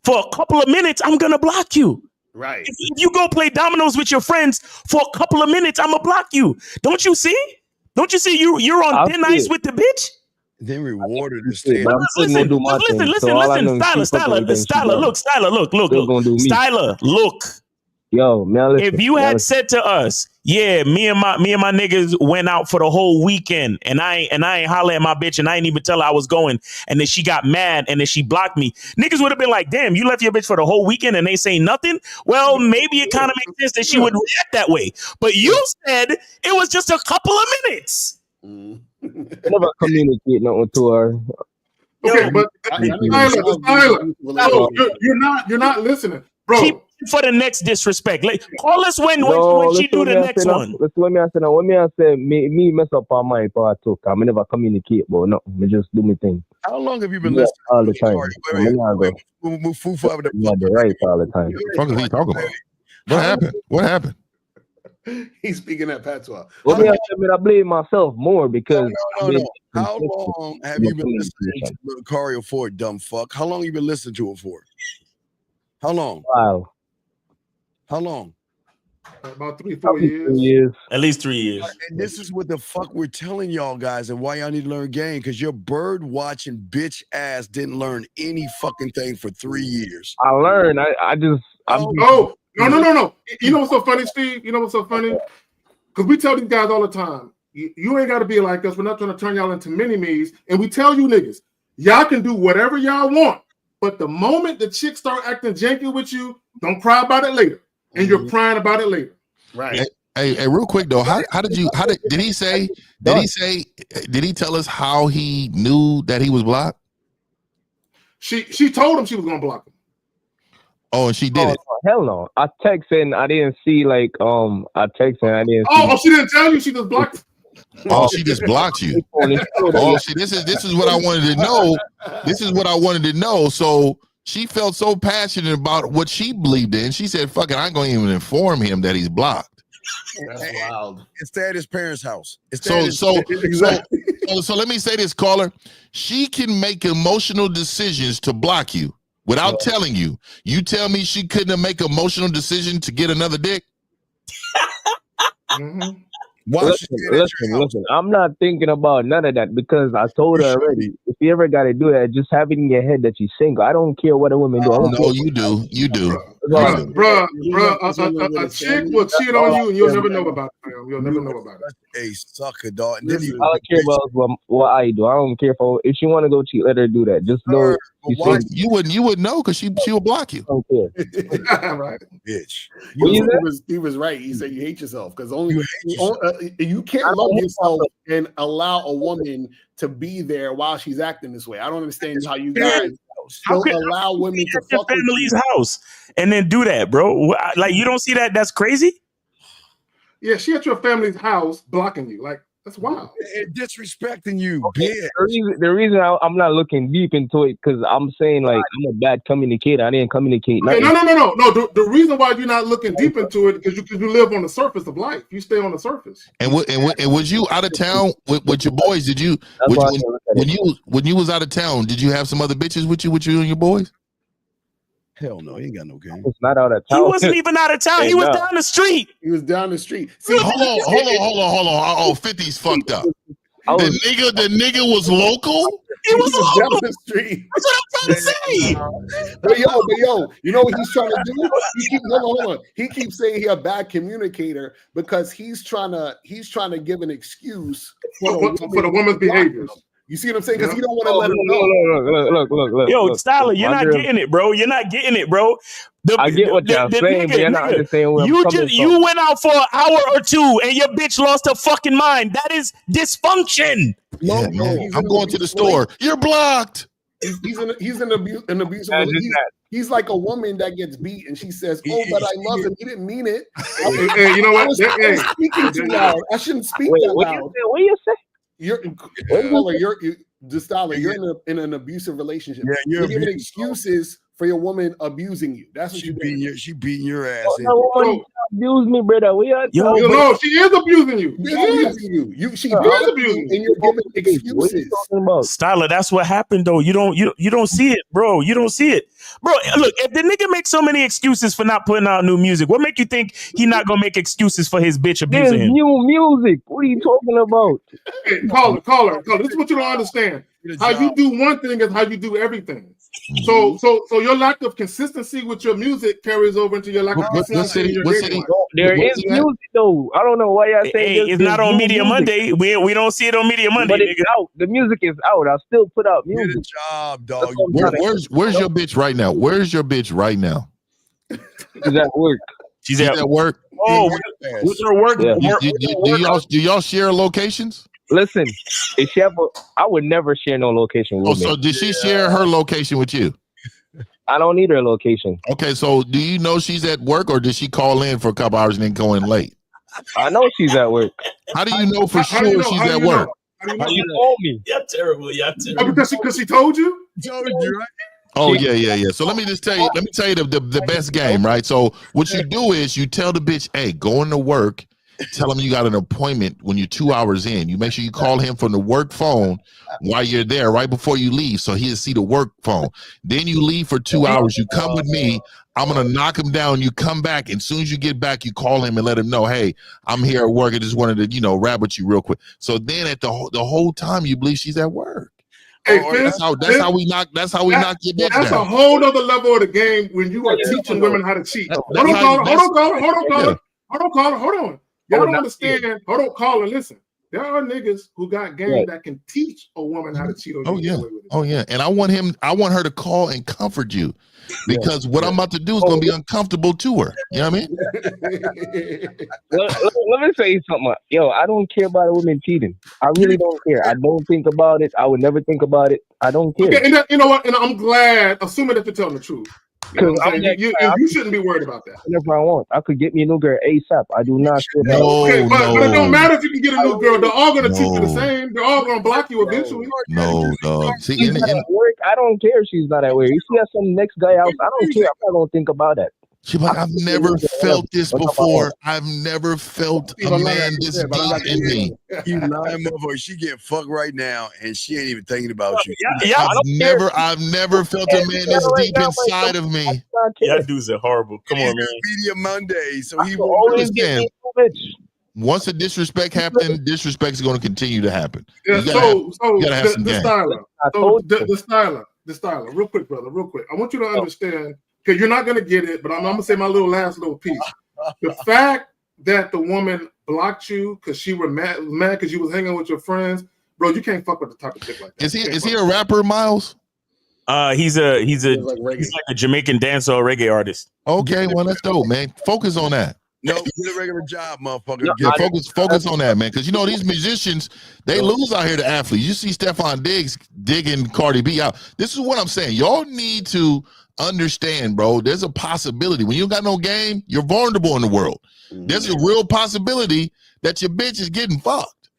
for a couple of minutes, I'm gonna block you. Right. If you go play dominoes with your friends for a couple of minutes, I'm gonna block you. Don't you see? You're on thin ice with the bitch? Then rewarded to stay. Listen, Styler, look. Yo, man, listen, if you had said to us, yeah, me and my niggas went out for the whole weekend, and I ain't holler at my bitch, and I ain't even tell her I was going, and then she got mad, and then she blocked me. Niggas would have been like, damn, you left your bitch for the whole weekend, and they say nothing. Well, maybe it kind of makes sense that she would react that way. But you said it was just a couple of minutes. Never communicate nothing to her. Okay, but Tyler, you're not listening, bro. Keep for the next disrespect. Like, call us when she do the next one. Listen, let me say me mess up on my part too. I never communicate, but no, me just do my thing. How long have you been listening? All the time. Right all the time. What the fuck is he talking about? What happened? He's speaking at patois. I blame myself more because no. How long have you been listening to Lucario Ford, dumb fuck? How long you been listening to it for? How long? Wow. How long? About 3-4 years. At least 3 years. And this is what the fuck we're telling y'all guys, and why y'all need to learn game, because your bird watching bitch ass didn't learn any fucking thing for 3 years. I learned. No. You know what's so funny, Steve? You know what's so funny? Because we tell these guys all the time, you ain't got to be like us. We're not trying to turn y'all into mini-me's. And we tell you niggas, y'all can do whatever y'all want. But the moment the chicks start acting janky with you, don't cry about it later. And you're crying about it later. Right. Hey, real quick though, did he tell us how he knew that he was blocked? She told him she was gonna block him. Oh, and she did it. Hell no. I texted and I didn't see Oh, she didn't tell you, she just blocked. Oh, she just blocked you. Oh, see, this is what I wanted to know. This is what I wanted to know. So she felt so passionate about what she believed in. She said, fuck it, I ain't gonna even inform him that he's blocked. That's wild. It's at his parents' house. So let me say this, caller. She can make emotional decisions to block you without telling you. You tell me she couldn't make an emotional decision to get another dick? Listen. I'm not thinking about none of that because I told her already. If you ever got to do that, just have it in your head that you're single. I don't care what a woman do. No, you do. You do. Bruh, a chick will cheat on you and you'll never know about it. You'll never know about it. A sucker, dog. And I don't care about what I do. I don't care if she want to go cheat, let her do that. Just know you wouldn't know because she will block you. I don't care. Right, bitch. He was right. He said you hate yourself because you can't love yourself and allow a woman to be there while she's acting this way. I don't understand how you guys still allow women to fuck with family's house and then do that, bro. Like, you don't see that? That's crazy. Yeah, she at your family's house blocking you. Like, That's wild. And disrespecting you, Okay, bitch. the reason I'm not looking deep into it because I'm saying like I'm a bad communicator. I didn't communicate Okay, nothing. no. The reason why you're not looking deep into it is because you live on the surface of life. You stay on the surface. And was you out of town with your boys? Did you when you was out of town? Did you have some other bitches with you and your boys? Hell no, he ain't got no game. It's not out of He town. wasn't even out of town. He was down the street. He was down the street. See, hold on. Oh, 50's fucked up. The nigga was local. He was down local. the street. That's what I'm trying to say. But yo, you know what he's trying to do? Hold on. He keeps saying he's a bad communicator because he's trying to give an excuse for the woman's behaviors. You see what I'm saying? Because he don't want to let him know. Look. Yo, Styler, you're not getting it, bro. You're not getting it, bro. I get what y'all saying, but you're not understanding where I'm coming from. You went out for an hour or two and your bitch lost her fucking mind. That is dysfunction. Yeah, man. I'm going to the store. You're blocked. He's an abusive. He's like a woman that gets beat and she says, "Oh, but I love him. He didn't mean it." Hey, you know what? I was speaking too loud. I shouldn't speak that loud. What do you say? You're in an abusive relationship. Yeah, you're giving excuses for your woman abusing you. That's what she beating your ass. Abuse me, brother. No, she is abusing you. She is abusing you, and you're giving excuses. Styler, that's what happened though. You don't see it, bro. You don't see it, bro. Look, if the nigga makes so many excuses for not putting out new music, what make you think he not gonna make excuses for his bitch abusing him? New music. What are you talking about? Hey, caller. This is what you don't understand. How you do one thing is how you do everything. So your lack of consistency with your music carries over into your lack of consistency in your dating life. There is music though. I don't know why y'all saying it's not on Media Monday. We don't see it on Media Monday. But it's out. The music is out. I'll still put out music. Good job, dog. Where's your bitch right now? Where's your bitch right now? She's at work. She's at work. Oh, what's her work? Yeah. Do y'all share locations? Listen, I would never share no location with me. So did she share her location with you? I don't need her location. Okay, so do you know she's at work or did she call in for a couple hours and then go in late? I know she's at work. How do you know for sure she's at work? How you told me? You're terrible. Because she told you? Told you, right? Oh yeah. So let me tell you the best game, right? So what you do is you tell the bitch, hey, go into work, tell him you got an appointment when you're 2 hours in. You make sure you call him from the work phone while you're there, right before you leave, so he'll see the work phone. Then you leave for 2 hours. You come with me. I'm gonna knock him down. You come back, and as soon as you get back, you call him and let him know, hey, I'm here at work. I just wanted to, rap with you real quick. So then at the whole time you believe she's at work. Hey, that's how we knock your bitch down. That's a whole other level of the game when you are teaching women how to cheat. Hold on. Y'all don't understand. Hold on, caller. Listen. There are niggas who got game that can teach a woman how to cheat on you. Oh yeah. And I want her to call and comfort you. Because what I'm about to do is going to be uncomfortable to her. You know what I mean? Let me say something. Yo, I don't care about a woman cheating. I really don't care. I don't think about it. I would never think about it. I don't care. Okay, and you know what? And I'm glad, assuming that you're telling the truth. You shouldn't be worried about that. Whenever I want, I could get me a new girl ASAP. I do not feel that. But it don't matter if you can get a new girl. They're all going to treat you the same. They're all going to block you eventually. No, dog. See, she's not at work. I don't care if she's not at work. If she has some next guy out, I don't care. I'm not going to think about that. She's like, I've never felt this before. I've never felt a man this deep in me. You lying motherfucker. She getting fucked right now, and she ain't even thinking about you. I've never felt a man this deep inside of me. Y'all dudes are horrible. Come on, man. Media Monday, so he will understand. Once the disrespect happens, disrespect is going to continue to happen. Yeah, you gotta have some game. The styler, real quick, brother, real quick. I want you to understand. Because you're not going to get it, but I'm going to say my last little piece. The fact that the woman blocked you because she was mad because you was hanging with your friends, bro, you can't fuck with the type of chick like that. Is he a rapper, Miles? He's like a Jamaican dancer or reggae artist. Okay, well, that's dope, man. Focus on that. No, get a regular job, motherfucker. Focus on that, man. Because these musicians, they lose out here to athletes. You see Stephon Diggs digging Cardi B out. This is what I'm saying. Y'all need to understand, bro. There's a possibility when you got no game, you're vulnerable in the world. There's a real possibility that your bitch is getting fucked.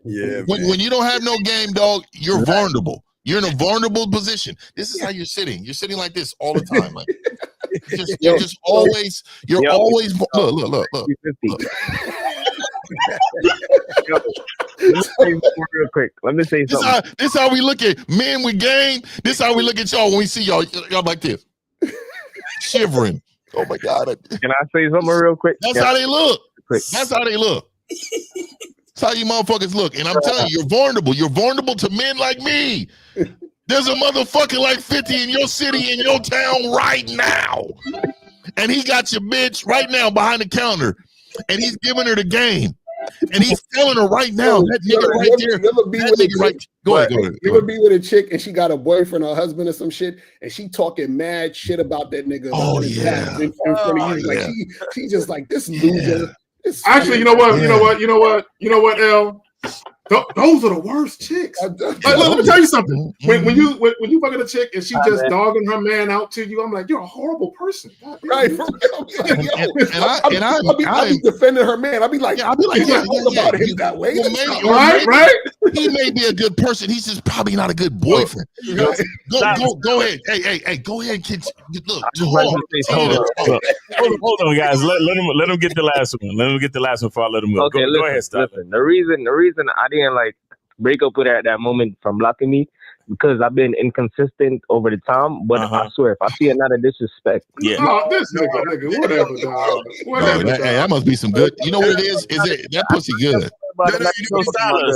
Yeah. When you don't have no game, dog, you're vulnerable. You're in a vulnerable position. This is how you're sitting. You're sitting like this all the time. Like you're just always. You're always. Look. Let me say something real quick. Let me say something. This how we look at men with game. This how we look at y'all when we see y'all. Y'all like this, shivering. Oh my God! Can I say something real quick? That's how they look. That's how they look. That's how you motherfuckers look. And I'm telling you, you're vulnerable. You're vulnerable to men like me. There's a motherfucker like 50 in your city, in your town right now. And he got your bitch right now behind the counter. And he's giving her the game. And he's telling her right now, that nigga right there. Go ahead. You ever be with a chick and she got a boyfriend or husband or some shit, and she talking mad shit about that nigga? Oh, yeah. In front of you. Like she just like, this loser. Actually, you know what, L? Those are the worst chicks. Like, let me tell you something. When you fucking a chick and she just dogging her man out to you, I'm like, you're a horrible person. Right, for real. I'll be defending her man. I'll be like, about him that way. Right. He may be a good person. He's just probably not a good boyfriend. Go ahead. Hey, go ahead, kids. Look, hold on, guys. Let him get the last one. Let him get the last one before I let him go. Okay, go ahead, stop. Listen, the reason I didn't like break up with her at that moment from blocking me, because I've been inconsistent over the time. But I swear, if I see another disrespect, this nigga, whatever, dog. Whatever. Hey, that must be some good. You know what it is? Is it that pussy good?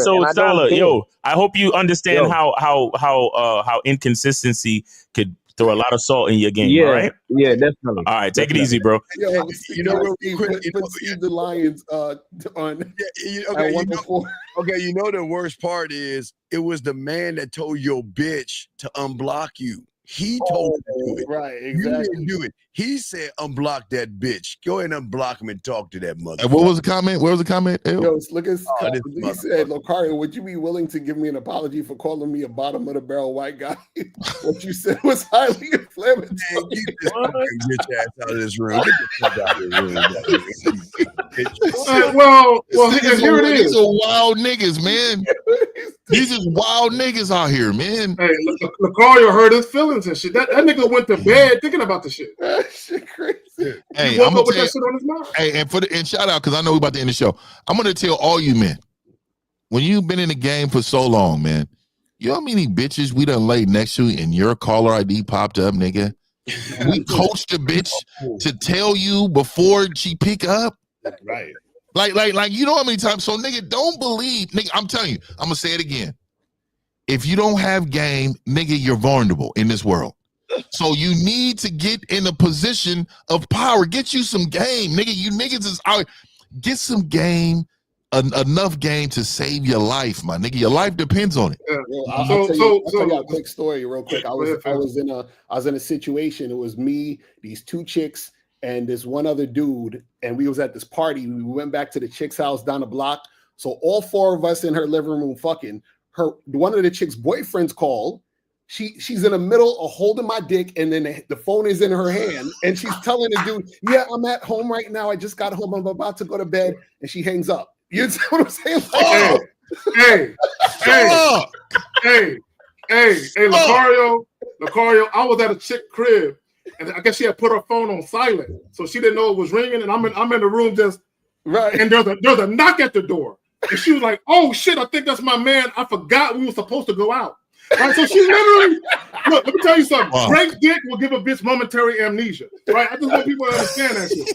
So Styler, yo, I hope you understand how inconsistency could throw a lot of salt in your game. Yeah, all right? Yeah, definitely. All right, take it easy, bro. Yo, you know, put Steve the Lions on. Okay, you know the worst part is it was the man that told your bitch to unblock you. He told you to do it. Right, exactly. You didn't do it. He said unblock that bitch. Go ahead and unblock him and talk to that mother. What was the comment? Where was the comment? Yo, look at he said, Locario, would you be willing to give me an apology for calling me a bottom of the barrel white guy? What you said was highly inflammatory. Man, get this bitch ass out of this room. Get the fuck out of this room. Well, here it is. These are wild niggas, man. These is wild niggas out here, man. Hey, Locario hurt his feelings and shit. That nigga went to bed thinking about the shit. That shit crazy. Hey, I'm gonna put that shit on his mind. Hey, and shout out, because I know we're about to end the show. I'm gonna tell all you men, when you've been in the game for so long, man, you know how many bitches we done laid next to and your caller ID popped up, nigga? We coached the bitch to tell you before she pick up. Right. Like, you know how many times? So, nigga, don't believe, nigga, I'm telling you, I'm gonna say it again. If you don't have game, nigga, you're vulnerable in this world. So you need to get in a position of power. Get you some game, nigga. You niggas is out. Get some game, enough game to save your life, my nigga. Your life depends on it. I'll tell you a quick story real quick. I was in a situation. It was me, these two chicks, and this one other dude, and we was at this party. We went back to the chick's house down the block. So all four of us in her living room fucking. One of the chick's boyfriends called. She's in the middle of holding my dick, and then the phone is in her hand, and she's telling the dude, "Yeah, I'm at home right now. I just got home. I'm about to go to bed," and she hangs up. You know what I'm saying? Hey, Locario, I was at a chick crib, and I guess she had put her phone on silent, so she didn't know it was ringing. And I'm in the room just right, and there's a knock at the door, and she was like, "Oh shit, I think that's my man. I forgot we were supposed to go out." Right, so she literally look. Let me tell you something. Wow. Great dick will give a bitch momentary amnesia. Right, I just want people to understand that shit.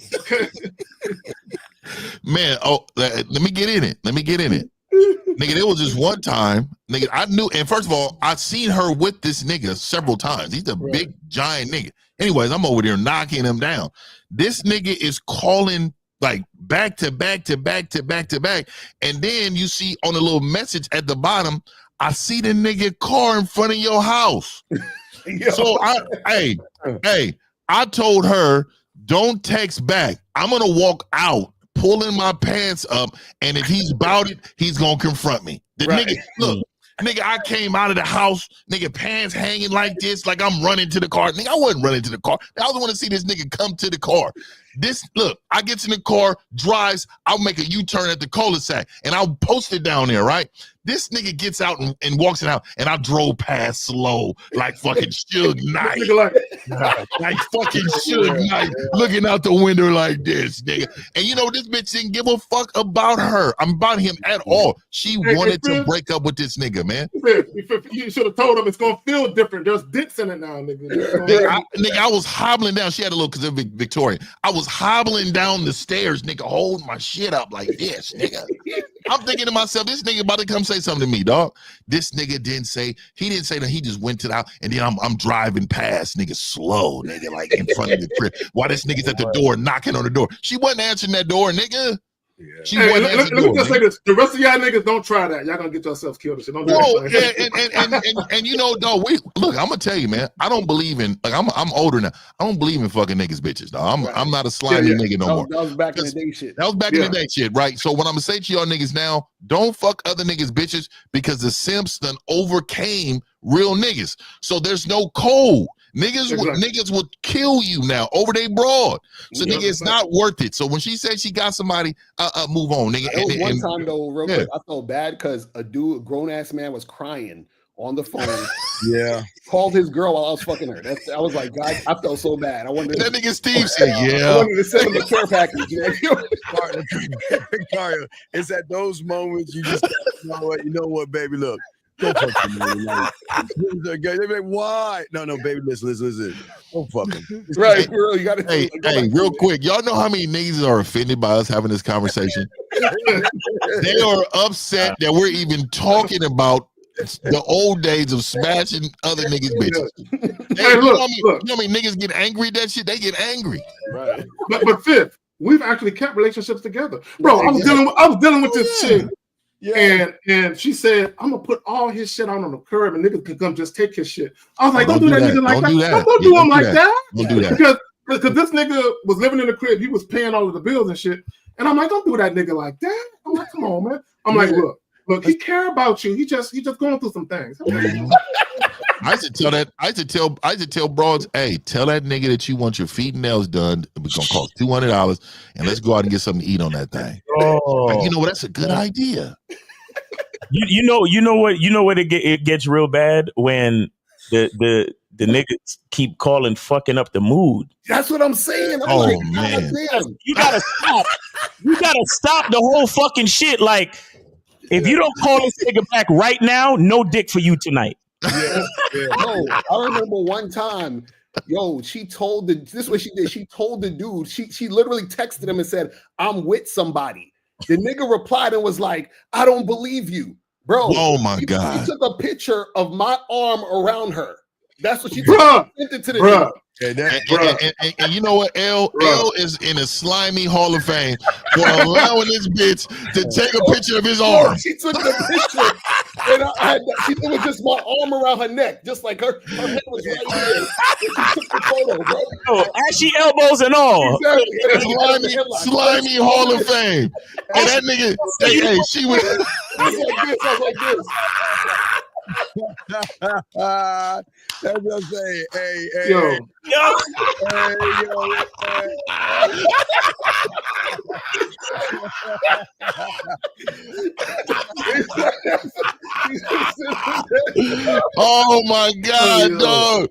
Man, let me get in it. Nigga, there was just one time, nigga, I knew, and first of all, I've seen her with this nigga several times. He's a big, giant nigga. Anyways, I'm over there knocking him down. This nigga is calling like back to back. And then you see on a little message at the bottom, I see the nigga car in front of your house. So I told her, don't text back. I'm gonna walk out, pulling my pants up, and if he's about it, he's gonna confront me. The nigga, look, Nigga, I came out of the house, nigga, pants hanging like this, like I'm running to the car. Nigga, I wasn't running to the car. I was want to see this nigga come to the car. Look, I get in the car, drives, I'll make a U-turn at the cul-de-sac, and I'll post it down there, right? This nigga gets out and walks it out, and I drove past slow, like fucking Suge Knight. Like fucking Suge Knight, looking out the window like this, nigga. And you know, this bitch didn't give a fuck about her. I'm about him at all. She wanted to break up with this nigga, man. You should have told him it's gonna feel different. There's dents in it now, nigga. I was hobbling down. She had a little, because they're Victorian. I was hobbling down the stairs, nigga, holding my shit up like this, nigga. I'm thinking to myself, this nigga about to come say something to me, dog. This nigga didn't say that. He just went to the house, and then I'm driving past, nigga, slow, nigga, like in front of the crib. While this nigga's at the door, knocking on the door. She wasn't answering that door, nigga. She wasn't answering the door. Let me just say this: the rest of y'all niggas don't try that. Y'all gonna get yourselves killed. And shit. Don't do that. And you know, dog. Look, I'm gonna tell you, man. I don't believe in I'm older now. I don't believe in fucking niggas, bitches. Dog. I'm not a slimy nigga no more. That was back in the day shit. That was back in the day shit, right? So what I'm gonna say to y'all niggas now, don't fuck other niggas, bitches, because the simps done overcame real niggas. So there's no code. Niggas would kill you now over they broad. So nigga, it's not worth it. So when she said she got somebody, move on, nigga. There was one time though, real quick, I felt bad because a grown ass man was crying on the phone. Called his girl while I was fucking her. I was like, God, I felt so bad. I wanted that nigga Steve said, I wanted to send him a care package. Victoria, it's at those moments you just you know what, baby, look. Don't fuck with me. Like, they be like, why? No, baby, listen. Don't fuck him. Right, bro. You gotta hey, real quick. Y'all know how many niggas are offended by us having this conversation? They are upset that we're even talking about the old days of smashing other niggas' bitches. Hey, look. You know how many niggas get angry at that shit? They get angry. Right. But Fifth, we've actually kept relationships together. Bro, I was dealing with this chick. Yeah. And she said, I'm gonna put all his shit out on the curb and niggas can come just take his shit. I was like, don't do that nigga like that. Don't do him like that. Don't do that. Because this nigga was living in the crib, he was paying all of the bills and shit. And I'm like, don't do that nigga like that. I'm like, come on, man. I'm like, look, he care about you. He just going through some things. I used to tell broads, hey, tell that nigga that you want your feet and nails done. It's gonna cost $200, and let's go out and get something to eat on that thing. You know what? That's a good idea. You know what? It gets real bad when the niggas keep calling fucking up the mood. That's what I'm saying. I'm like, man, you gotta stop. You gotta stop the whole fucking shit. Like, if you don't call this nigga back right now, no dick for you tonight. No, I remember one time, she told this is what she did. She told the dude, she literally texted him and said, I'm with somebody. The nigga replied and was like, I don't believe you, bro. Oh my God. He took a picture of my arm around her. That's what she sent it to the dude. And you know what? L is in a slimy Hall of Fame for allowing this bitch to take a picture of his arm. She took the picture, and it was just my arm around her neck, just like her head was right there. She took the photo, bro. Ashy elbows and all. Exactly. Slimy Hall of Fame. And that nigga, hey, she was. I was like this. That's what I'm saying. Hey, yo. Oh my God, dog.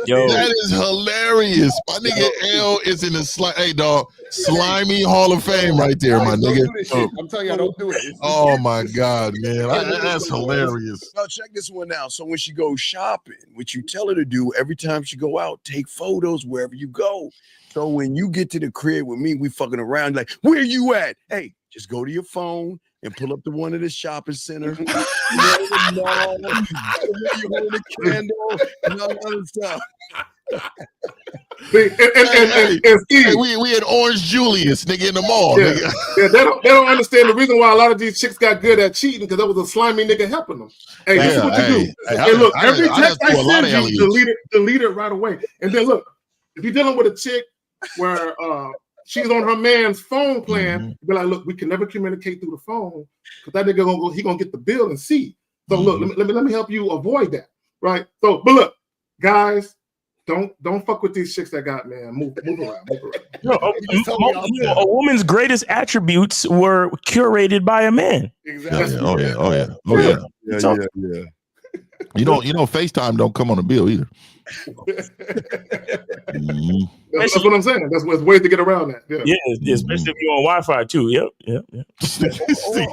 That is hilarious. My nigga L is in the hey dog, slimy Hall of Fame right there, my nigga. I'm telling you, I don't do it. Oh my God, man. That's hilarious. Now check this one out. So when she goes shopping, what you tell her to do every time she go out, take photos wherever you go. So when you get to the crib with me, we fucking around like, where you at? Hey, just go to your phone and pull up to one of the shopping centers. You hold the candle and all that other stuff. We had Orange Julius, nigga, in the mall. Yeah, nigga. Yeah, they don't understand the reason why a lot of these chicks got good at cheating, because there was a slimy nigga helping them. Hey, this is what you do. Hey, look, every text I send you, delete it right away. And then look, if you're dealing with a chick where she's on her man's phone plan, be like, look, we can never communicate through the phone because that nigga gonna get the bill and see. So look, let me help you avoid that, right? So, but look, guys, don't fuck with these chicks that got, man. Move around. A woman's greatest attributes were curated by a man. Exactly. Oh yeah. Yeah. You know, FaceTime don't come on a bill either. That's what I'm saying. That's ways to get around that. Yeah, especially if you're on Wi-Fi too. Yep.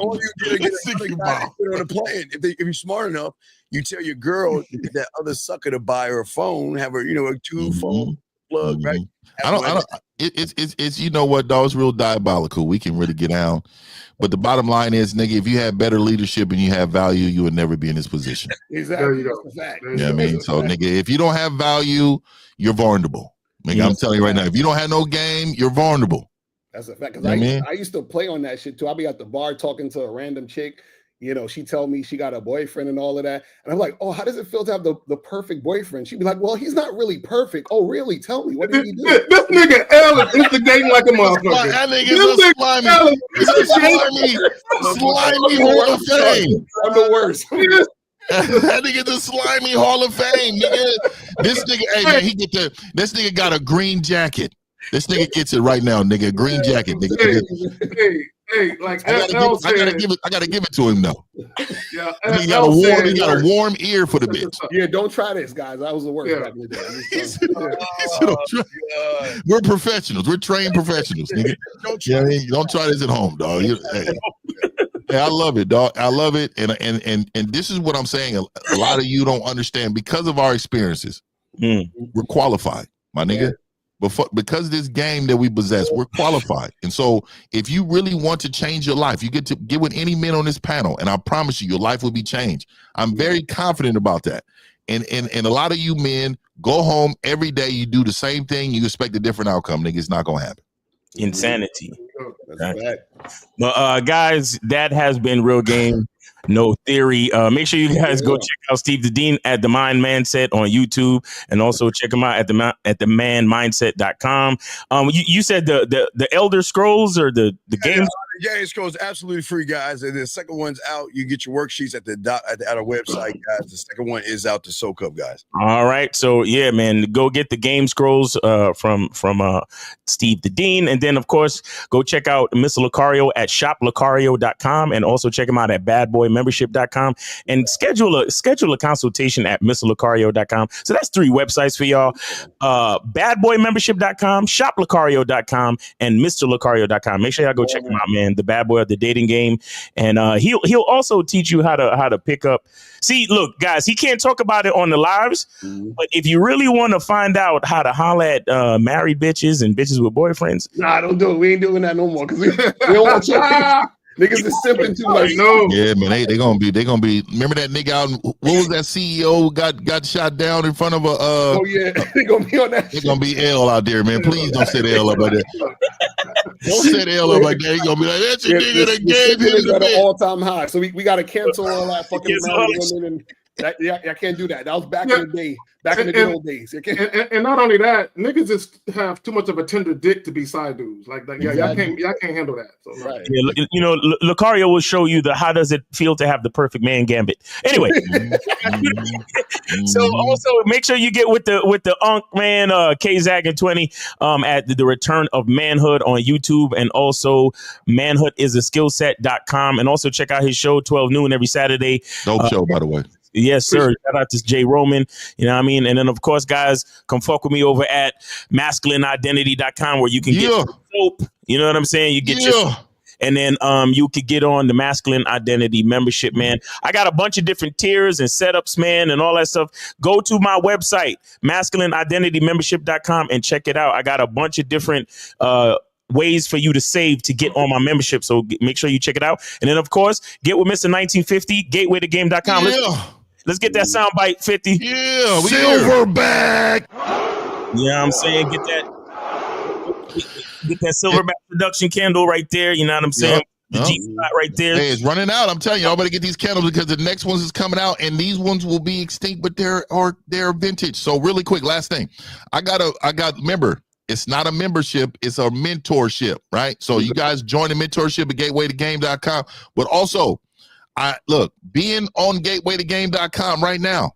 Or you get another guy to put on a plan. If you're smart enough, you tell your girl to get that other sucker to buy her a phone, have her, a two-phone plug, right? I don't. It's you know what, dog? It's real diabolical. We can really get out. But the bottom line is, nigga, if you have better leadership and you have value, you would never be in this position. Exactly. There you go. That's a fact. You know what I mean? So, nigga, if you don't have value, you're vulnerable. Nigga, I'm telling you right now, if you don't have no game, you're vulnerable. That's a fact. Because I used to play on that shit too. I'll be at the bar talking to a random chick. She tell me she got a boyfriend and all of that. And I'm like, oh, how does it feel to have the perfect boyfriend? She'd be like, well, he's not really perfect. Oh, really? Tell me, what did he do? This nigga L is instigating like a motherfucker. That nigga's a slimy. He's a slimy Hall of Fame. I'm the worst. That nigga's a slimy Hall of Fame, nigga. This nigga, hey man, this nigga got a green jacket. This nigga gets it right now, nigga. Green jacket, nigga. Hey, like I gotta give it to him though. Yeah, he got a warm ear for the bitch. Yeah, don't try this, guys. I was the worst back in the day. We're professionals. We're trained professionals, nigga. Don't try this at home, dog. Hey, I love it, dog. I love it, and this is what I'm saying. A lot of you don't understand because of our experiences. We're qualified, my nigga. Because of this game that we possess, we're qualified. And so if you really want to change your life, you get to get with any men on this panel, and I promise you, your life will be changed. I'm very confident about that. And a lot of you men go home every day, you do the same thing, you expect a different outcome, nigga. It's not gonna happen. Insanity. That's bad. But guys, that has been Real Game No Theory. Make sure you guys go check out Steve the Dean at The Mind Mindset on YouTube, and also check him out at the manmindset.com. You said the Elder Scrolls or the game? The Game Scrolls absolutely free, guys. And the second one's out. You get your worksheets at our website, guys. The second one is out to soak up, guys. All right. So yeah, man, go get the Game Scrolls from Steve the Dean. And then of course, go check out Mr. Lucario at shoplucario.com, and also check him out at badboymembership.com, and schedule a consultation at mrlucario.com. So that's 3 websites for y'all. Badboymembership.com, shoplucario.com, and mrlucario.com. Make sure y'all go check him out, man. The bad boy of the dating game. And he'll also teach you how to pick up. See, look, guys, he can't talk about it on the lives, but if you really want to find out how to holler at married bitches and bitches with boyfriends, nah, don't do it. We ain't doing that no more because we don't want to check. Niggas is simping too much. No. Yeah, man, they gonna be. Remember that nigga out? What was that CEO got shot down in front of a? Oh yeah, they gonna be on that. They gonna be L out there, man. Please don't set L up like that. Don't set L up like that. He gonna be like, that's a nigga that gave him at an all-time high. So we gotta cancel all that fucking married women and. I can't do that. That was back in the day, back in the good old days. And not only that, niggas just have too much of a tender dick to be side dudes. Like y'all can't handle that. So, right. Yeah, you know, Lucario will show you how does it feel to have the perfect man gambit. Anyway, so also make sure you get with the Unk man, K-Zag and 20 at the Return of Manhood on YouTube, and also manhoodisaskillset.com, and also check out his show 12 noon every Saturday. Dope show, by the way. Yes, sir. Shout out to Jay Roman. You know what I mean? And then, of course, guys, come fuck with me over at masculineidentity.com, where you can get soap. You know what I'm saying? You get your... And then you could get on the Masculine Identity membership, man. I got a bunch of different tiers and setups, man, and all that stuff. Go to my website, masculineidentitymembership.com, and check it out. I got a bunch of different ways for you to save to get on my membership. So make sure you check it out. And then, of course, get with Mr. 1950, gatewaythegame.com. Let's get that soundbite 50. Yeah, Silverback. Yeah, I'm saying get that Silverback production candle right there. You know what I'm saying? The G spot right there. Hey, it's running out. I'm telling you, y'all better get these candles because the next ones is coming out, and these ones will be extinct, but they're vintage. So really quick, last thing, I got remember, it's not a membership, it's a mentorship, right? So you guys join the mentorship at gatewaythegame.com, but also being on gatewaythegame.com right now.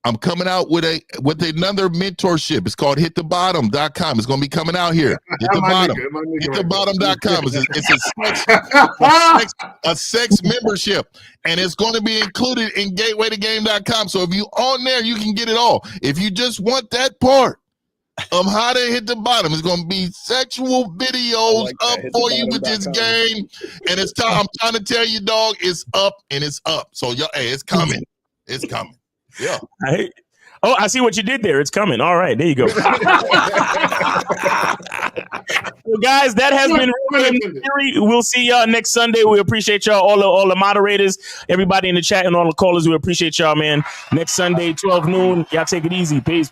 I'm coming out with another mentorship. It's called hitthebottom.com. It's going to be coming out here. Hit the bottom. Hitthebottom.com. It's a sex membership, and it's going to be included in gatewaythegame.com. So if you on there, you can get it all. If you just want that part of how to hit the bottom, it's going to be sexual videos up for you with this game. And it's time. I'm trying to tell you, dog, it's up and it's up. So hey, it's coming. It's coming. Yeah. I see what you did there. It's coming. All right, there you go. Well, guys, that has been Theory. We'll see y'all next Sunday. We appreciate y'all, all the moderators, everybody in the chat, and all the callers. We appreciate y'all, man. Next Sunday, 12 noon. Y'all take it easy. Peace.